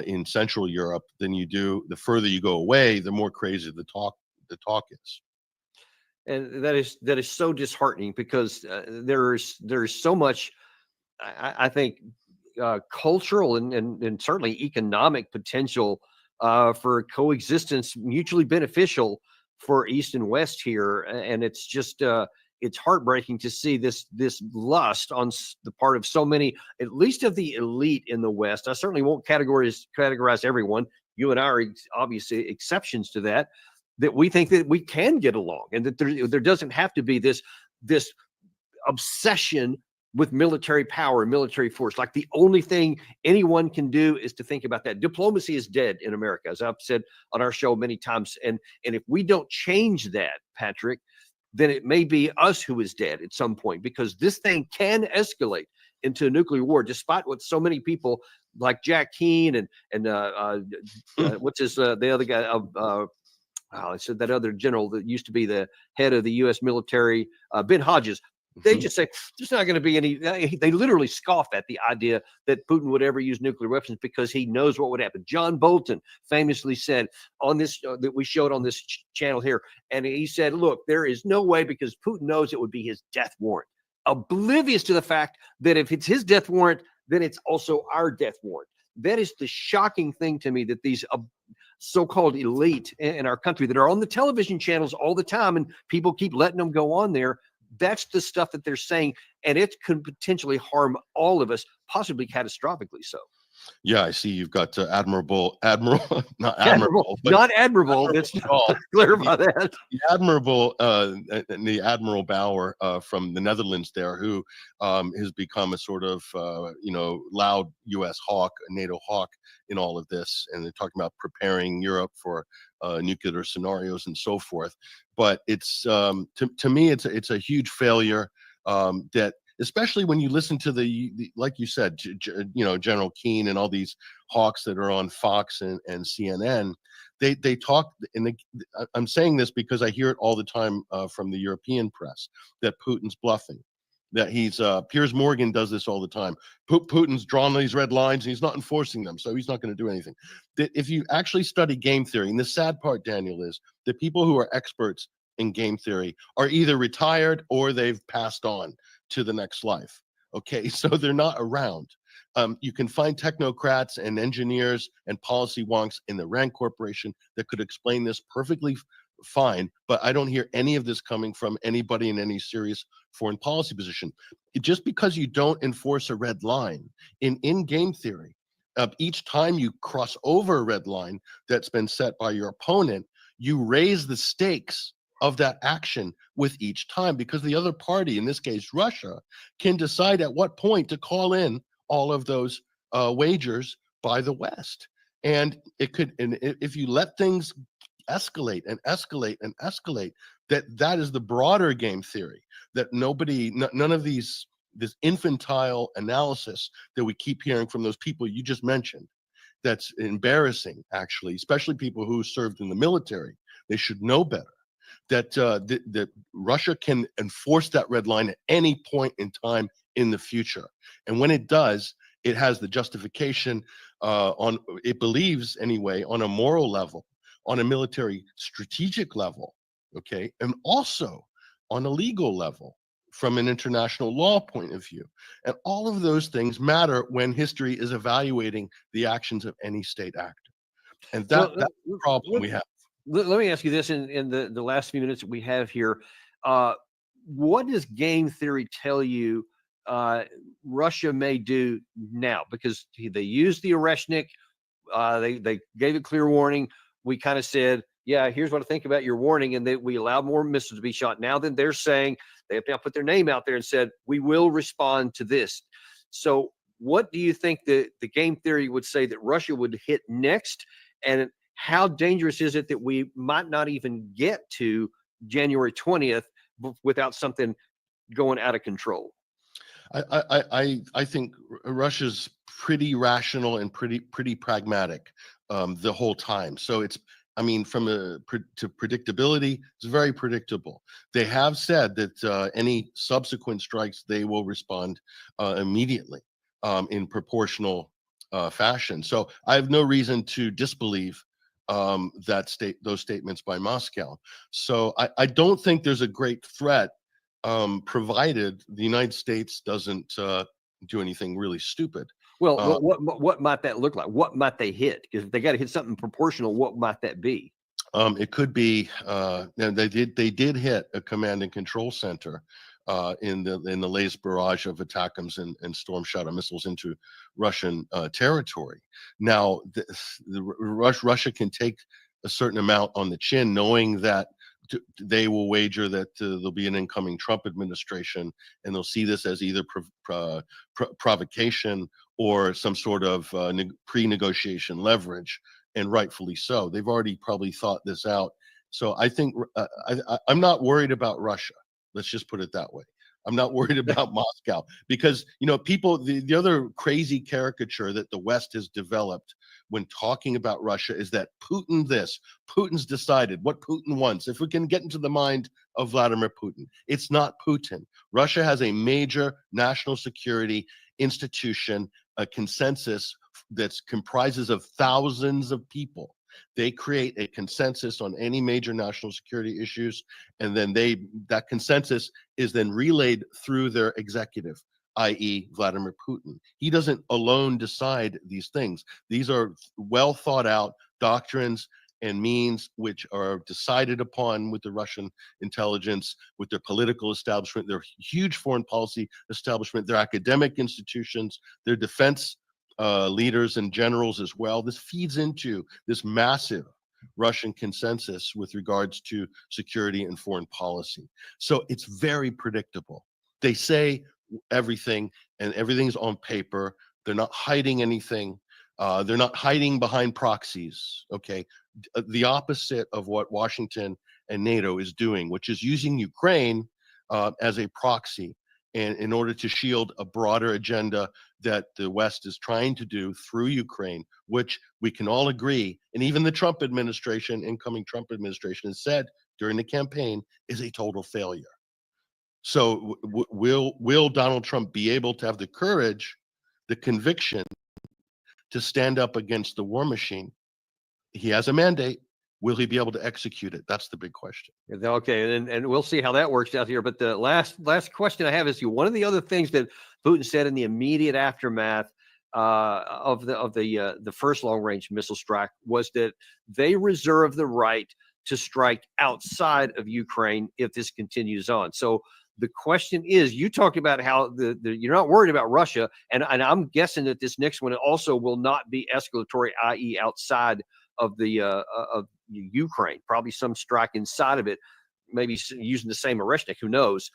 in Central Europe than you do. The further you go away, the more crazy the talk is. And that is so disheartening, because there is so much, I think, cultural and certainly economic potential for coexistence, mutually beneficial for East and West here. And it's just it's heartbreaking to see this lust on the part of so many, at least of the elite in the West. I certainly won't categorize everyone. You and I are obviously exceptions to that. That we think that we can get along, and that there doesn't have to be this obsession with military power and military force. Like the only thing anyone can do is to think about that. Diplomacy is dead in America, as I've said on our show many times. And if we don't change that, Patrick, then it may be us who is dead at some point, because this thing can escalate into a nuclear war, despite what so many people like Jack Keane and what's his the other guy I said that other general that used to be the head of the U.S. military, Ben Hodges. They just say there's not going to be any. They literally scoff at the idea that Putin would ever use nuclear weapons because he knows what would happen. John Bolton famously said on this that we showed on this channel here, and he said, "Look, there is no way because Putin knows it would be his death warrant." Oblivious to the fact that if it's his death warrant, then it's also our death warrant. That is the shocking thing to me, that these so-called elite in our country that are on the television channels all the time, and people keep letting them go on there. That's the stuff that they're saying, and it could potentially harm all of us, possibly catastrophically so. Yeah, I see you've got not admirable. Let's clarify that. The Admiral Bauer from the Netherlands there, who has become a sort of loud U.S. hawk, a NATO hawk in all of this, and they're talking about preparing Europe for nuclear scenarios and so forth. But it's to me, it's a huge failure that. Especially when you listen to the like you said, General Keane and all these hawks that are on Fox and CNN, they talk. I'm saying this because I hear it all the time from the European press that Putin's bluffing, that he's Piers Morgan does this all the time. Putin's drawn these red lines and he's not enforcing them, so he's not going to do anything. That if you actually study game theory, and the sad part, Daniel, is that people who are experts in game theory are either retired or they've passed on to the next life. Okay, so they're not around. You can find technocrats and engineers and policy wonks in the Rand Corporation that could explain this perfectly fine, but I don't hear any of this coming from anybody in any serious foreign policy position. Just because you don't enforce a red line in game theory, each time you cross over a red line that's been set by your opponent, you raise the stakes of that action with each time, because the other party, in this case Russia, can decide at what point to call in all of those wagers by the West. And it could, and if you let things escalate and escalate and escalate, that is the broader game theory, that none of this infantile analysis that we keep hearing from those people you just mentioned, that's embarrassing, actually, especially people who served in the military. They should know better. That Russia can enforce that red line at any point in time in the future. And when it does, it has the justification it believes anyway, on a moral level, on a military strategic level, okay, and also on a legal level from an international law point of view. And all of those things matter when history is evaluating the actions of any state actor. And that's the problem we have. Let me ask you this in the last few minutes that we have here. What does game theory tell you Russia may do now? Because they used the Oreshnik, they gave a clear warning. We kind of said, yeah, here's what I think about your warning, and we allowed more missiles to be shot. Now then they're saying, they have now put their name out there and said, we will respond to this. So what do you think the game theory would say that Russia would hit next? And how dangerous is it that we might not even get to January 20th without something going out of control? I think Russia's pretty rational and pretty pragmatic the whole time. So it's, I mean, to predictability, it's very predictable. They have said that any subsequent strikes, they will respond immediately in proportional fashion. So I have no reason to disbelieve those statements by Moscow. So I don't think there's a great threat, provided the United States doesn't do anything really stupid. Well, what might that look like? What might they hit? Because if they got to hit something proportional, what might that be? It could be, and they did hit a command and control center in the latest barrage of ATACMS and Storm Shadow missiles into Russian territory. Now, Russia can take a certain amount on the chin, knowing that they will wager that there'll be an incoming Trump administration, and they'll see this as either provocation or some sort of pre-negotiation leverage, and rightfully so. They've already probably thought this out. So I think I'm not worried about Russia. Let's just put it that way. I'm not worried about Moscow because, you know, people, the other crazy caricature that the West has developed when talking about Russia is that Putin's decided what Putin wants. If we can get into the mind of Vladimir Putin, it's not Putin. Russia has a major national security institution, a consensus that comprises of thousands of people. They create a consensus on any major national security issues, and then that consensus is then relayed through their executive, i.e. Vladimir Putin. He doesn't alone decide these things. These are well thought out doctrines and means which are decided upon with the Russian intelligence, with their political establishment, their huge foreign policy establishment, their academic institutions, their defense leaders and generals as well. This feeds into this massive Russian consensus with regards to security and foreign policy. So it's very predictable. They say everything, and everything's on paper. They're not hiding anything. They're not hiding behind proxies. Okay, the opposite of what Washington and NATO is doing, which is using Ukraine as a proxy, and in order to shield a broader agenda that the West is trying to do through Ukraine, which we can all agree, and even the Trump administration, incoming Trump administration, has said during the campaign, is a total failure. So will Donald Trump be able to have the courage, the conviction to stand up against the war machine? He has a mandate. Will he be able to execute it? That's the big question. Okay, and we'll see how that works out here. But the last question I have is, one of the other things that Putin said in the immediate aftermath of the first long range missile strike was that they reserve the right to strike outside of Ukraine if this continues on. So the question is, you talked about how you're not worried about Russia, and I'm guessing that this next one also will not be escalatory, i.e. outside of the of Ukraine, probably some strike inside of it, maybe using the same Oreshnik, who knows.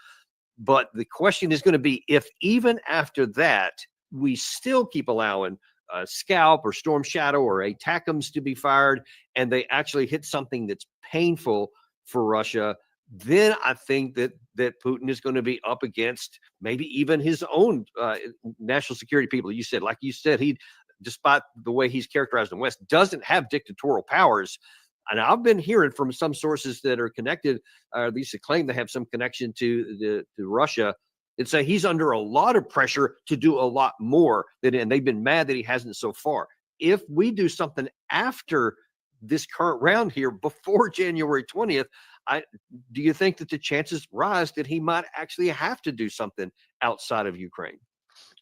But the question is going to be, if even after that, we still keep allowing Scalp or Storm Shadow or ATACMS to be fired, and they actually hit something that's painful for Russia, then I think that Putin is going to be up against maybe even his own national security people. Like you said, he, despite the way he's characterized in the West, doesn't have dictatorial powers. And I've been hearing from some sources that are connected, or at least claim to have some connection to Russia, and say he's under a lot of pressure to do a lot more. And they've been mad that he hasn't so far. If we do something after this current round here, before January 20th, do you think that the chances rise that he might actually have to do something outside of Ukraine?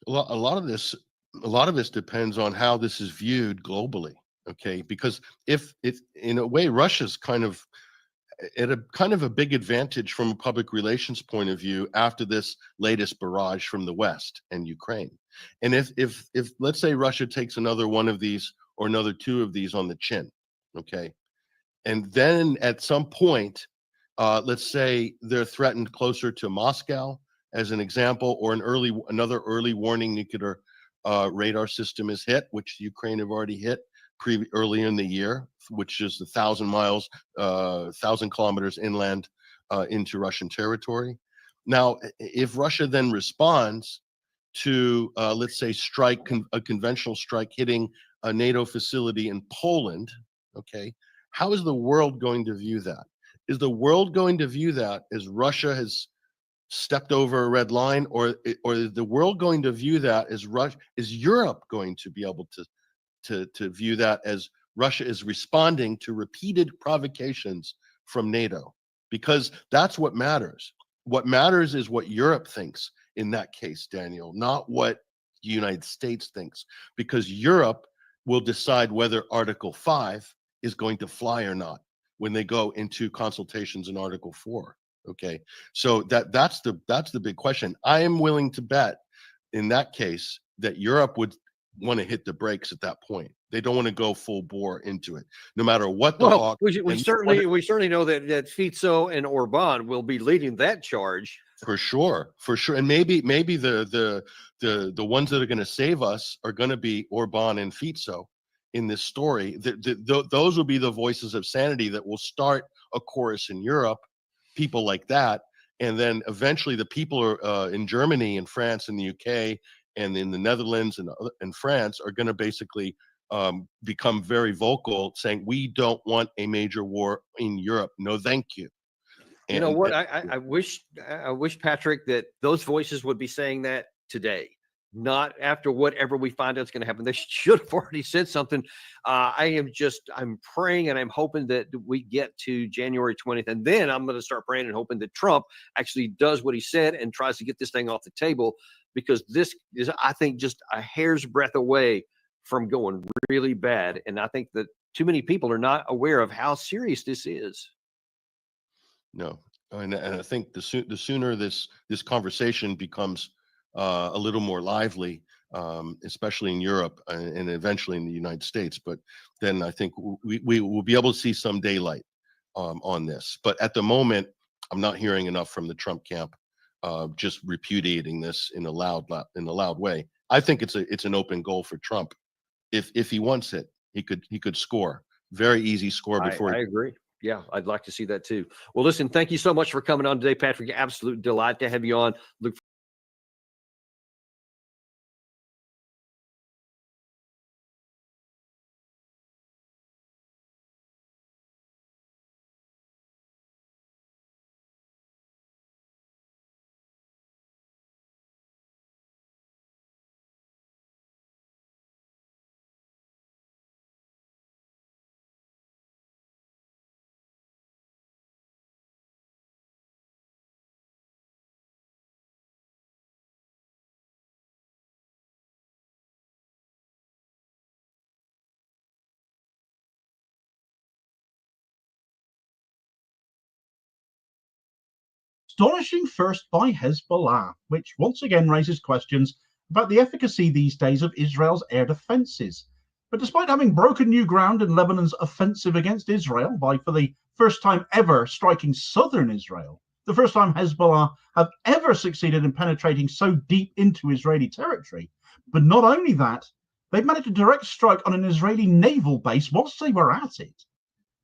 A lot of this depends on how this is viewed globally. Okay, because if in a way, Russia's kind of at a big advantage from a public relations point of view after this latest barrage from the West and Ukraine. And if let's say Russia takes another one of these or another two of these on the chin, okay, and then at some point, let's say they're threatened closer to Moscow, as an example, or another early warning nuclear radar system is hit, which Ukraine have already hit early in the year, which is 1,000 miles, 1,000 kilometers inland into Russian territory. Now, if Russia then responds to, let's say, a conventional strike hitting a NATO facility in Poland, okay, how is the world going to view that? Is the world going to view that as Russia has stepped over a red line, or is the world going to view that as is Europe going to be able to view that as Russia is responding to repeated provocations from NATO? Because that's what matters. What matters is what Europe thinks in that case, Daniel, not what the United States thinks, because Europe will decide whether Article 5 is going to fly or not. when they go into consultations in Article 4. Okay, so that's the big question. I am willing to bet in that case that Europe would want to hit the brakes at that point. They don't want to go full bore into it, no matter what the hawk. We certainly know that Fico and Orban will be leading that charge. For sure. And maybe the ones that are going to save us are going to be Orban and Fico in this story. Those will be the voices of sanity that will start a chorus in Europe, people like that. And then eventually the people are in Germany and France and the UK and in the Netherlands and France are going to basically become very vocal, saying we don't want a major war in Europe. No, thank you. And, you know what? I wish, Patrick, that those voices would be saying that today, not after whatever we find out is going to happen. They should have already said something. I'm praying and I'm hoping that we get to January 20th, and then I'm going to start praying and hoping that Trump actually does what he said and tries to get this thing off the table, because this is, I think, just a hair's breadth away from going really bad. And I think that too many people are not aware of how serious this is. No, and I think the sooner this conversation becomes a little more lively, especially in Europe and eventually in the United States, but then I think we will be able to see some daylight on this. But at the moment, I'm not hearing enough from the Trump camp, just repudiating this in a loud way. I think it's an open goal for Trump. If he wants it, he could score. Very easy score before. I agree. Yeah, I'd like to see that too. Well, listen, thank you so much for coming on today, Patrick. Absolute delight to have you on. Look Astonishing first by Hezbollah, which once again raises questions about the efficacy these days of Israel's air defenses. But despite having broken new ground in Lebanon's offensive against Israel by, for the first time ever, striking southern Israel, the first time Hezbollah have ever succeeded in penetrating so deep into Israeli territory, but not only that, they've managed a direct strike on an Israeli naval base whilst they were at it.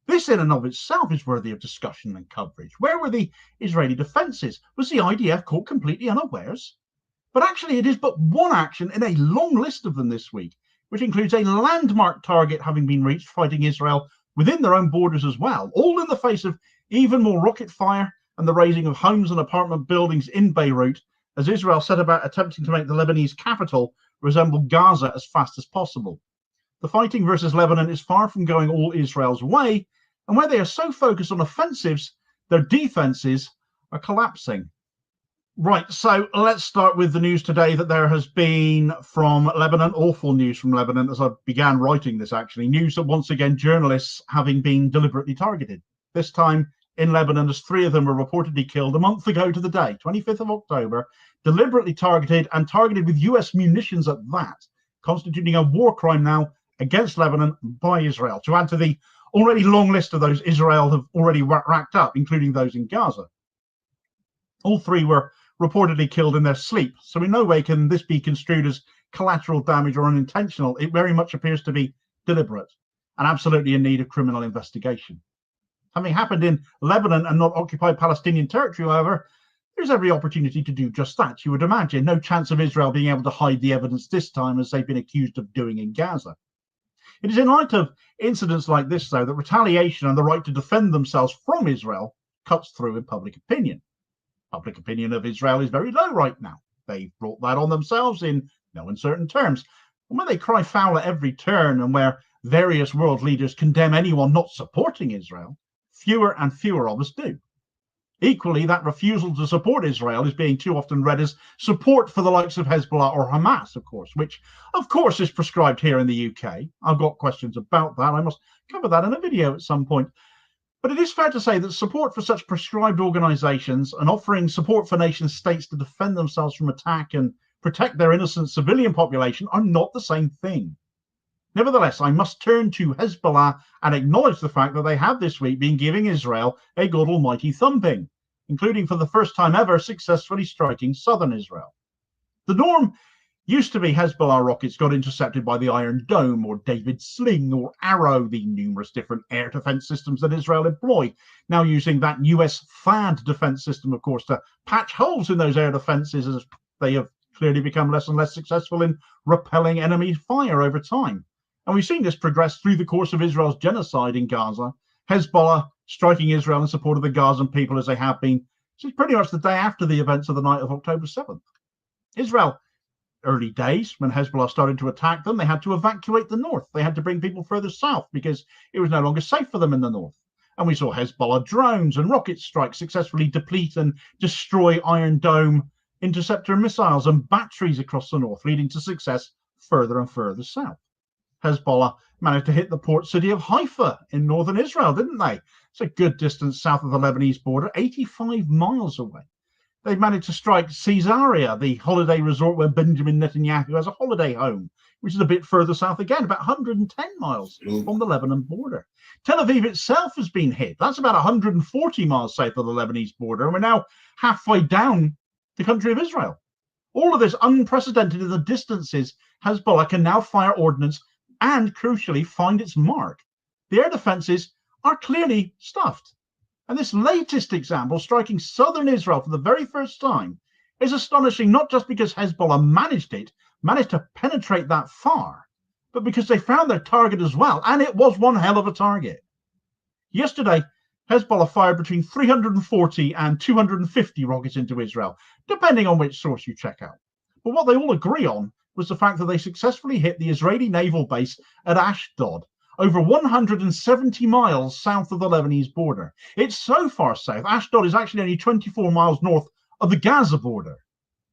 This in and of itself is worthy of discussion and coverage. Where were the Israeli defences? Was the IDF caught completely unawares? But actually it is but one action in a long list of them this week, which includes a landmark target having been reached fighting Israel within their own borders as well, all in the face of even more rocket fire and the razing of homes and apartment buildings in Beirut, as Israel set about attempting to make the Lebanese capital resemble Gaza as fast as possible. The fighting versus Lebanon is far from going all Israel's way, and where they are so focused on offensives, their defenses are collapsing. Right, so let's start with the news today that there has been from Lebanon, awful news from Lebanon as I began writing this actually, news that once again journalists having been deliberately targeted. This time in Lebanon, as 3 of them were reportedly killed a month ago to the day, 25th of October, deliberately targeted with US munitions at that, constituting a war crime now against Lebanon by Israel, to add to the already long list of those Israel have already racked up, including those in Gaza. All 3 were reportedly killed in their sleep, so in no way can this be construed as collateral damage or unintentional. It very much appears to be deliberate and absolutely in need of criminal investigation. Having happened in Lebanon and not occupied Palestinian territory, however, there's every opportunity to do just that, you would imagine. No chance of Israel being able to hide the evidence this time, as they've been accused of doing in Gaza. It is in light of incidents like this, though, that retaliation and the right to defend themselves from Israel cuts through in public opinion. Public opinion of Israel is very low right now. They've brought that on themselves in no uncertain terms. And when they cry foul at every turn, and where various world leaders condemn anyone not supporting Israel, fewer and fewer of us do. Equally, that refusal to support Israel is being too often read as support for the likes of Hezbollah or Hamas, of course, which, of course, is prescribed here in the UK. I've got questions about that. I must cover that in a video at some point. But it is fair to say that support for such prescribed organizations and offering support for nation states to defend themselves from attack and protect their innocent civilian population are not the same thing. Nevertheless, I must turn to Hezbollah and acknowledge the fact that they have this week been giving Israel a god almighty thumping, including for the first time ever successfully striking southern Israel. The norm used to be Hezbollah rockets got intercepted by the Iron Dome or David Sling or Arrow, the numerous different air defense systems that Israel employ, now using that US THAAD defense system, of course, to patch holes in those air defenses as they have clearly become less and less successful in repelling enemy fire over time. And we've seen this progress through the course of Israel's genocide in Gaza, Hezbollah striking Israel in support of the Gazan people as they have been since pretty much the day after the events of the night of October 7th. Israel, early days, when Hezbollah started to attack them, they had to evacuate the north. They had to bring people further south because it was no longer safe for them in the north. And we saw Hezbollah drones and rocket strikes successfully deplete and destroy Iron Dome interceptor missiles and batteries across the north, leading to success further and further south. Hezbollah managed to hit the port city of Haifa in northern Israel, didn't they? It's a good distance south of the Lebanese border, 85 miles away. They managed to strike Caesarea, the holiday resort where Benjamin Netanyahu has a holiday home, which is a bit further south again, about 110 miles from the Lebanon border. Tel Aviv itself has been hit. That's about 140 miles south of the Lebanese border, and we're now halfway down the country of Israel. All of this unprecedented in the distances Hezbollah can now fire ordnance and, crucially, find its mark. The air defenses are clearly stuffed. And this latest example, striking southern Israel for the very first time, is astonishing not just because Hezbollah managed to penetrate that far, but because they found their target as well, and it was one hell of a target. Yesterday, Hezbollah fired between 340 and 250 rockets into Israel, depending on which source you check out. But what they all agree on was the fact that they successfully hit the Israeli naval base at Ashdod, over 170 miles south of the Lebanese border. It's so far south, Ashdod is actually only 24 miles north of the Gaza border.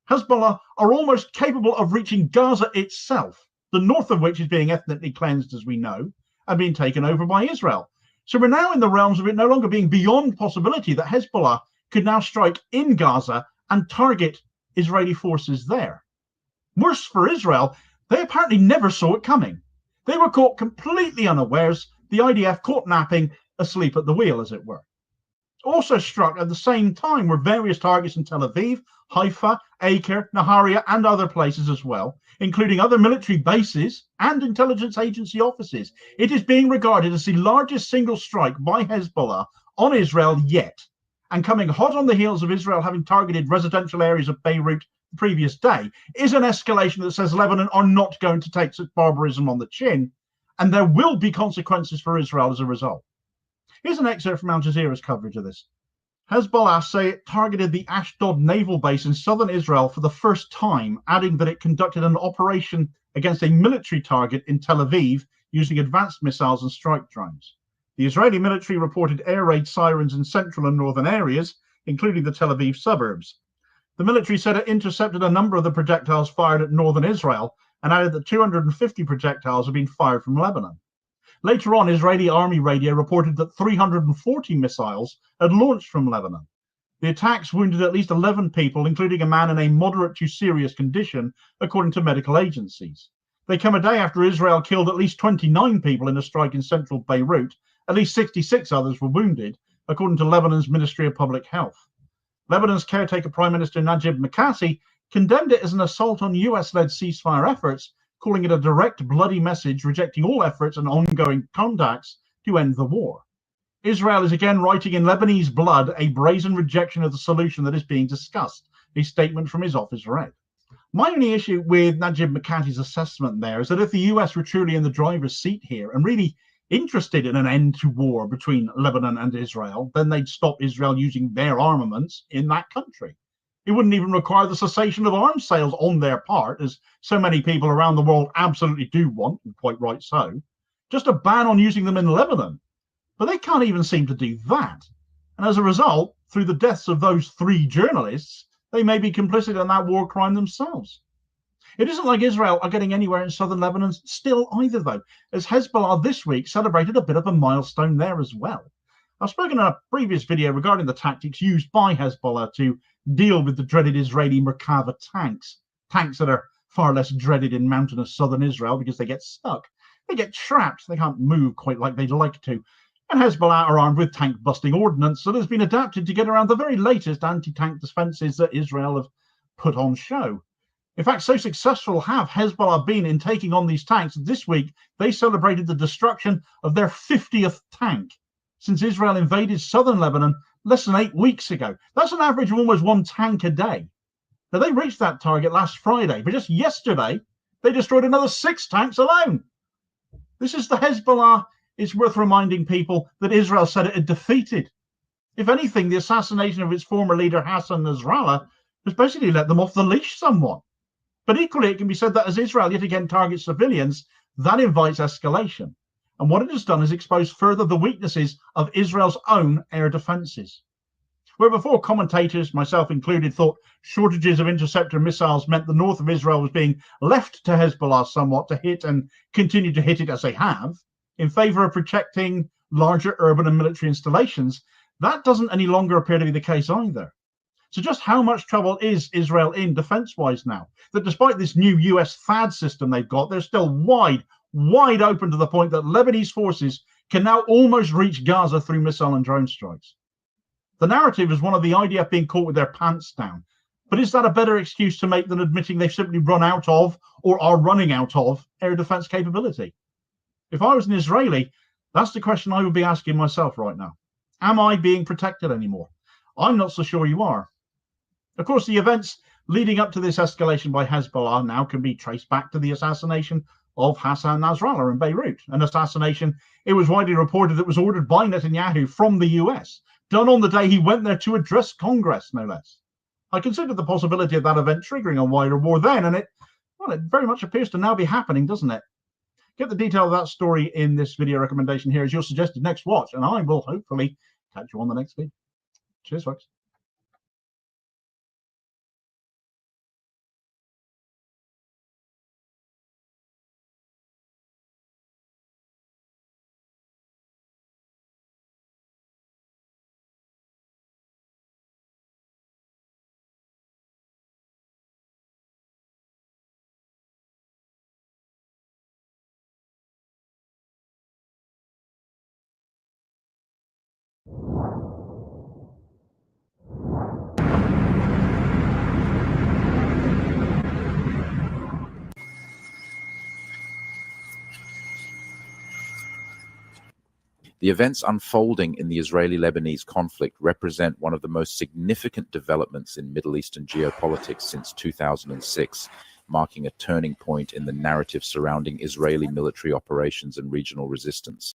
Hezbollah are almost capable of reaching Gaza itself, the north of which is being ethnically cleansed, as we know, and being taken over by Israel. So we're now in the realms of it no longer being beyond possibility that Hezbollah could now strike in Gaza and target Israeli forces there. Worse for Israel, they apparently never saw it coming. They were caught completely unawares, the IDF caught napping, asleep at the wheel, as it were. Also struck at the same time were various targets in Tel Aviv, Haifa, Acre, Naharia, and other places as well, including other military bases and intelligence agency offices. It is being regarded as the largest single strike by Hezbollah on Israel yet, and coming hot on the heels of Israel having targeted residential areas of Beirut the previous day, is an escalation that says Lebanon are not going to take such barbarism on the chin, and there will be consequences for Israel as a result. Here's an excerpt from Al Jazeera's coverage of this. Hezbollah say it targeted the Ashdod naval base in southern Israel for the first time, adding that it conducted an operation against a military target in Tel Aviv using advanced missiles and strike drones. The Israeli military reported air raid sirens in central and northern areas, including the Tel Aviv suburbs. The military said it intercepted a number of the projectiles fired at northern Israel and added that 250 projectiles had been fired from Lebanon. Later on, Israeli army radio reported that 340 missiles had launched from Lebanon. The attacks wounded at least 11 people, including a man in a moderate to serious condition, according to medical agencies. They come a day after Israel killed at least 29 people in a strike in central Beirut. At least 66 others were wounded, according to Lebanon's Ministry of Public Health. Lebanon's caretaker Prime Minister Najib Mikati condemned it as an assault on US-led ceasefire efforts, calling it a direct bloody message rejecting all efforts and ongoing contacts to end the war. Israel is again writing in Lebanese blood a brazen rejection of the solution that is being discussed, a statement from his office read. My only issue with Najib Mikati's assessment there is that if the US were truly in the driver's seat here and really interested in an end to war between Lebanon and Israel, then they'd stop Israel using their armaments in that country. It wouldn't even require the cessation of arms sales on their part, as so many people around the world absolutely do want, and quite right so, just a ban on using them in Lebanon. But they can't even seem to do that. And as a result, through the deaths of those 3 journalists, they may be complicit in that war crime themselves. It isn't like Israel are getting anywhere in southern Lebanon still either, though, as Hezbollah this week celebrated a bit of a milestone there as well. I've spoken in a previous video regarding the tactics used by Hezbollah to deal with the dreaded Israeli Merkava tanks that are far less dreaded in mountainous southern Israel because they get stuck. They get trapped. They can't move quite like they'd like to. And Hezbollah are armed with tank-busting ordnance that has been adapted to get around the very latest anti-tank defenses that Israel have put on show. In fact, so successful have Hezbollah been in taking on these tanks, this week they celebrated the destruction of their 50th tank since Israel invaded southern Lebanon less than 8 weeks ago. That's an average of almost 1 tank a day. Now, they reached that target last Friday, but just yesterday, they destroyed another 6 tanks alone. This is the Hezbollah it's worth reminding people that Israel said it had defeated. If anything, the assassination of its former leader, Hassan Nasrallah, has basically let them off the leash somewhat. But equally, it can be said that as Israel yet again targets civilians, that invites escalation. And what it has done is expose further the weaknesses of Israel's own air defenses. Where before commentators, myself included, thought shortages of interceptor missiles meant the north of Israel was being left to Hezbollah somewhat to hit and continue to hit it as they have, in favor of protecting larger urban and military installations, that doesn't any longer appear to be the case either. So just how much trouble is Israel in defense-wise now? That despite this new US THAAD system they've got, they're still wide open to the point that Lebanese forces can now almost reach Gaza through missile and drone strikes. The narrative is one of the IDF being caught with their pants down. But is that a better excuse to make than admitting they've simply run out of, or are running out of, air defense capability? If I was an Israeli, that's the question I would be asking myself right now. Am I being protected anymore? I'm not so sure you are. Of course, the events leading up to this escalation by Hezbollah now can be traced back to the assassination of Hassan Nasrallah in Beirut, an assassination it was widely reported that was ordered by Netanyahu from the US, done on the day he went there to address Congress, no less. I considered the possibility of that event triggering a wider war then, and it very much appears to now be happening, doesn't it? Get the detail of that story in this video recommendation here as your suggested next watch, and I will hopefully catch you on the next video. Cheers, folks. The events unfolding in the Israeli-Lebanese conflict represent one of the most significant developments in Middle Eastern geopolitics since 2006, marking a turning point in the narrative surrounding Israeli military operations and regional resistance.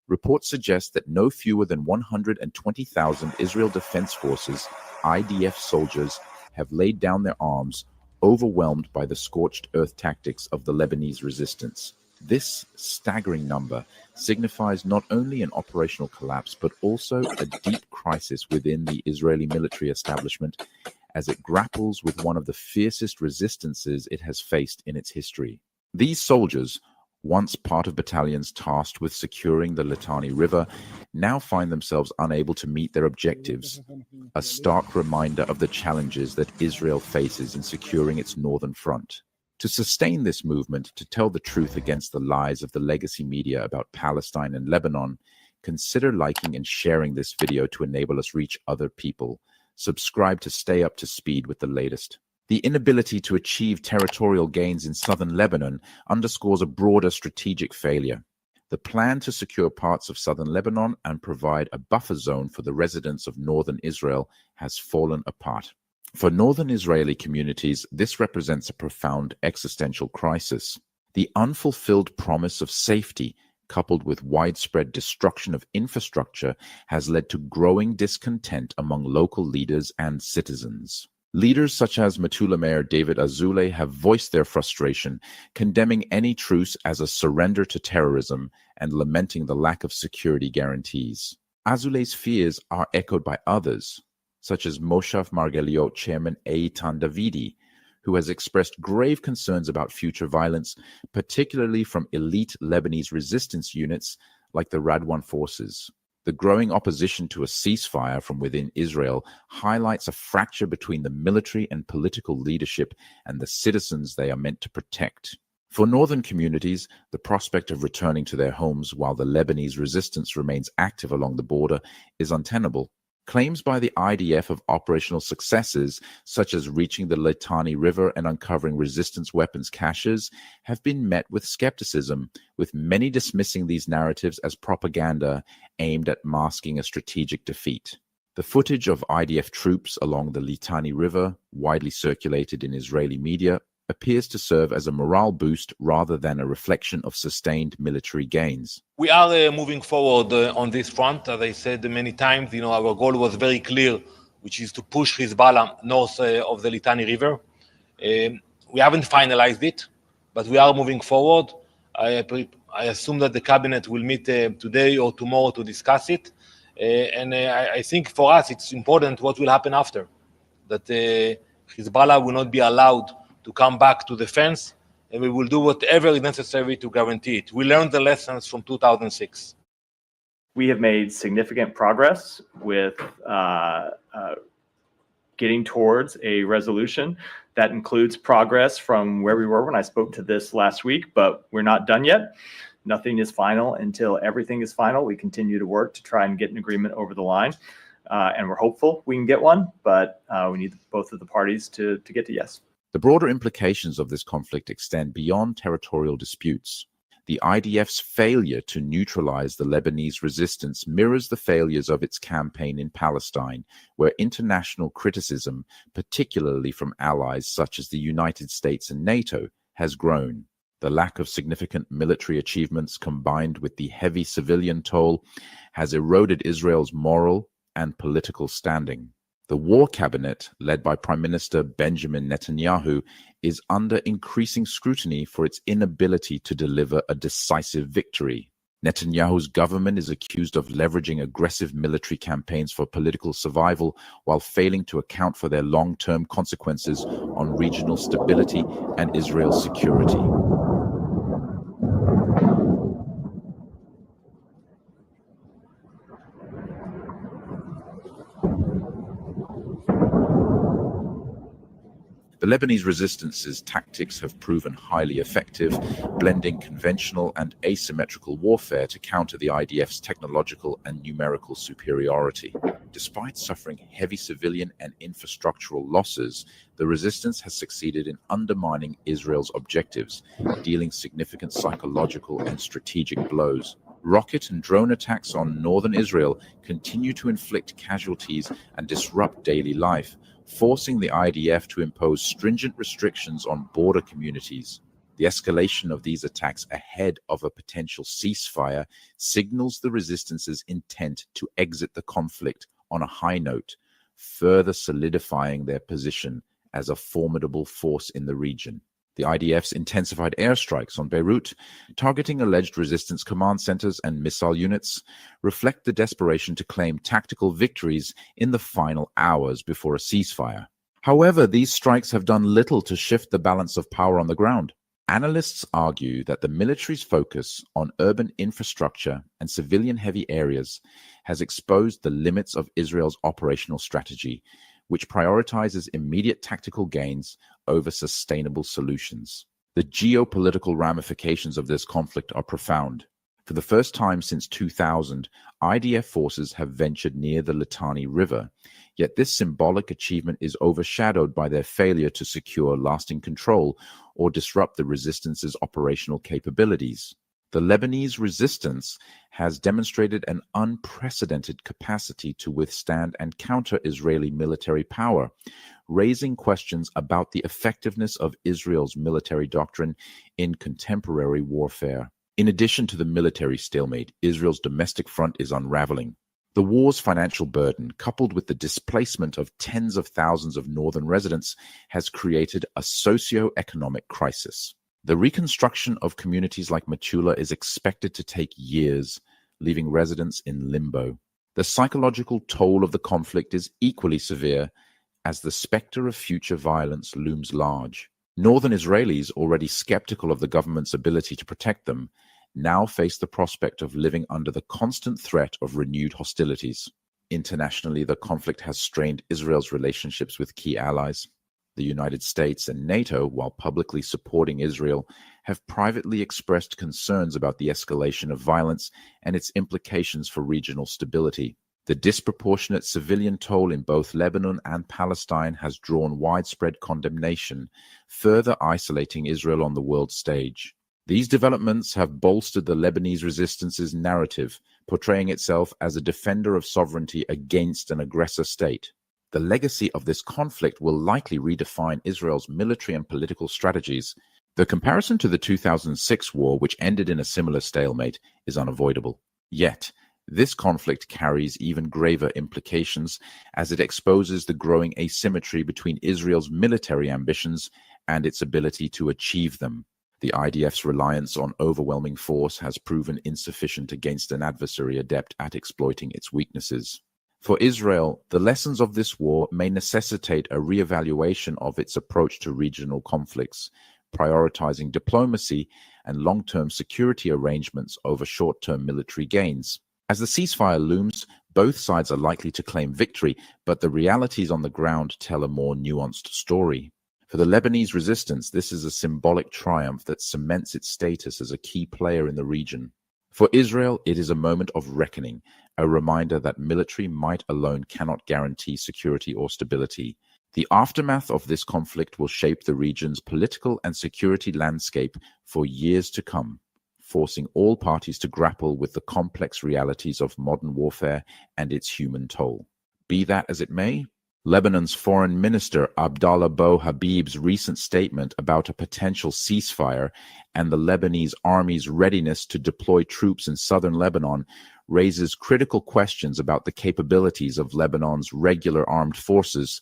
Reports suggest that no fewer than 120,000 Israel Defense Forces, IDF soldiers, have laid down their arms, overwhelmed by the scorched earth tactics of the Lebanese resistance. This staggering number signifies not only an operational collapse, but also a deep crisis within the Israeli military establishment as it grapples with one of the fiercest resistances it has faced in its history. These soldiers, once part of battalions tasked with securing the Litani River, now find themselves unable to meet their objectives, a stark reminder of the challenges that Israel faces in securing its northern front. To sustain this movement, to tell the truth against the lies of the legacy media about Palestine and Lebanon, consider liking and sharing this video to enable us reach other people. Subscribe to stay up to speed with the latest. The inability to achieve territorial gains in southern Lebanon underscores a broader strategic failure. The plan to secure parts of southern Lebanon and provide a buffer zone for the residents of northern Israel has fallen apart. For northern Israeli communities, this represents a profound existential crisis. The unfulfilled promise of safety, coupled with widespread destruction of infrastructure, has led to growing discontent among local leaders and citizens. Leaders such as Metula Mayor David Azoulay have voiced their frustration, condemning any truce as a surrender to terrorism and lamenting the lack of security guarantees. Azoulay's fears are echoed by others, such as Moshav Margaliot chairman Eitan Davidi, who has expressed grave concerns about future violence, particularly from elite Lebanese resistance units like the Radwan forces. The growing opposition to a ceasefire from within Israel highlights a fracture between the military and political leadership and the citizens they are meant to protect. For northern communities, the prospect of returning to their homes while the Lebanese resistance remains active along the border is untenable. Claims by the IDF of operational successes, such as reaching the Litani River and uncovering resistance weapons caches, have been met with skepticism, with many dismissing these narratives as propaganda aimed at masking a strategic defeat. The footage of IDF troops along the Litani River, widely circulated in Israeli media, appears to serve as a morale boost rather than a reflection of sustained military gains. We are moving forward on this front. As I said many times, our goal was very clear, which is to push Hezbollah north of the Litani River. We haven't finalized it, but we are moving forward. I assume that the cabinet will meet today or tomorrow to discuss it. And I think for us, it's important what will happen after, that Hezbollah will not be allowed to come back to the fence, and we will do whatever is necessary to guarantee it. We learned the lessons from 2006. We have made significant progress with getting towards a resolution that includes progress from where we were when I spoke to this last week, but we're not done yet. Nothing is final until everything is final. We continue to work to try and get an agreement over the line, and we're hopeful we can get one, but we need both of the parties to get to yes. The broader implications of this conflict extend beyond territorial disputes. The IDF's failure to neutralize the Lebanese resistance mirrors the failures of its campaign in Palestine, where international criticism, particularly from allies such as the United States and NATO, has grown. The lack of significant military achievements combined with the heavy civilian toll has eroded Israel's moral and political standing. The war cabinet, led by Prime Minister Benjamin Netanyahu, is under increasing scrutiny for its inability to deliver a decisive victory. Netanyahu's government is accused of leveraging aggressive military campaigns for political survival while failing to account for their long-term consequences on regional stability and Israel's security. The Lebanese resistance's tactics have proven highly effective, blending conventional and asymmetrical warfare to counter the IDF's technological and numerical superiority. Despite suffering heavy civilian and infrastructural losses, the resistance has succeeded in undermining Israel's objectives, dealing significant psychological and strategic blows. Rocket and drone attacks on northern Israel continue to inflict casualties and disrupt daily life, forcing the IDF to impose stringent restrictions on border communities. The escalation of these attacks ahead of a potential ceasefire signals the resistance's intent to exit the conflict on a high note, further solidifying their position as a formidable force in the region. The IDF's intensified airstrikes on Beirut, targeting alleged resistance command centers and missile units, reflect the desperation to claim tactical victories in the final hours before a ceasefire. However, these strikes have done little to shift the balance of power on the ground. Analysts argue that the military's focus on urban infrastructure and civilian-heavy areas has exposed the limits of Israel's operational strategy, which prioritizes immediate tactical gains over sustainable solutions. The geopolitical ramifications of this conflict are profound. For the first time since 2000, IDF forces have ventured near the Litani River, yet this symbolic achievement is overshadowed by their failure to secure lasting control or disrupt the resistance's operational capabilities. The Lebanese resistance has demonstrated an unprecedented capacity to withstand and counter Israeli military power, raising questions about the effectiveness of Israel's military doctrine in contemporary warfare. In addition to the military stalemate, Israel's domestic front is unraveling. The war's financial burden, coupled with the displacement of tens of thousands of northern residents, has created a socio-economic crisis. The reconstruction of communities like Metula is expected to take years, leaving residents in limbo. The psychological toll of the conflict is equally severe, as the specter of future violence looms large. Northern Israelis, already skeptical of the government's ability to protect them, now face the prospect of living under the constant threat of renewed hostilities. Internationally, the conflict has strained Israel's relationships with key allies. The United States and NATO, while publicly supporting Israel, have privately expressed concerns about the escalation of violence and its implications for regional stability. The disproportionate civilian toll in both Lebanon and Palestine has drawn widespread condemnation, further isolating Israel on the world stage. These developments have bolstered the Lebanese resistance's narrative, portraying itself as a defender of sovereignty against an aggressor state. The legacy of this conflict will likely redefine Israel's military and political strategies. The comparison to the 2006 war, which ended in a similar stalemate, is unavoidable. Yet, this conflict carries even graver implications as it exposes the growing asymmetry between Israel's military ambitions and its ability to achieve them. The IDF's reliance on overwhelming force has proven insufficient against an adversary adept at exploiting its weaknesses. For Israel, the lessons of this war may necessitate a re-evaluation of its approach to regional conflicts, prioritizing diplomacy and long-term security arrangements over short-term military gains. As the ceasefire looms, both sides are likely to claim victory, but the realities on the ground tell a more nuanced story. For the Lebanese resistance, this is a symbolic triumph that cements its status as a key player in the region. For Israel, it is a moment of reckoning, a reminder that military might alone cannot guarantee security or stability. The aftermath of this conflict will shape the region's political and security landscape for years to come, forcing all parties to grapple with the complex realities of modern warfare and its human toll. Be that as it may, Lebanon's Foreign Minister Abdallah Bo Habib's recent statement about a potential ceasefire and the Lebanese army's readiness to deploy troops in southern Lebanon raises critical questions about the capabilities of Lebanon's regular armed forces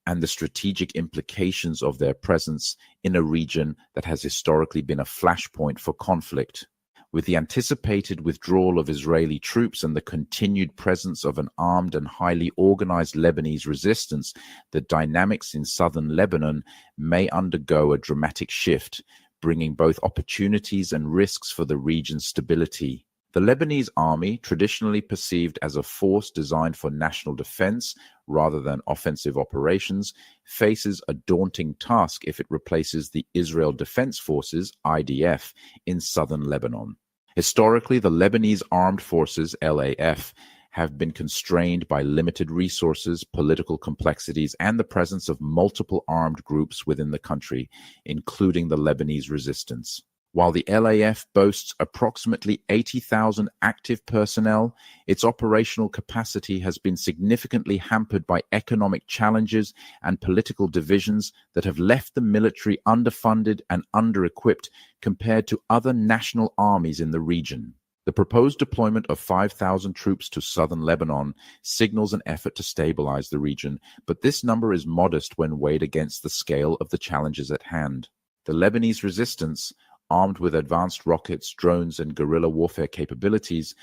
and the strategic implications of their presence in a region that has historically been a flashpoint for conflict. With the anticipated withdrawal of Israeli troops and the continued presence of an armed and highly organized Lebanese resistance, the dynamics in southern Lebanon may undergo a dramatic shift, bringing both opportunities and risks for the region's stability. The Lebanese army, traditionally perceived as a force designed for national defense rather than offensive operations, faces a daunting task if it replaces the Israel Defense Forces, IDF, in southern Lebanon. Historically, the Lebanese Armed Forces, LAF, have been constrained by limited resources, political complexities, and the presence of multiple armed groups within the country, including the Lebanese resistance. While the LAF boasts approximately 80,000 active personnel, its operational capacity has been significantly hampered by economic challenges and political divisions that have left the military underfunded and under-equipped compared to other national armies in the region. The proposed deployment of 5,000 troops to southern Lebanon signals an effort to stabilize the region, but this number is modest when weighed against the scale of the challenges at hand. The Lebanese resistance, armed with advanced rockets, drones, and guerrilla warfare capabilities,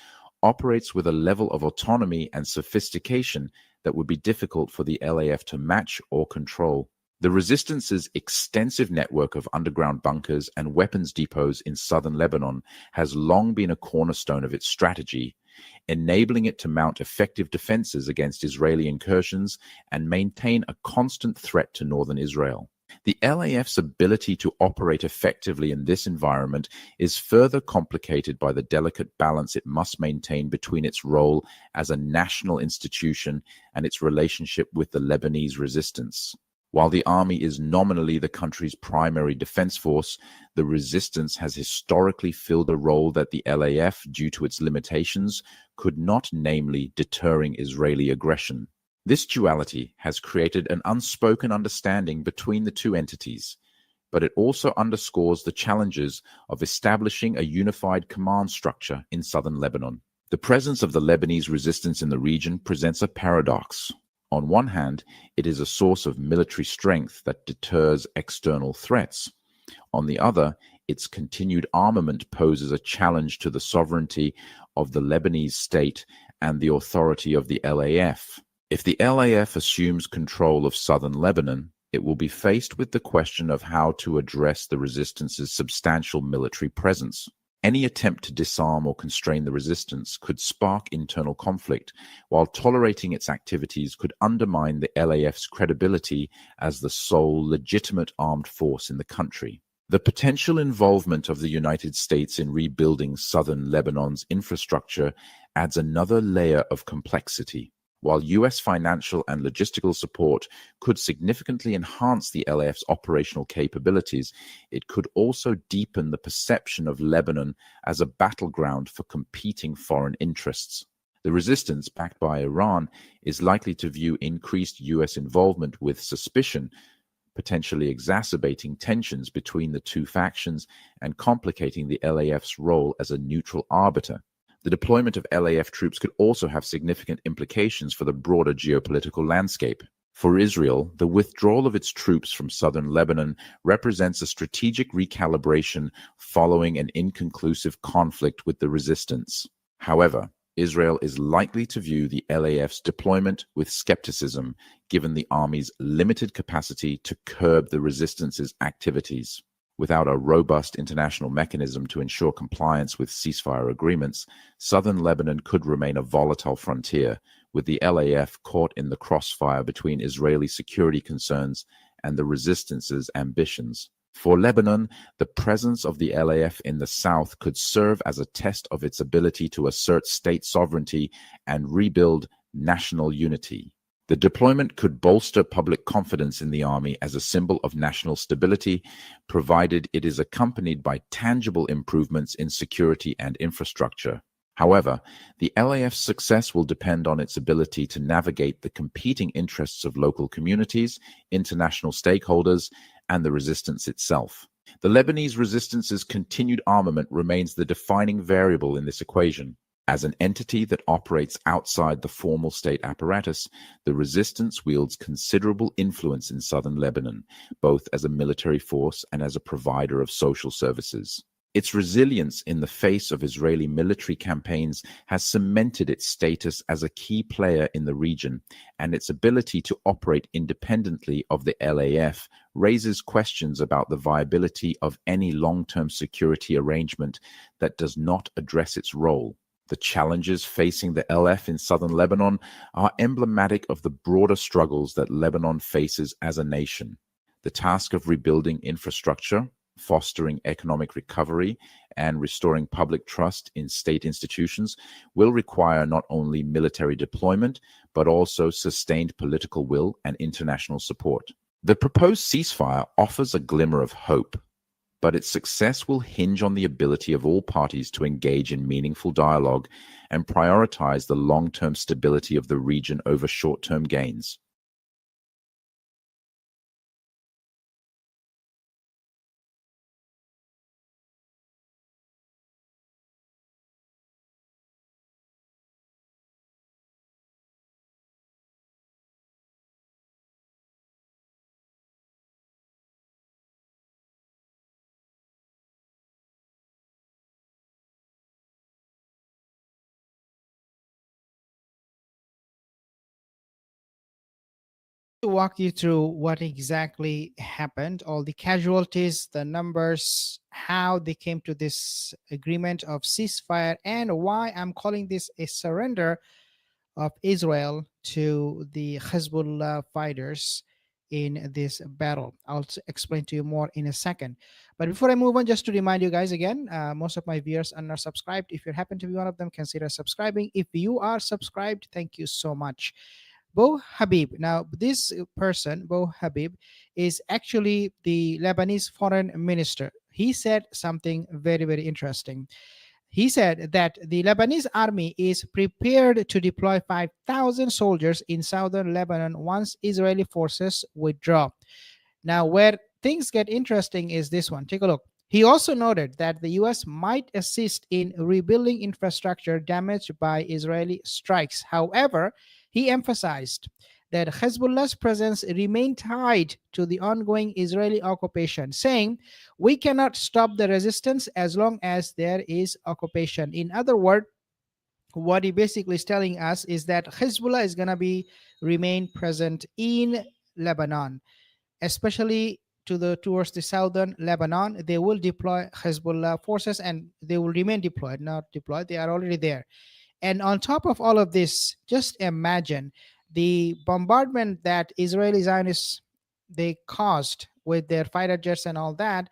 operates with a level of autonomy and sophistication that would be difficult for the LAF to match or control. The resistance's extensive network of underground bunkers and weapons depots in southern Lebanon has long been a cornerstone of its strategy, enabling it to mount effective defenses against Israeli incursions and maintain a constant threat to northern Israel. The LAF's ability to operate effectively in this environment is further complicated by the delicate balance it must maintain between its role as a national institution and its relationship with the Lebanese resistance. While the army is nominally the country's primary defense force, the resistance has historically filled a role that the LAF, due to its limitations, could not, namely deterring Israeli aggression. This duality has created an unspoken understanding between the two entities, but it also underscores the challenges of establishing a unified command structure in southern Lebanon. The presence of the Lebanese resistance in the region presents a paradox. On one hand, it is a source of military strength that deters external threats. On the other, its continued armament poses a challenge to the sovereignty of the Lebanese state and the authority of the LAF. If the LAF assumes control of southern Lebanon, it will be faced with the question of how to address the resistance's substantial military presence. Any attempt to disarm or constrain the resistance could spark internal conflict, while tolerating its activities could undermine the LAF's credibility as the sole legitimate armed force in the country. The potential involvement of the United States in rebuilding southern Lebanon's infrastructure adds another layer of complexity. While U.S. financial and logistical support could significantly enhance the LAF's operational capabilities, it could also deepen the perception of Lebanon as a battleground for competing foreign interests. The resistance, backed by Iran, is likely to view increased U.S. involvement with suspicion, potentially exacerbating tensions between the two factions and complicating the LAF's role as a neutral arbiter. The deployment of LAF troops could also have significant implications for the broader geopolitical landscape. For Israel, the withdrawal of its troops from southern Lebanon represents a strategic recalibration following an inconclusive conflict with the resistance. However, Israel is likely to view the LAF's deployment with skepticism, given the army's limited capacity to curb the resistance's activities. Without a robust international mechanism to ensure compliance with ceasefire agreements, southern Lebanon could remain a volatile frontier, with the LAF caught in the crossfire between Israeli security concerns and the resistance's ambitions. For Lebanon, the presence of the LAF in the south could serve as a test of its ability to assert state sovereignty and rebuild national unity. The deployment could bolster public confidence in the army as a symbol of national stability, provided it is accompanied by tangible improvements in security and infrastructure. However, the LAF's success will depend on its ability to navigate the competing interests of local communities, international stakeholders, and the resistance itself. The Lebanese resistance's continued armament remains the defining variable in this equation. As an entity that operates outside the formal state apparatus, the resistance wields considerable influence in southern Lebanon, both as a military force and as a provider of social services. Its resilience in the face of Israeli military campaigns has cemented its status as a key player in the region, and its ability to operate independently of the LAF raises questions about the viability of any long-term security arrangement that does not address its role. The challenges facing the LF in southern Lebanon are emblematic of the broader struggles that Lebanon faces as a nation. The task of rebuilding infrastructure, fostering economic recovery, and restoring public trust in state institutions will require not only military deployment, but also sustained political will and international support. The proposed ceasefire offers a glimmer of hope, but its success will hinge on the ability of all parties to engage in meaningful dialogue and prioritize the long-term stability of the region over short-term gains. To walk you through what exactly happened, all the casualties, the numbers, how they came to this agreement of ceasefire, and why I'm calling this a surrender of Israel to the Hezbollah fighters in this battle. I'll explain to you more in a second. But before I move on, just to remind you guys again, most of my viewers are not subscribed. If you happen to be one of them, consider subscribing. If you are subscribed, thank you so much. Bo Habib. Now, this person, Bo Habib, is actually the Lebanese foreign minister. He said something very, very interesting. He said that the Lebanese army is prepared to deploy 5,000 soldiers in southern Lebanon once Israeli forces withdraw. Now, where things get interesting is this one. Take a look. He also noted that the U.S. might assist in rebuilding infrastructure damaged by Israeli strikes. However, he emphasized that Hezbollah's presence remained tied to the ongoing Israeli occupation, saying, "We cannot stop the resistance as long as there is occupation." In other words, what he basically is telling us is that Hezbollah is going to remain present in Lebanon, especially towards the southern Lebanon. They will deploy Hezbollah forces, and they will remain deployed, not deployed. They are already there. And on top of all of this, just imagine the bombardment that Israeli Zionists they caused with their fighter jets and all that.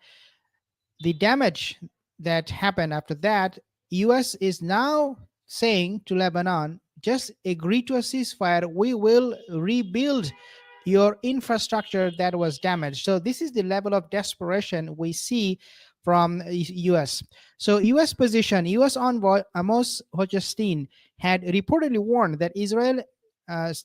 The damage that happened after that, US is now saying to Lebanon, just agree to a ceasefire. We will rebuild your infrastructure that was damaged. So this is the level of desperation we see from US. So US position, US envoy Amos Hochstein had reportedly warned that Israel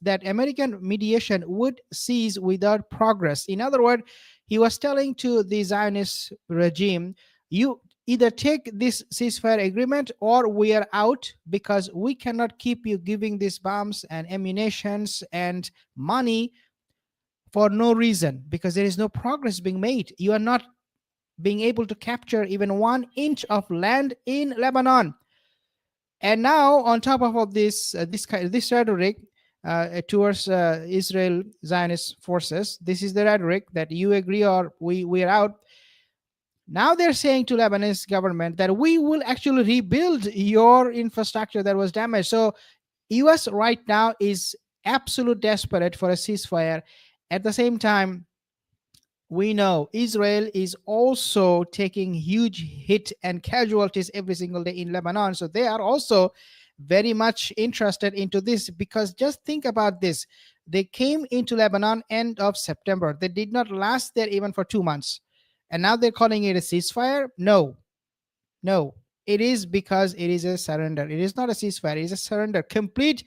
that American mediation would cease without progress. In other words, he was telling to the Zionist regime, you either take this ceasefire agreement or we are out, because we cannot keep you giving these bombs and ammunitions and money for no reason, because there is no progress being made. You are not being able to capture even 1 inch of land in Lebanon. And now, on top of all this, this rhetoric towards Israel Zionist forces, this is the rhetoric that you agree or we are out. Now they're saying to Lebanese government that we will actually rebuild your infrastructure that was damaged. So US right now is absolute desperate for a ceasefire. At the same time, we know Israel is also taking huge hit and casualties every single day in Lebanon. So they are also very much interested into this, because just think about this. They came into Lebanon end of September. They did not last there even for 2 months. And now they're calling it a ceasefire? No. It is because it is a surrender. It is not a ceasefire. It is a surrender. Complete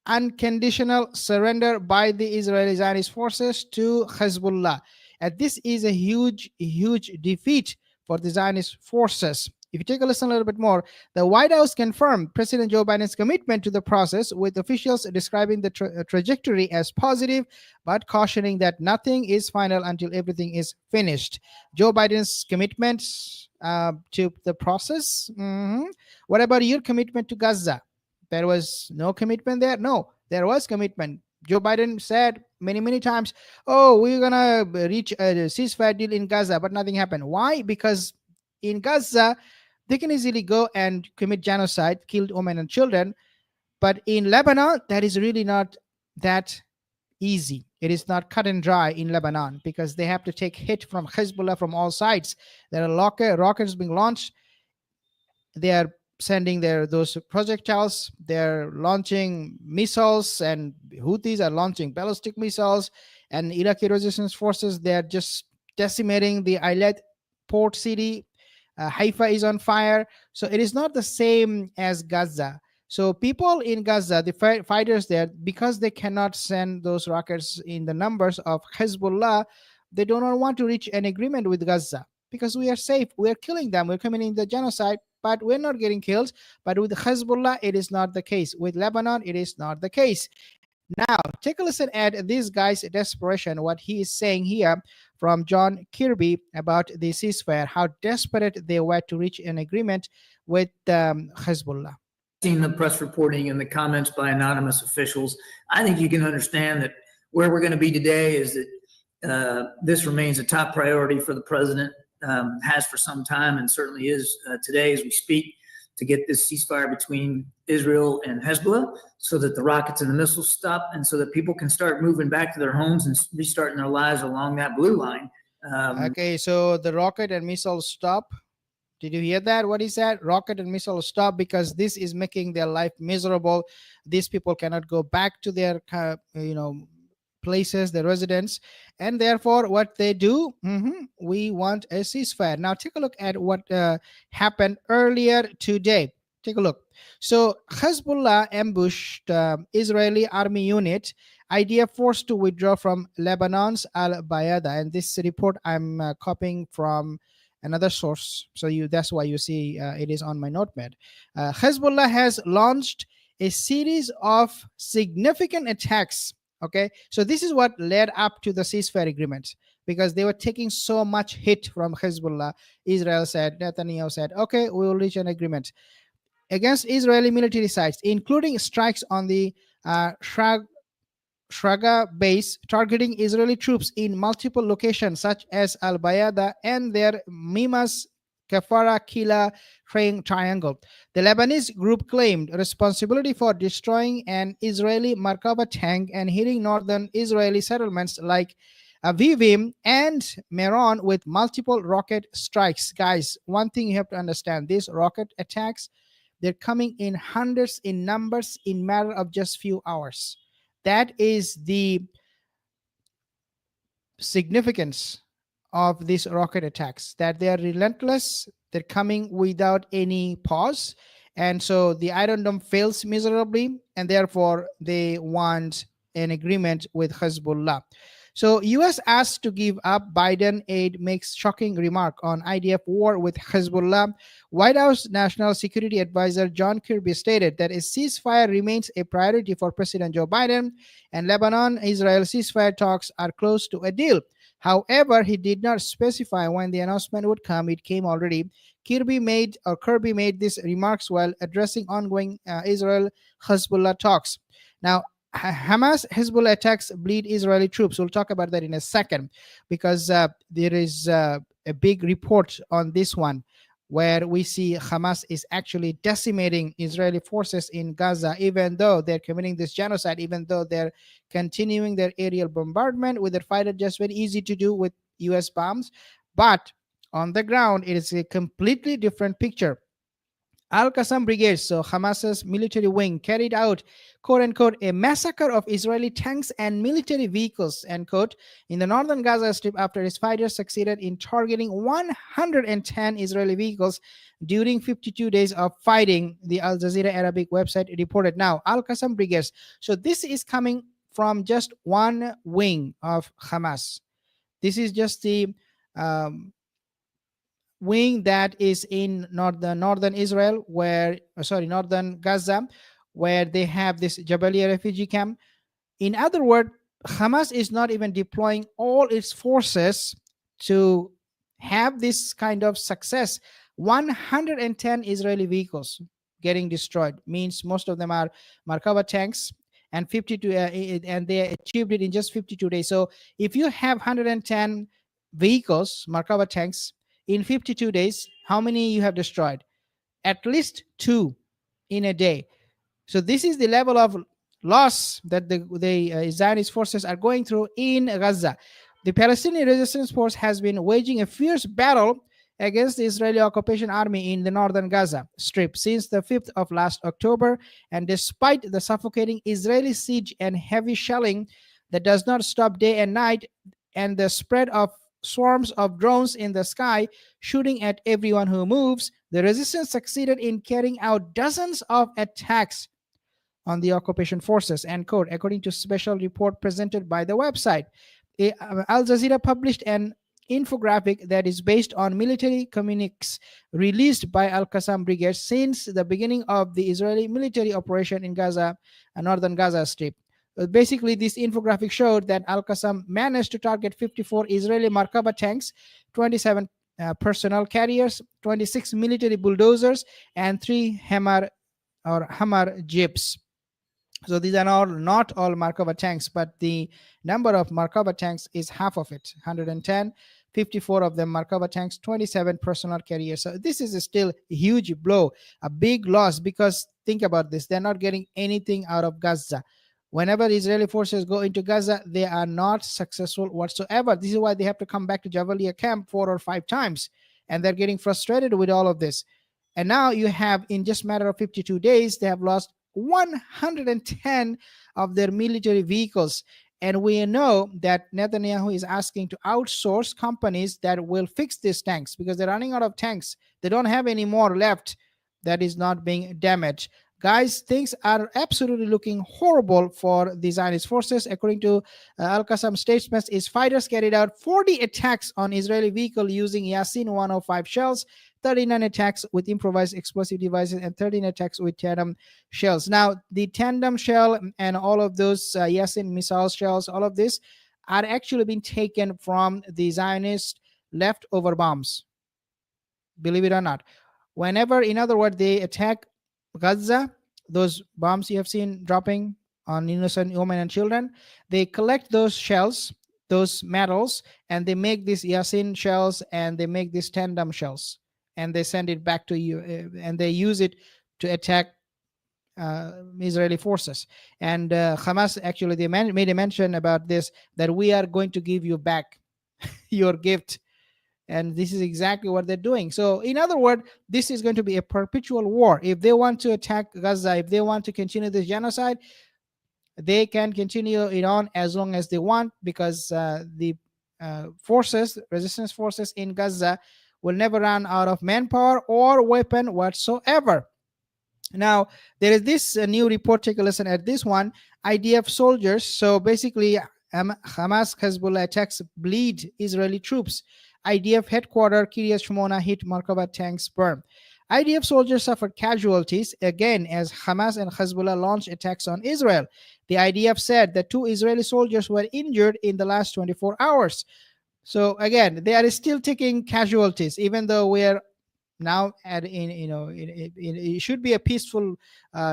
unconditional surrender by the Israeli Zionist forces to Hezbollah. And this is a huge defeat for the Zionist forces. If you take a listen a little bit more, the White House confirmed President Joe Biden's commitment to the process, with officials describing the trajectory as positive, but cautioning that nothing is final until everything is finished. Joe Biden's commitment to the process. What about your commitment to Gaza? There was no commitment there? No, there was commitment. Joe Biden said many times, oh, we're going to reach a ceasefire deal in Gaza, but nothing happened. Why? Because in Gaza, they can easily go and commit genocide, kill women and children. But in Lebanon, that is really not that easy. It is not cut and dry in Lebanon, because they have to take hit from Hezbollah from all sides. There are rockets being launched. They are sending those projectiles. They're launching missiles, and Houthis are launching ballistic missiles, and Iraqi resistance forces, they're just decimating the Eilat port city. Haifa is on fire. So it is not the same as Gaza. So people in Gaza, the fighters there, because they cannot send those rockets in the numbers of Hezbollah, they do not want to reach an agreement with Gaza, because we are safe. We are killing them. We're committing the genocide, but we're not getting killed. But with Hezbollah, it is not the case. With Lebanon, it is not the case. Now, take a listen at this guy's desperation, what he is saying here from John Kirby about the ceasefire, how desperate they were to reach an agreement with Hezbollah. Seen the press reporting and the comments by anonymous officials. I think you can understand that where we're going to be today is that this remains a top priority for the president, has for some time, and certainly is today as we speak, to get this ceasefire between Israel and Hezbollah so that the rockets and the missiles stop, and so that people can start moving back to their homes and restarting their lives along that blue line. Okay, so the rocket and missiles stop. Did you hear that? What is that? Rocket and missile stop, because this is making their life miserable. These people cannot go back to their, places, their residence, and therefore what they do, we want a ceasefire. Now take a look at what happened earlier today. Take a look. So Hezbollah ambushed Israeli army unit, IDF forced to withdraw from Lebanon's Al-Bayada, and this report I'm copying from another source. So that's why you see it is on my notepad. Hezbollah has launched a series of significant attacks. Okay, so this is what led up to the ceasefire agreement, because they were taking so much hit from Hezbollah. Israel said, Netanyahu said, okay, we will reach an agreement against Israeli military sites, including strikes on the Shraga base, targeting Israeli troops in multiple locations such as Al Bayada and their Mimas Kafara Kila triangle. The Lebanese group claimed responsibility for destroying an Israeli Merkava tank and hitting northern Israeli settlements like Avivim and Meron with multiple rocket strikes. Guys, one thing you have to understand, these rocket attacks, they're coming in hundreds in numbers in matter of just few hours. That is the significance of these rocket attacks, that they are relentless, they're coming without any pause, and so the Iron Dome fails miserably, and therefore they want an agreement with Hezbollah. So US asked to give up, Biden aide makes shocking remark on IDF war with Hezbollah. White House National Security Advisor John Kirby stated that a ceasefire remains a priority for President Joe Biden, and Lebanon-Israel ceasefire talks are close to a deal. However, he did not specify when the announcement would come. It came already. Kirby made these remarks while addressing ongoing Israel-Hezbollah talks. Now, Hamas Hezbollah attacks bleed Israeli troops. We'll talk about that in a second, because there is a big report on this one where we see Hamas is actually decimating Israeli forces in Gaza, even though they're committing this genocide, even though they're continuing their aerial bombardment with their fighter jets. Very easy to do with US bombs. But on the ground, it is a completely different picture. Al-Qassam Brigade, so Hamas's military wing, carried out, quote-unquote, a massacre of Israeli tanks and military vehicles, end quote, in the northern Gaza Strip after its fighters succeeded in targeting 110 Israeli vehicles during 52 days of fighting, the Al Jazeera Arabic website reported. Now, Al-Qassam Brigades, so this is coming from just one wing of Hamas. This is just the wing that is in northern Israel, northern Gaza, where they have this Jabalia refugee camp. In other words, Hamas is not even deploying all its forces to have this kind of success. 110 Israeli vehicles getting destroyed means most of them are Merkava tanks, and 52 and they achieved it in just 52 days. So if you have 110 vehicles, Merkava tanks, in 52 days, how many you have destroyed? At least 2 in a day. So this is the level of loss that the Zionist forces are going through in Gaza. The Palestinian Resistance Force has been waging a fierce battle against the Israeli occupation army in the northern Gaza Strip since the 5th of last October. And despite the suffocating Israeli siege and heavy shelling that does not stop day and night, and the spread of swarms of drones in the sky shooting at everyone who moves, the resistance succeeded in carrying out dozens of attacks on the occupation forces, end quote, according to a special report presented by the website. Al Jazeera published an infographic that is based on military communiques released by Al-Qassam Brigade since the beginning of the Israeli military operation in Gaza, northern Gaza Strip. Basically, this infographic showed that Al-Qassam managed to target 54 Israeli Merkava tanks, 27 personnel carriers, 26 military bulldozers, and 3 Hammer jeeps. So these are not all Merkava tanks, but the number of Merkava tanks is half of it, 110, 54 of them Merkava tanks, 27 personnel carriers. So this is still a huge blow, a big loss, because think about this, they're not getting anything out of Gaza. Whenever Israeli forces go into Gaza, they are not successful whatsoever. This is why they have to come back to Jabalia camp 4 or 5 times, and they're getting frustrated with all of this. And now you have, in just a matter of 52 days, they have lost 110 of their military vehicles. And we know that Netanyahu is asking to outsource companies that will fix these tanks, because they're running out of tanks. They don't have any more left that is not being damaged. Guys, things are absolutely looking horrible for the Zionist forces. According to Al-Qassam statements, its fighters carried out 40 attacks on Israeli vehicle using Yasin 105 shells, 39 attacks with improvised explosive devices, and 13 attacks with tandem shells. Now, the tandem shell and all of those Yasin missile shells, all of this are actually being taken from the Zionist leftover bombs. Believe it or not. Whenever, in other words, they attack Gaza, those bombs you have seen dropping on innocent women and children. They collect those shells, those metals, and they make these Yasin shells, and they make these tandem shells, and they send it back to you, and they use it to attack Israeli forces. And Hamas, actually, they made a mention about this, that we are going to give you back your gift. And this is exactly what they're doing. So in other words, this is going to be a perpetual war. If they want to attack Gaza, if they want to continue this genocide, they can continue it on as long as they want, because the resistance forces in Gaza will never run out of manpower or weapon whatsoever. Now, there is this new report. Take a listen at this one. IDF soldiers. So basically, Hamas Hezbollah attacks bleed Israeli troops. IDF headquarters Kiryat Shmona hit Merkava tanks burn. IDF soldiers suffered casualties again as Hamas and Hezbollah launched attacks on Israel. The IDF said that 2 Israeli soldiers were injured in the last 24 hours. So again, they are still taking casualties, even though we are now it should be a peaceful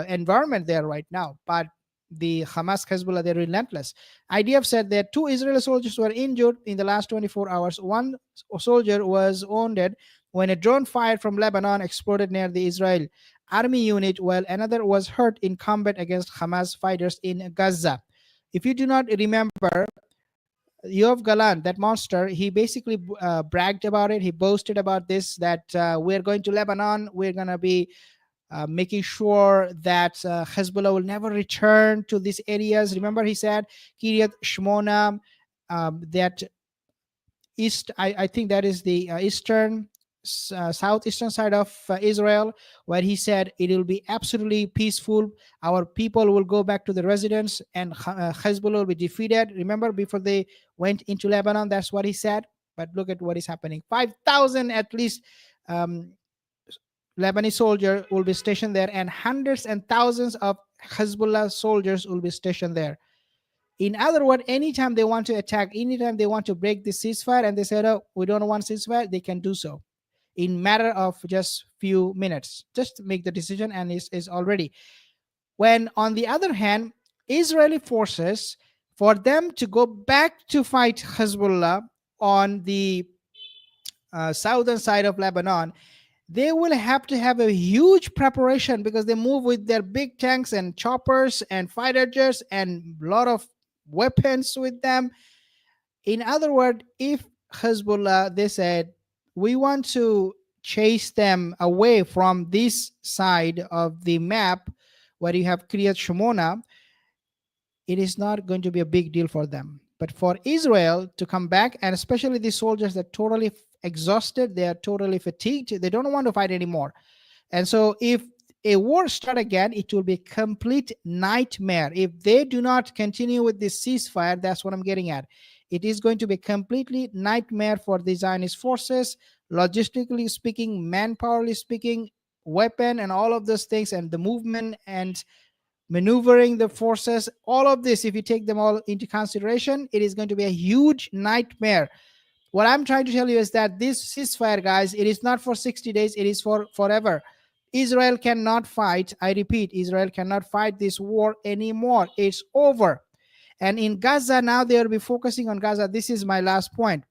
environment there right now, but the Hamas Hezbollah, they're relentless. IDF said that 2 Israeli soldiers were injured in the last 24 hours. One soldier was wounded when a drone fired from Lebanon exploded near the Israel army unit, while another was hurt in combat against Hamas fighters in Gaza. If you do not remember, Yoav Galan, that monster, he basically bragged about it. He boasted about this, that we're going to Lebanon. We're going to be making sure that Hezbollah will never return to these areas. Remember, he said, Kiryat Shmona, that east, I think that is the southeastern side of Israel, where he said it will be absolutely peaceful. Our people will go back to the residence, and Hezbollah will be defeated. Remember, before they went into Lebanon, that's what he said. But look at what is happening. 5,000 at least Lebanese soldiers will be stationed there, and hundreds and thousands of Hezbollah soldiers will be stationed there. In other words, anytime they want to attack, anytime they want to break the ceasefire, and they said, oh, we don't want ceasefire, they can do so in matter of just few minutes. Just make the decision, and is already. When on the other hand, Israeli forces, for them to go back to fight Hezbollah on the southern side of Lebanon, they will have to have a huge preparation, because they move with their big tanks and choppers and fighter jets and a lot of weapons with them. In other words, if Hezbollah, they said, we want to chase them away from this side of the map where you have Kiryat Shmona, it is not going to be a big deal for them. But for Israel to come back, and especially the soldiers that are totally exhausted, they are totally fatigued, they don't want to fight anymore. And so if a war starts again, it will be a complete nightmare. If they do not continue with this ceasefire, that's what I'm getting at. It is going to be completely nightmare for the Zionist forces, logistically speaking, manpowerly speaking, weapon and all of those things, and the movement and maneuvering the forces, all of this, if you take them all into consideration, it is going to be a huge nightmare. What I'm trying to tell you is that this ceasefire, guys, it is not for 60 days, it is for forever. Israel cannot fight. I repeat, Israel cannot fight this war anymore. It's over. And in Gaza, now they will be focusing on Gaza. This is my last point.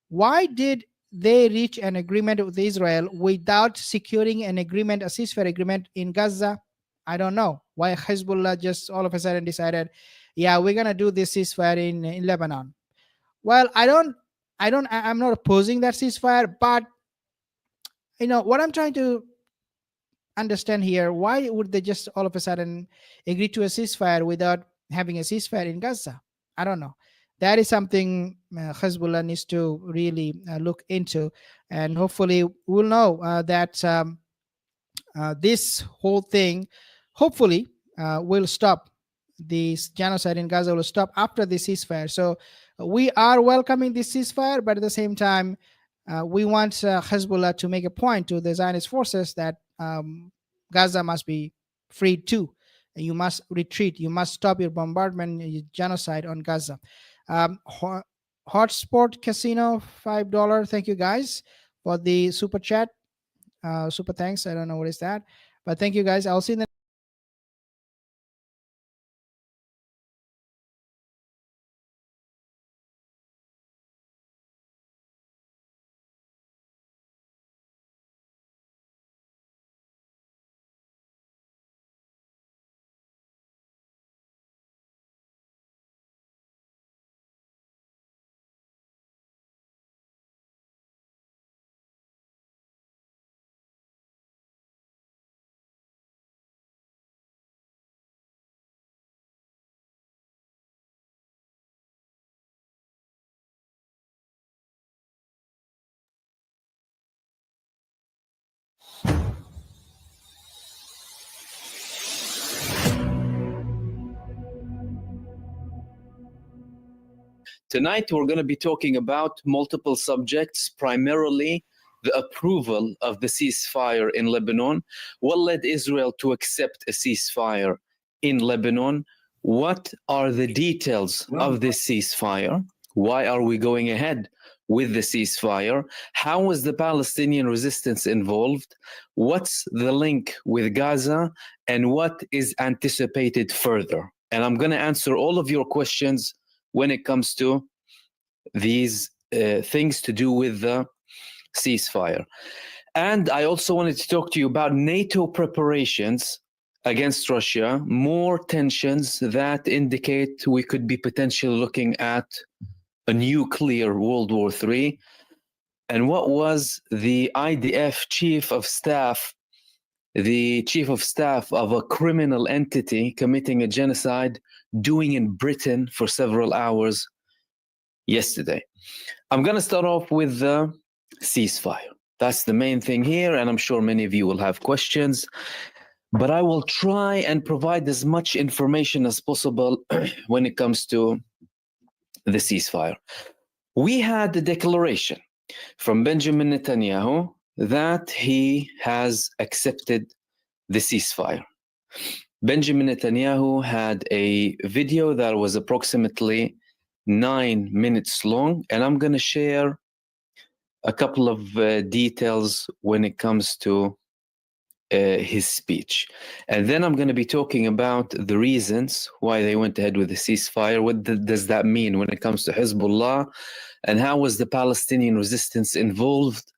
Why did they reach an agreement with Israel without securing an agreement, a ceasefire agreement in Gaza? I don't know. Why Hezbollah just all of a sudden decided, yeah, we're going to do this ceasefire in Lebanon. Well, I'm not opposing that ceasefire, but what I'm trying to understand here, why would they just all of a sudden agree to a ceasefire without having a ceasefire in Gaza? I don't know. That is something Hezbollah needs to really look into, and hopefully we'll know that this whole thing hopefully will stop. This genocide in Gaza will stop after the ceasefire. So we are welcoming this ceasefire, but at the same time, we want Hezbollah to make a point to the Zionist forces that Gaza must be freed too. You must retreat. You must stop your bombardment, your genocide on Gaza. Hotspot Casino, $5. Thank you guys for the super chat. Super thanks. I don't know what is that, but thank you guys. I'll see you in the Tonight, we're going to be talking about multiple subjects, primarily the approval of the ceasefire in Lebanon. What led Israel to accept a ceasefire in Lebanon? What are the details of this ceasefire? Why are we going ahead with the ceasefire? How was the Palestinian resistance involved? What's the link with Gaza? And what is anticipated further? And I'm going to answer all of your questions when it comes to these things to do with the ceasefire. And I also wanted to talk to you about NATO preparations against Russia, more tensions that indicate we could be potentially looking at a nuclear World War III. And what was the IDF chief of staff, the chief of staff of a criminal entity committing a genocide, doing in Britain for several hours yesterday? I'm going to start off with the ceasefire. That's the main thing here, and I'm sure many of you will have questions, but I will try and provide as much information as possible when it comes to the ceasefire. We had the declaration from Benjamin Netanyahu that he has accepted the ceasefire. Benjamin Netanyahu had a video that was approximately 9 minutes long, and I'm going to share a couple of details when it comes to his speech. And then I'm going to be talking about the reasons why they went ahead with the ceasefire. What does that mean when it comes to Hezbollah? And how was the Palestinian resistance involved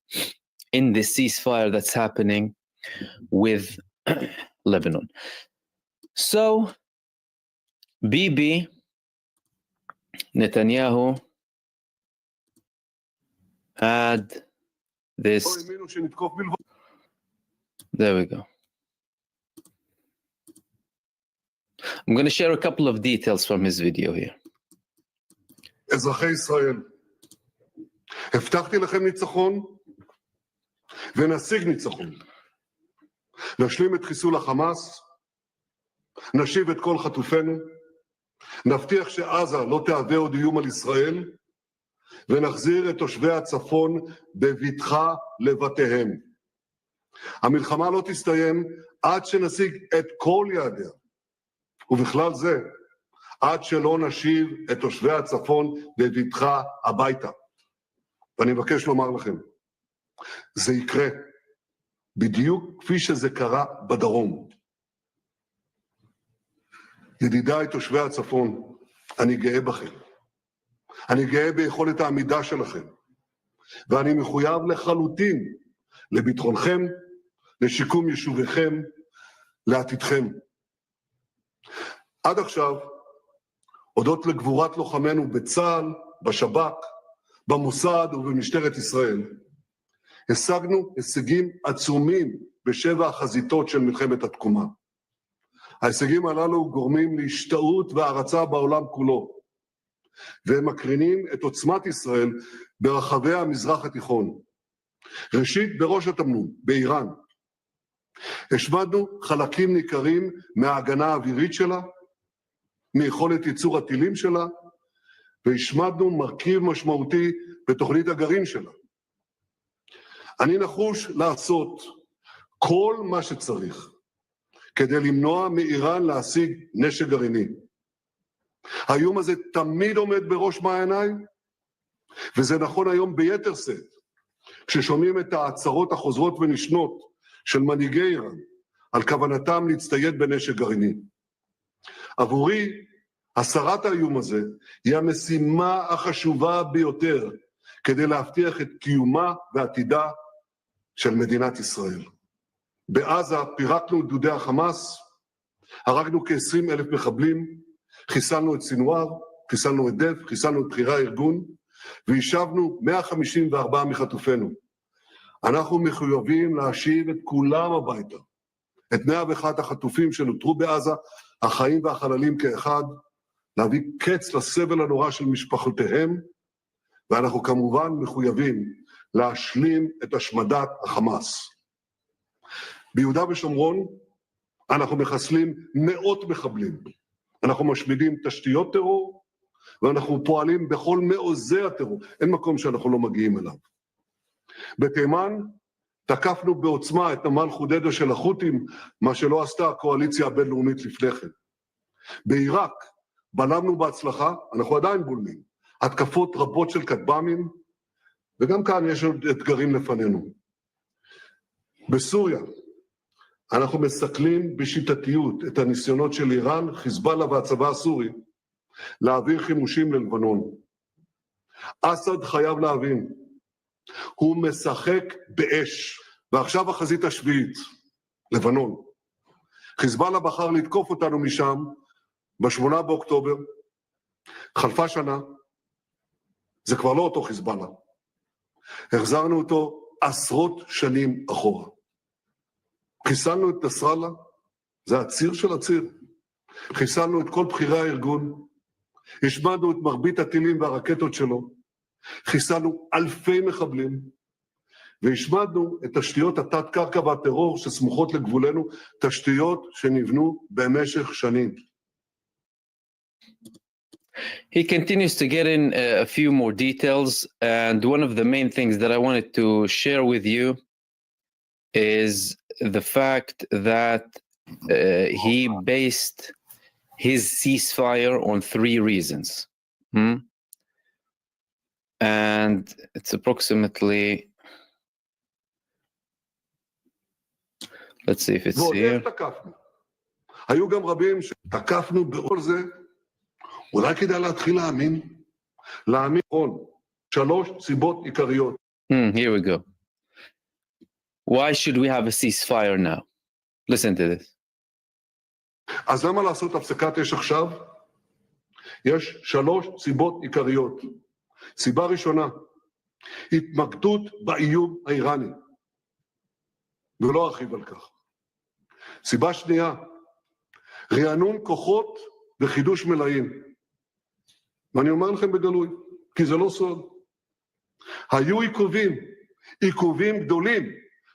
in the ceasefire that's happening with Lebanon? So, Bibi Netanyahu had this. There we go. I'm going to share a couple of details from his video here. אזרחי ישראל, הבטחתי לכם ניצחון ונשיג ניצחון. נשלים את חיסול החמאס, נשיב את כל חטופינו, נבטיח שעזה לא תהווה עוד איום על ישראל, ונחזיר את תושבי הצפון בבטחה לבתיהם. המלחמה לא תסתיים עד שנשיג את כל יעדיה, ובכלל זה עד שלא נשיב את תושבי הצפון בבטחה הביתה. ואני מבקש לומר לכם, זה יקרה בדיוק כפי שזה קרה בדרום. ידידיי תושבי הצפון, אני גאה בכם. אני גאה ביכולת העמידה שלכם, ואני מחויב לחלוטין לביטחונכם, לשיקום יישוביכם, לעתידכם. עד עכשיו, הודות לגבורת לוחמינו בצה"ל, בשב"כ, במוסד ובמשטרת ישראל, השגנו הישגים עצומים בשבע החזיתות של מלחמת התקומה. ההישגים הללו גורמים להשתאות והערצה בעולם כולו, והם מקרינים את עוצמת ישראל ברחבי המזרח התיכון. ראשית, בראש התמנון, באיראן. השמדנו חלקים ניכרים מההגנה האווירית שלה, מיכולת ייצור הטילים שלה, והשמדנו מרכיב משמעותי בתוכנית הגרעין שלה. אני נחוש לעשות כל מה שצריך כדי למנוע מאיראן להשיג נשק גרעיני. האיום הזה תמיד עומד בראש מעייניי, וזה נכון היום ביתר שאת, כששומעים את ההצהרות החוזרות ונשנות של מנהיגי איראן על כוונתם להצטייד בנשק גרעיני. עבורי, הסרת האיום הזה היא המשימה החשובה ביותר כדי להבטיח את קיומה ועתידה של מדינת ישראל. בעזה פירקנו את גדודי החמאס, הרגנו כ-20,000 מחבלים, חיסלנו את סינואר, חיסלנו את דף, חיסלנו את בכירי הארגון, והשבנו 154 מחטופינו. אנחנו מחויבים להשיב את כולם הביתה, את 101 החטופים שנותרו בעזה, החיים והחללים כאחד, להביא קץ לסבל הנורא של משפחותיהם, ואנחנו כמובן מחויבים להשלים את השמדת החמאס. ביהודה ושומרון אנחנו מחסלים מאות מחבלים, אנחנו משמידים תשתיות טרור, ואנחנו פועלים בכל מעוזי הטרור, אין מקום שאנחנו לא מגיעים אליו. בתימן תקפנו בעוצמה את נמל חודדה של החות'ים, מה שלא עשתה הקואליציה הבינלאומית לפני כן. בעיראק בלמנו בהצלחה, אנחנו עדיין בולמים, התקפות רבות של כטב"מים, וגם כאן יש עוד אתגרים לפנינו. בסוריה אנחנו מסכלים בשיטתיות את הניסיונות של איראן, חיזבאללה והצבא הסורי להעביר חימושים ללבנון. אסד חייב להבין, הוא משחק באש, ועכשיו החזית השביעית, לבנון. חיזבאללה בחר לתקוף אותנו משם ב8 באוקטובר, חלפה שנה, זה כבר לא אותו חיזבאללה. החזרנו אותו עשרות שנים אחורה. חיסלנו את נסראללה, זה הציר של הציר. חיסלנו את כל בכירי הארגון, השמדנו את מרבית הטילים והרקטות שלו, חיסלנו אלפי מחבלים, והשמדנו את תשתיות התת-קרקע והטרור שסמוכות לגבולנו, תשתיות שנבנו במשך שנים. He continues to get in a few more details, and one of the main things that I wanted to share with you is the fact that he based his ceasefire on 3 reasons. And it's approximately, let's see if it's here. היו גם רבים שתקפנו בעול זה, אולי כדאי להתחיל להאמין. להאמין, 3 סיבות עיקריות. Here we go. Why should we have a ceasefire now? Listen to this. אז למה לעשות הפסקת אש עכשיו? יש 3 סיבות עיקריות. סיבה ראשונה, התמקדות באיום האיראני, ולא ארחיב על כך. סיבה שנייה, רענון כוחות וחידוש מלאים. ואני אומר לכם בגלוי, כי זה לא סוד. היו עיכובים גדולים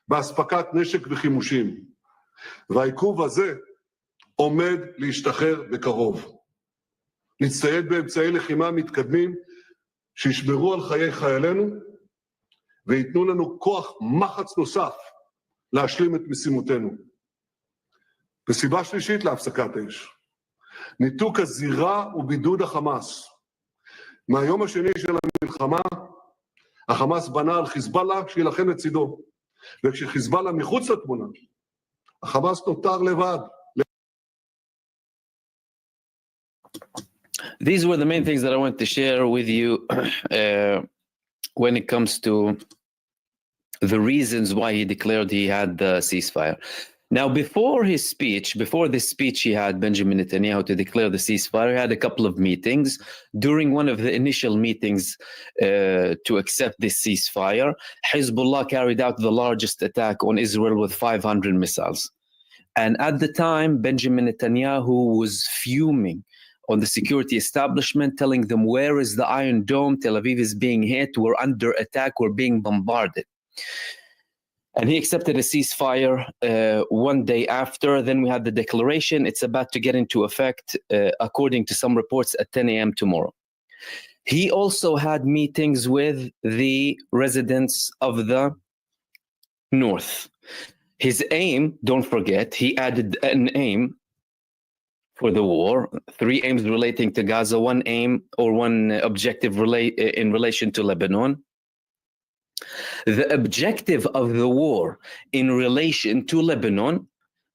באספקת נשק וחימושים, והעיכוב הזה עומד להשתחרר בקרוב. נצטייד באמצעי לחימה מתקדמים שישמרו על חיי חיילינו ויתנו לנו כוח מחץ נוסף להשלים את משימותינו. וסיבה שלישית להפסקת אש, ניתוק הזירה ובידוד החמאס. מהיום השני של המלחמה, החמאס בנה על חיזבאללה שילחם לצידו, וכשחיזבאללה מחוץ לתמונה, החמאס נותר לבד. These were the main things that I wanted to share with you when it comes to the reasons why he declared he had the ceasefire. Now, before this speech he had, Benjamin Netanyahu, to declare the ceasefire, he had a couple of meetings. During one of the initial meetings to accept this ceasefire, Hezbollah carried out the largest attack on Israel with 500 missiles. And at the time, Benjamin Netanyahu was fuming on the security establishment, telling them, where is the Iron Dome? Tel Aviv is being hit. We're under attack. We're being bombarded. And he accepted a ceasefire one day after. Then we had the declaration. It's about to get into effect, according to some reports, at 10 a.m. tomorrow. He also had meetings with the residents of the north. His aim, don't forget, he added an aim for the war, 3 aims relating to Gaza, one aim or one objective in relation to Lebanon. The objective of the war in relation to Lebanon,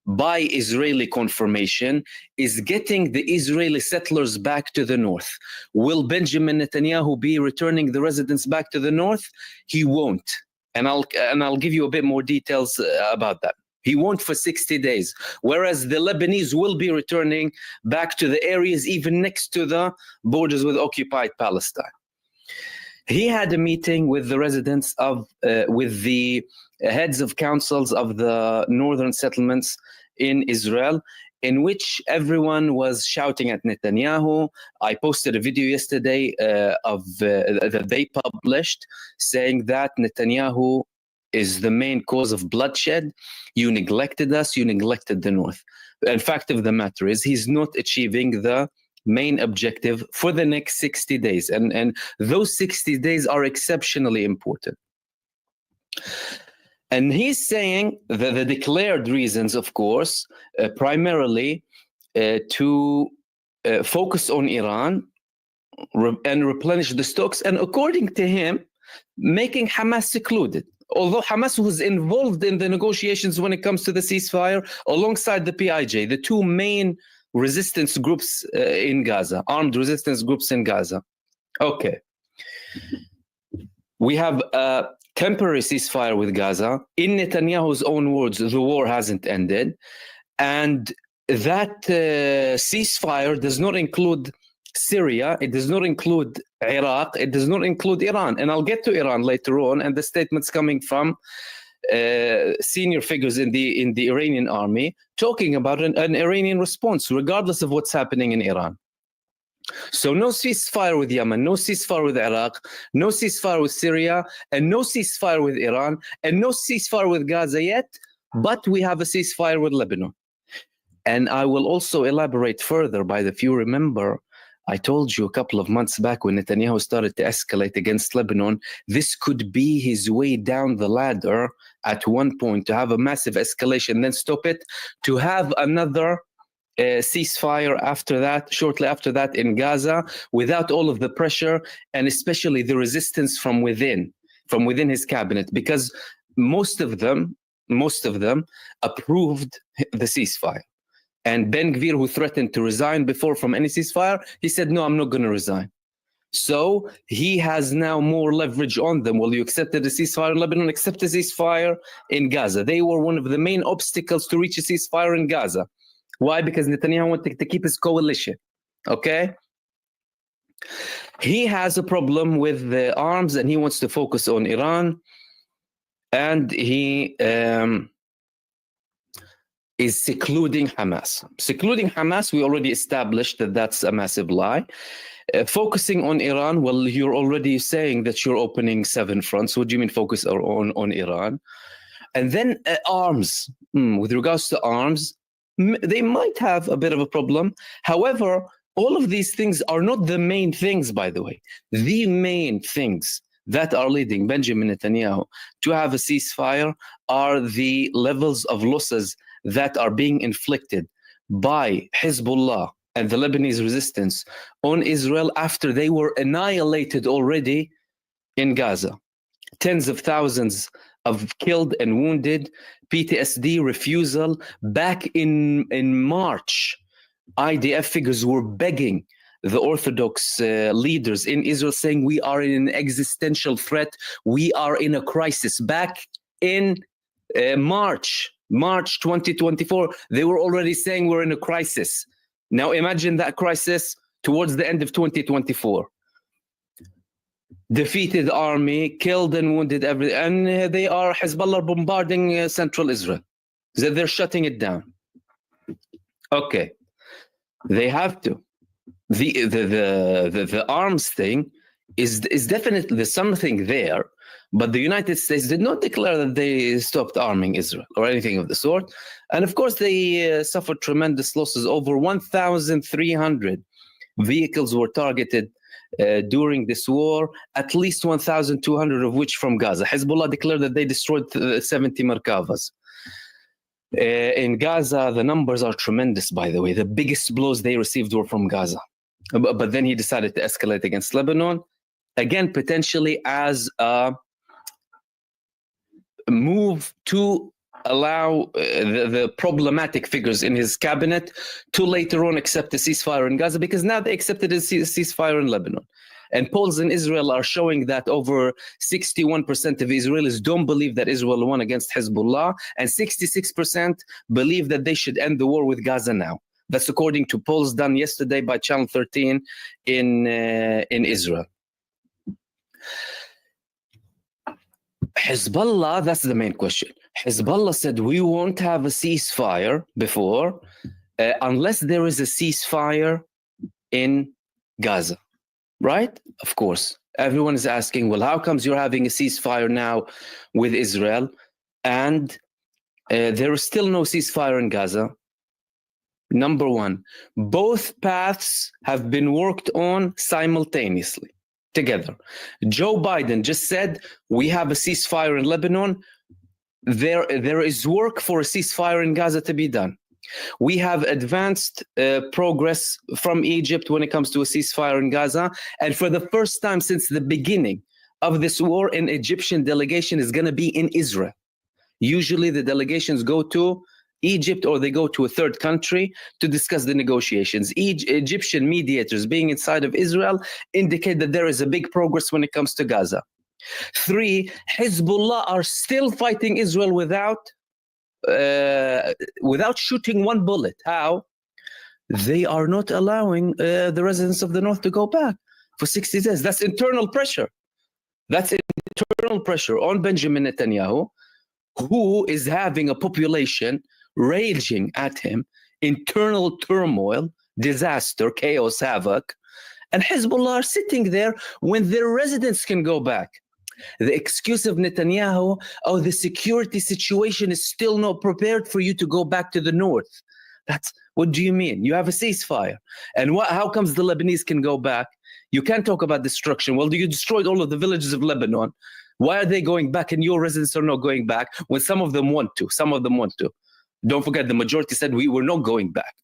by Israeli confirmation, is getting the Israeli settlers back to the north. Will Benjamin Netanyahu be returning the residents back to the north? He won't. And I'll give you a bit more details about that. He won't for 60 days, whereas the Lebanese will be returning back to the areas even next to the borders with occupied Palestine. He had a meeting with the residents with the heads of councils of the northern settlements in Israel, in which everyone was shouting at Netanyahu. I posted a video yesterday that they published saying that Netanyahu is the main cause of bloodshed. You neglected us, you neglected the north. The fact of the matter is he's not achieving the main objective for the next 60 days. And those 60 days are exceptionally important. And he's saying that the declared reasons, of course, primarily to focus on Iran and replenish the stocks, and according to him, making Hamas secluded. Although Hamas was involved in the negotiations when it comes to the ceasefire, alongside the PIJ, the two main resistance groups in Gaza, armed resistance groups in Gaza. Okay. We have a temporary ceasefire with Gaza. In Netanyahu's own words, the war hasn't ended. And that ceasefire does not include Syria, it does not include Iraq, it does not include Iran. And I'll get to Iran later on, and the statements coming from senior figures in the Iranian army talking about an Iranian response, regardless of what's happening in Iran. So no ceasefire with Yemen, no ceasefire with Iraq, no ceasefire with Syria, and no ceasefire with Iran, and no ceasefire with Gaza yet, but we have a ceasefire with Lebanon. And I will also elaborate further. If you remember, I told you a couple of months back when Netanyahu started to escalate against Lebanon, this could be his way down the ladder at one point, to have a massive escalation, then stop it, to have another ceasefire after that, shortly after that in Gaza, without all of the pressure and especially the resistance from within his cabinet, because most of them approved the ceasefire. And Ben Gvir, who threatened to resign before from any ceasefire, he said, no, I'm not going to resign. So he has now more leverage on them. Well, you accepted a ceasefire in Lebanon, accept a ceasefire in Gaza. They were one of the main obstacles to reach a ceasefire in Gaza. Why? Because Netanyahu wanted to keep his coalition. Okay? He has a problem with the arms and he wants to focus on Iran. And he is secluding Hamas. Secluding Hamas, we already established that that's a massive lie. Focusing on Iran, well, you're already saying that you're opening 7 fronts. What do you mean focus on Iran? And then arms. With regards to arms, they might have a bit of a problem. However, all of these things are not the main things, by the way. The main things that are leading Benjamin Netanyahu to have a ceasefire are the levels of losses that are being inflicted by Hezbollah and the Lebanese resistance on Israel after they were annihilated already in Gaza. Tens of thousands of killed and wounded, PTSD, refusal. Back in March, IDF figures were begging the Orthodox leaders in Israel, saying we are in an existential threat, we are in a crisis. Back in March 2024, they were already saying we're in a crisis. Now imagine that crisis towards the end of 2024. Defeated army, killed and wounded, and they are Hezbollah bombarding central Israel. They're shutting it down. Okay, they have to. The arms thing is definitely something there, but the United States did not declare that they stopped arming Israel or anything of the sort. And of course, they suffered tremendous losses. Over 1,300 vehicles were targeted during this war, at least 1,200 of which from Gaza. Hezbollah declared that they destroyed 70 Merkavas. In Gaza, the numbers are tremendous, by the way. The biggest blows they received were from Gaza. But then he decided to escalate against Lebanon, again, potentially as a move to allow the problematic figures in his cabinet to later on accept a ceasefire in Gaza, because now they accepted a ceasefire in Lebanon. And polls in Israel are showing that over 61% of Israelis don't believe that Israel won against Hezbollah, and 66% believe that they should end the war with Gaza now. That's according to polls done yesterday by Channel 13 in Israel. Hezbollah, that's the main question. Hezbollah said we won't have a ceasefire before unless there is a ceasefire in Gaza, right? Of course. Everyone is asking, well, how comes you're having a ceasefire now with Israel and there is still no ceasefire in Gaza? Number one, both paths have been worked on simultaneously, together. Joe Biden just said, we have a ceasefire in Lebanon. There is work for a ceasefire in Gaza to be done. We have advanced progress from Egypt when it comes to a ceasefire in Gaza. And for the first time since the beginning of this war, an Egyptian delegation is going to be in Israel. Usually the delegations go to Egypt or they go to a third country to discuss the negotiations. Egyptian mediators being inside of Israel indicate that there is a big progress when it comes to Gaza. 3, Hezbollah are still fighting Israel without shooting one bullet. How? They are not allowing the residents of the north to go back for 60 days. That's internal pressure. That's internal pressure on Benjamin Netanyahu, who is having a population raging at him, internal turmoil, disaster, chaos, havoc, and Hezbollah are sitting there when their residents can go back. The excuse of Netanyahu, oh, the security situation is still not prepared for you to go back to the north. That's, what do you mean? You have a ceasefire. And how comes the Lebanese can go back? You can't talk about destruction. Well, you destroyed all of the villages of Lebanon. Why are they going back and your residents are not going back when some of them want to? Some of them want to. Don't forget, the majority said we were not going back.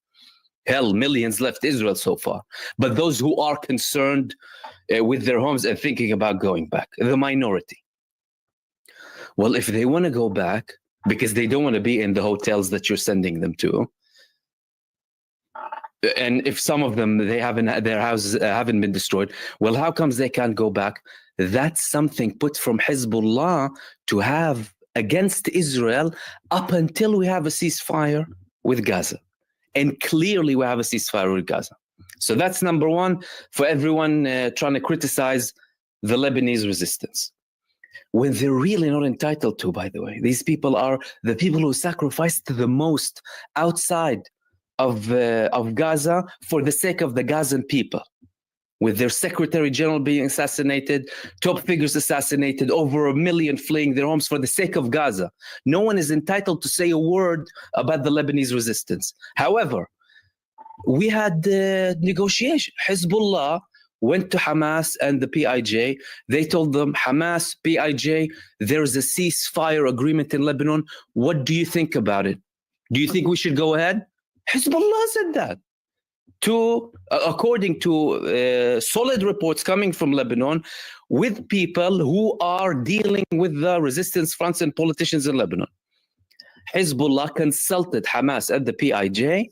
Hell, millions left Israel so far. But those who are concerned with their homes and thinking about going back, the minority. Well, if they want to go back because they don't want to be in the hotels that you're sending them to, and if some of them, their houses haven't been destroyed, well, how comes they can't go back? That's something put from Hezbollah to have against Israel up until we have a ceasefire with Gaza. And clearly we have a ceasefire with Gaza. So that's number one for everyone trying to criticize the Lebanese resistance. When they're really not entitled to, by the way. These people are the people who sacrificed the most outside of Gaza for the sake of the Gazan people. With their Secretary General being assassinated, top figures assassinated, over 1 million fleeing their homes for the sake of Gaza. No one is entitled to say a word about the Lebanese resistance. However, we had negotiation. Hezbollah went to Hamas and the PIJ. They told them, Hamas, PIJ, there's a ceasefire agreement in Lebanon. What do you think about it? Do you think we should go ahead? Hezbollah said that. According to solid reports coming from Lebanon, with people who are dealing with the resistance fronts and politicians in Lebanon. Hezbollah consulted Hamas and the PIJ.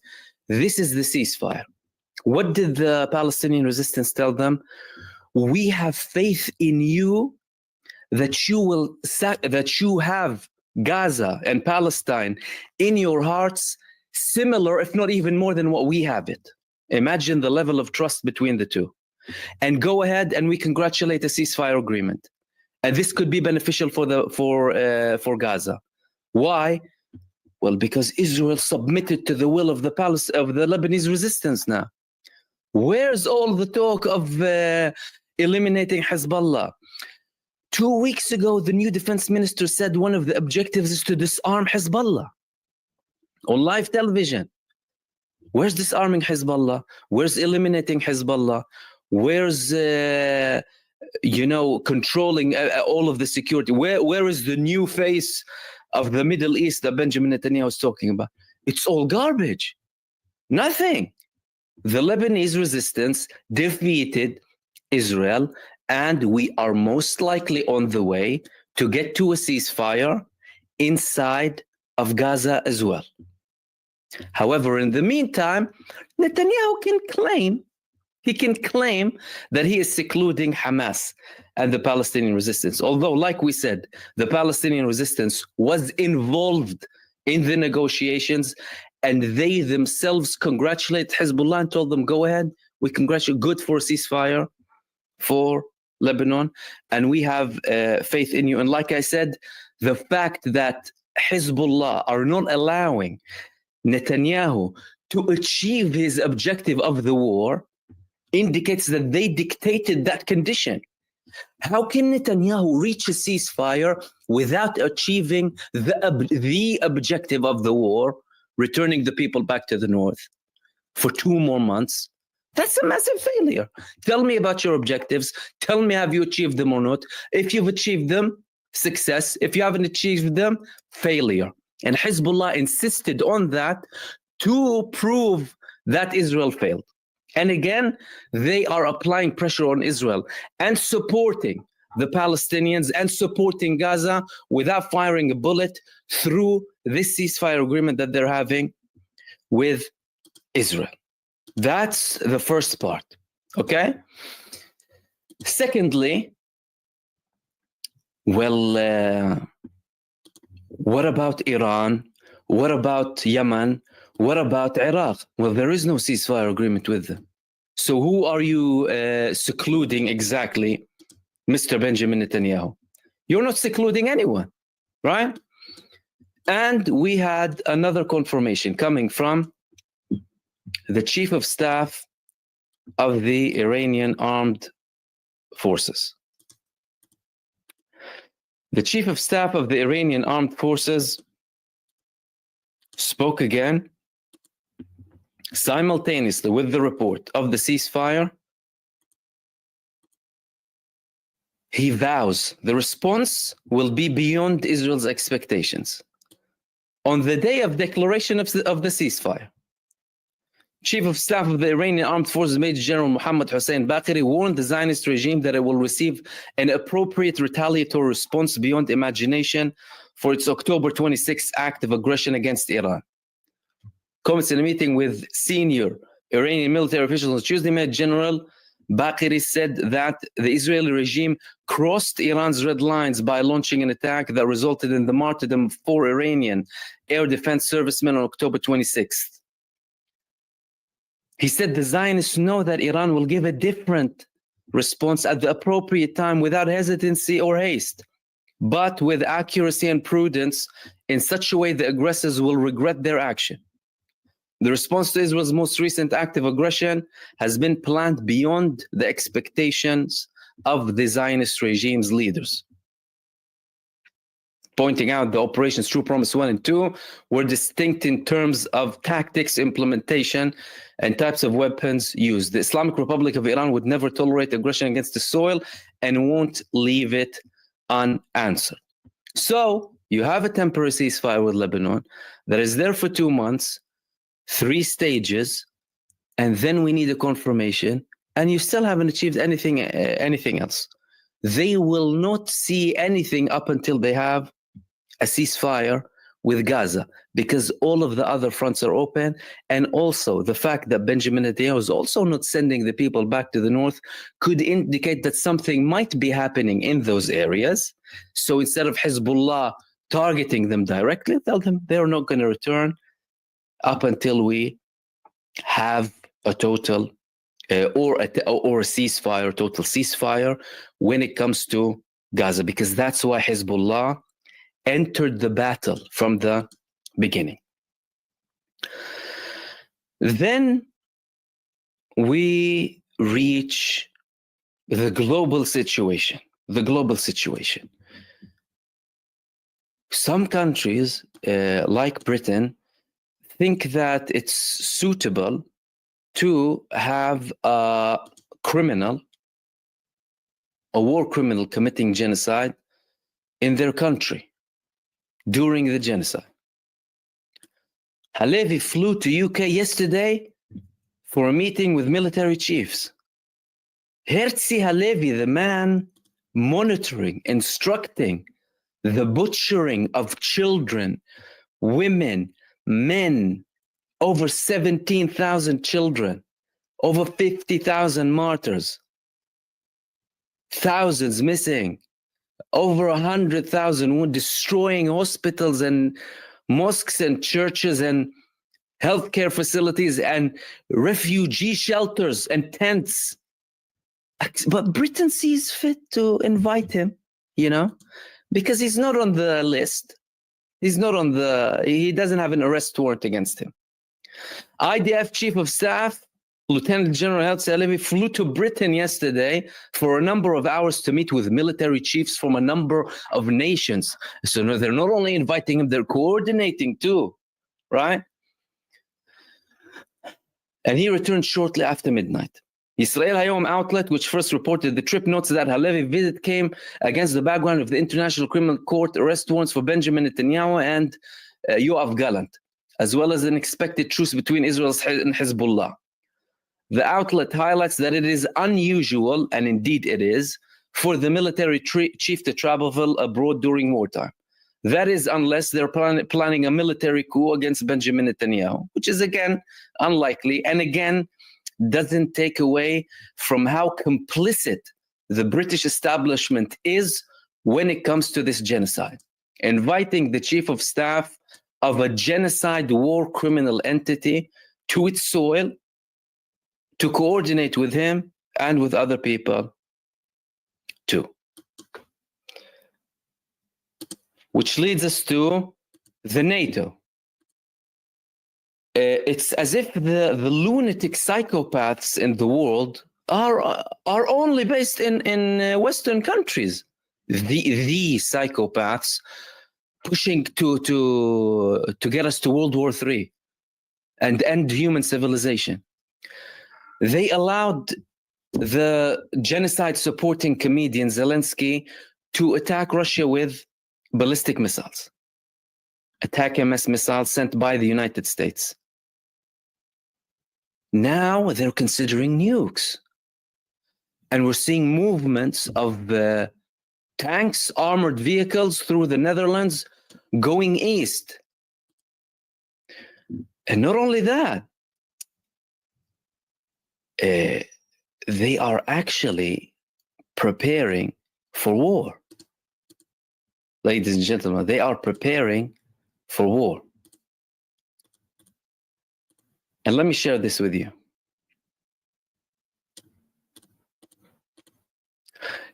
This is the ceasefire. What did the Palestinian resistance tell them? We have faith in you that you have Gaza and Palestine in your hearts, similar, if not even more than what we have it. Imagine the level of trust between the two. And go ahead and we congratulate a ceasefire agreement. And this could be beneficial for Gaza. Why? Well, because Israel submitted to the will of the Lebanese resistance now. Where's all the talk of eliminating Hezbollah? 2 weeks ago, the new defense minister said one of the objectives is to disarm Hezbollah on live television. Where's disarming Hezbollah? Where's eliminating Hezbollah? Where's controlling all of the security? Where is the new face of the Middle East that Benjamin Netanyahu is talking about? It's all garbage. Nothing. The Lebanese resistance defeated Israel, and we are most likely on the way to get to a ceasefire inside of Gaza as well. However, in the meantime, Netanyahu can claim that he is secluding Hamas and the Palestinian resistance. Although, like we said, the Palestinian resistance was involved in the negotiations, and they themselves congratulate Hezbollah and told them, go ahead, we congratulate, good for a ceasefire for Lebanon, and we have faith in you. And like I said, the fact that Hezbollah are not allowing Netanyahu to achieve his objective of the war indicates that they dictated that condition. How can Netanyahu reach a ceasefire without achieving the objective of the war, returning the people back to the north? for 2 more months, that's a massive failure. Tell me about your objectives. Tell me, have you achieved them or not? If you've achieved them, success. If you haven't achieved them, failure. And Hezbollah insisted on that to prove that Israel failed. And again, they are applying pressure on Israel and supporting the Palestinians and supporting Gaza without firing a bullet through this ceasefire agreement that they're having with Israel. That's the first part, okay? Secondly, well, what about Iran? What about Yemen? What about Iraq? Well, there is no ceasefire agreement with them. So who are you secluding exactly, Mr. Benjamin Netanyahu? You're not secluding anyone, right? And we had another confirmation coming from the chief of staff of the Iranian armed forces. The chief of staff of the Iranian armed forces spoke again simultaneously with the report of the ceasefire. He vows the response will be beyond Israel's expectations. On the day of declaration of the ceasefire, Chief of Staff of the Iranian Armed Forces Major General Mohammad Hossein Baqiri warned the Zionist regime that it will receive an appropriate retaliatory response beyond imagination for its October 26th act of aggression against Iran. Comments in a meeting with senior Iranian military officials on Tuesday, Major General Baqiri said that the Israeli regime crossed Iran's red lines by launching an attack that resulted in the martyrdom of 4 Iranian air defense servicemen on October 26th. He said the Zionists know that Iran will give a different response at the appropriate time without hesitancy or haste, but with accuracy and prudence in such a way the aggressors will regret their action. The response to Israel's most recent act of aggression has been planned beyond the expectations of the Zionist regime's leaders, pointing out the operations True Promise 1 and 2 were distinct in terms of tactics, implementation, and types of weapons used. The Islamic Republic of Iran would never tolerate aggression against the soil and won't leave it unanswered. So you have a temporary ceasefire with Lebanon that is there for 2 months, 3 stages, and then we need a confirmation, and you still haven't achieved anything else. They will not see anything up until they have a ceasefire with Gaza, because all of the other fronts are open, and also the fact that Benjamin Netanyahu is also not sending the people back to the north could indicate that something might be happening in those areas. So instead of Hezbollah targeting them directly, tell them they're not going to return up until we have a total or a ceasefire, total ceasefire when it comes to Gaza, because that's why Hezbollah entered the battle from the beginning. Then we reach the global situation. Some countries, like Britain, think that it's suitable to have a war criminal committing genocide in their country during the genocide. Halevi flew to UK yesterday for a meeting with military chiefs. Herzi Halevi, the man monitoring, instructing the butchering of children, women, men, over 17,000 children, over 50,000 martyrs, thousands missing, over 100,000 wounded, destroying hospitals and mosques and churches and healthcare facilities and refugee shelters and tents. But Britain sees fit to invite him, because he's not on the list. He doesn't have an arrest warrant against him. IDF Chief of Staff, Lieutenant General Herzi Halevi, flew to Britain yesterday for a number of hours to meet with military chiefs from a number of nations. So they're not only inviting him, they're coordinating too, right? And he returned shortly after midnight. Israel Hayom outlet, which first reported the trip, notes that Halevi's visit came against the background of the International Criminal Court arrest warrants for Benjamin Netanyahu and Yoav Gallant, as well as an expected truce between Israel and Hezbollah. The outlet highlights that it is unusual, and indeed it is, for the military chief to travel abroad during wartime. That is, unless they're planning a military coup against Benjamin Netanyahu, which is, again, unlikely, and again, doesn't take away from how complicit the British establishment is when it comes to this genocide. Inviting the chief of staff of a genocide war criminal entity to its soil to coordinate with him and with other people too. Which leads us to the NATO. It's as if the lunatic psychopaths in the world are only based in Western countries. The psychopaths pushing to get us to World War III and end human civilization. They allowed the genocide-supporting comedian Zelensky to attack Russia with ballistic missiles, attack-MS missiles sent by the United States. Now they're considering nukes. And we're seeing movements of tanks, armored vehicles through the Netherlands going east. And not only that, they are actually preparing for war. Ladies and gentlemen, they are preparing for war. And let me share this with you.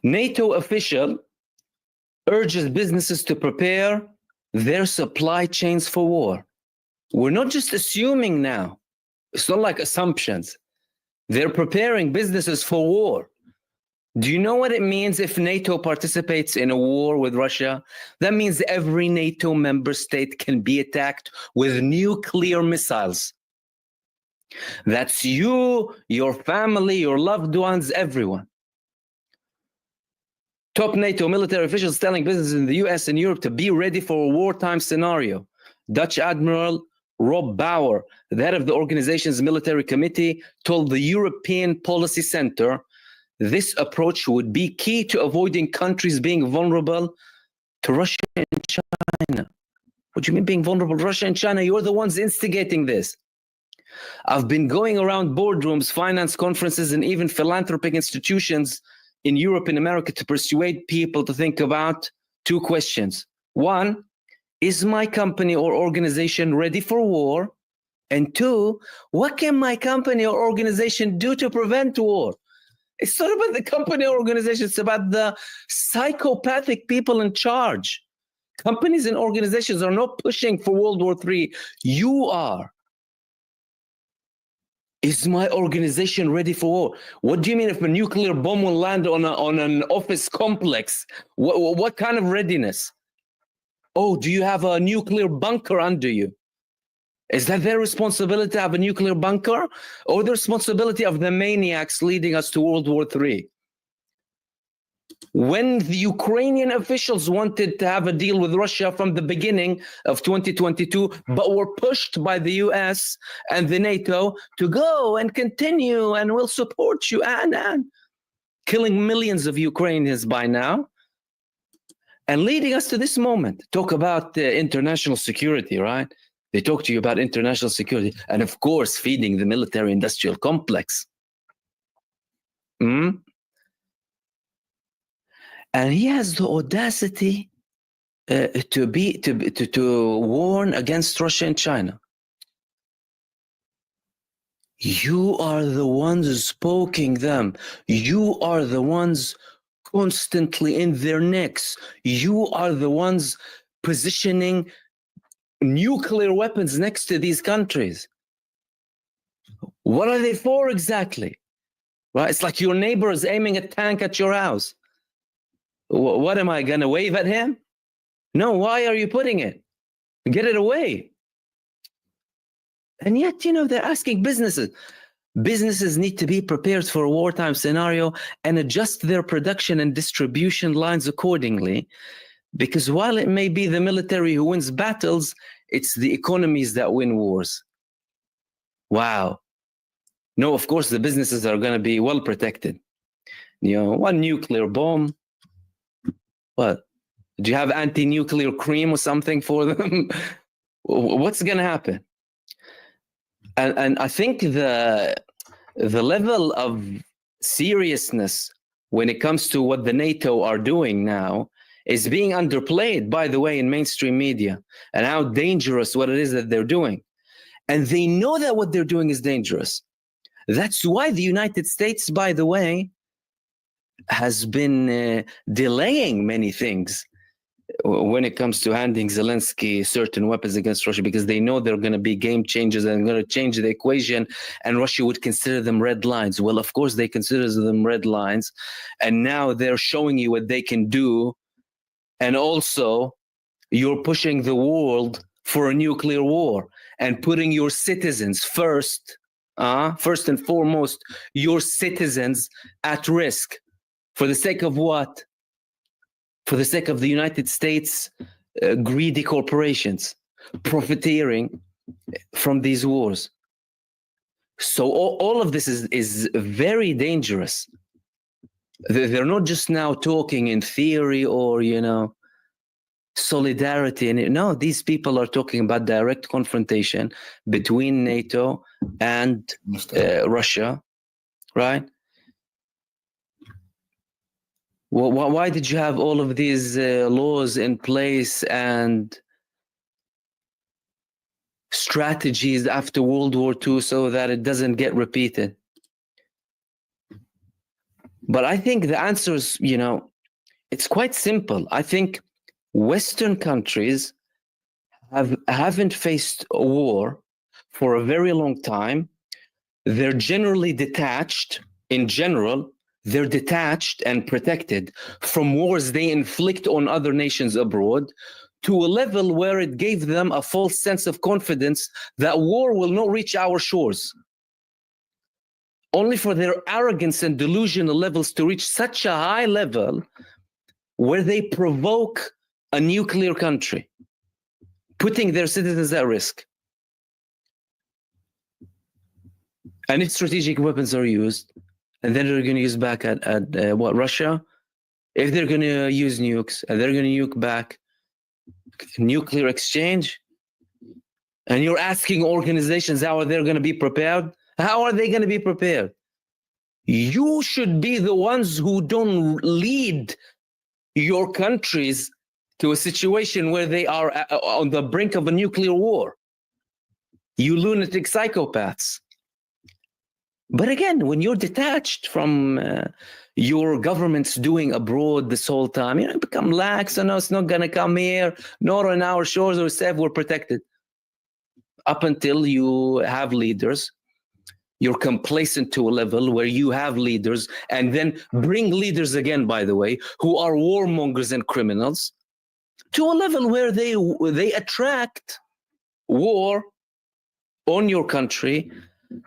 NATO official urges businesses to prepare their supply chains for war. We're not just assuming now. It's not like assumptions. They're preparing businesses for war. Do you know what it means if NATO participates in a war with Russia? That means every NATO member state can be attacked with nuclear missiles. That's you, your family, your loved ones, everyone. Top NATO military officials telling businesses in the US and Europe to be ready for a wartime scenario. Dutch Admiral Rob Bauer, the head of the organization's military committee, told the European Policy Center this approach would be key to avoiding countries being vulnerable to Russia and China. What do you mean being vulnerable to Russia and China? You're the ones instigating this. I've been going around boardrooms, finance conferences, and even philanthropic institutions in Europe and America to persuade people to think about two questions. One, is my company or organization ready for war? And two, what can my company or organization do to prevent war? It's not about the company or organization, it's about the psychopathic people in charge. Companies and organizations are not pushing for World War III. You are. Is my organization ready for war? What do you mean if a nuclear bomb will land on an office complex? What kind of readiness? Oh, do you have a nuclear bunker under you? Is that their responsibility to have a nuclear bunker? Or the responsibility of the maniacs leading us to World War III? When the Ukrainian officials wanted to have a deal with Russia from the beginning of 2022, but were pushed by the US and the NATO to go and continue and we'll support you and killing millions of Ukrainians by now and leading us to this moment. Talk about international security, right? They talk to you about international security and, of course, feeding the military-industrial complex. And he has the audacity to warn against Russia and China. You are the ones poking them. You are the ones constantly in their necks. You are the ones positioning nuclear weapons next to these countries. What are they for exactly? Right? It's like your neighbor is aiming a tank at your house. What am I going to wave at him? No, why are you putting it? Get it away. And yet, they're asking businesses. Businesses need to be prepared for a wartime scenario and adjust their production and distribution lines accordingly. Because while it may be the military who wins battles, it's the economies that win wars. Wow. No, of course, the businesses are going to be well protected. You know, one nuclear bomb. What? Do you have anti-nuclear cream or something for them? What's going to happen? And I think the level of seriousness when it comes to what the NATO are doing now is being underplayed, by the way, in mainstream media, and how dangerous what it is that they're doing. And they know that what they're doing is dangerous. That's why the United States, by the way, has been delaying many things when it comes to handing Zelensky certain weapons against Russia, because they know they're going to be game changers and going to change the equation, and Russia would consider them red lines. Well, of course, they consider them red lines, and now they're showing you what they can do. And also, you're pushing the world for a nuclear war and putting your citizens first and foremost, your citizens at risk. For the sake of what? For the sake of the United States greedy corporations profiteering from these wars. So all of this is very dangerous. They're not just now talking in theory or, you know, solidarity. And no, these people are talking about direct confrontation between NATO and Russia, right? Well, why did you have all of these laws in place and strategies after World War II so that it doesn't get repeated? But I think the answer is, you know, it's quite simple. I think Western countries haven't faced a war for a very long time. They're generally detached. In general, they're detached and protected from wars they inflict on other nations abroad, to a level where it gave them a false sense of confidence that war will not reach our shores. Only for their arrogance and delusional levels to reach such a high level where they provoke a nuclear country, putting their citizens at risk. And if strategic weapons are used, and then they're going to use back at Russia, if they're going to use nukes, and they're going to nuke back, nuclear exchange, and you're asking organizations how are they going to be prepared? How are they going to be prepared? You should be the ones who don't lead your countries to a situation where they are on the brink of a nuclear war. You lunatic psychopaths. But again, when you're detached from your government's doing abroad this whole time, you know, become lax. So no, it's not going to come here. Not on our shores. We're safe. We're protected. Up until you have leaders, you're complacent to a level where you have leaders, and then bring leaders again, by the way, who are warmongers and criminals, to a level where they attract war on your country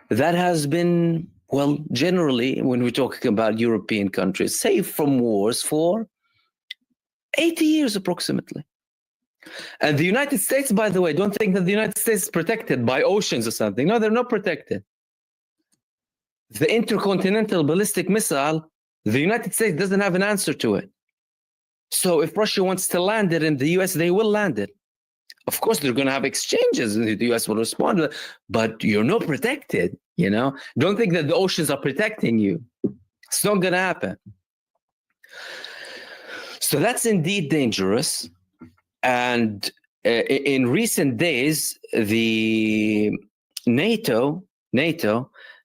that has been, well, generally, when we're talking about European countries, safe from wars for 80 years approximately. And the United States, by the way, don't think that the United States is protected by oceans or something. No, they're not protected. The intercontinental ballistic missile, the United States doesn't have an answer to it. So if Russia wants to land it in the US, they will land it. Of course, they're going to have exchanges, and the US will respond to that, but you're not protected, you know? Don't think that the oceans are protecting you. It's not going to happen. So that's indeed dangerous. And in recent days, the NATO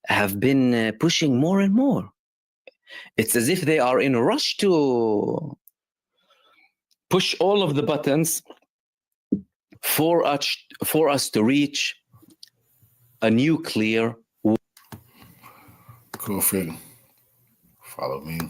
have been pushing more and more. It's as if they are in a rush to push all of the buttons for us to reach a nuclear war. Cool, follow me.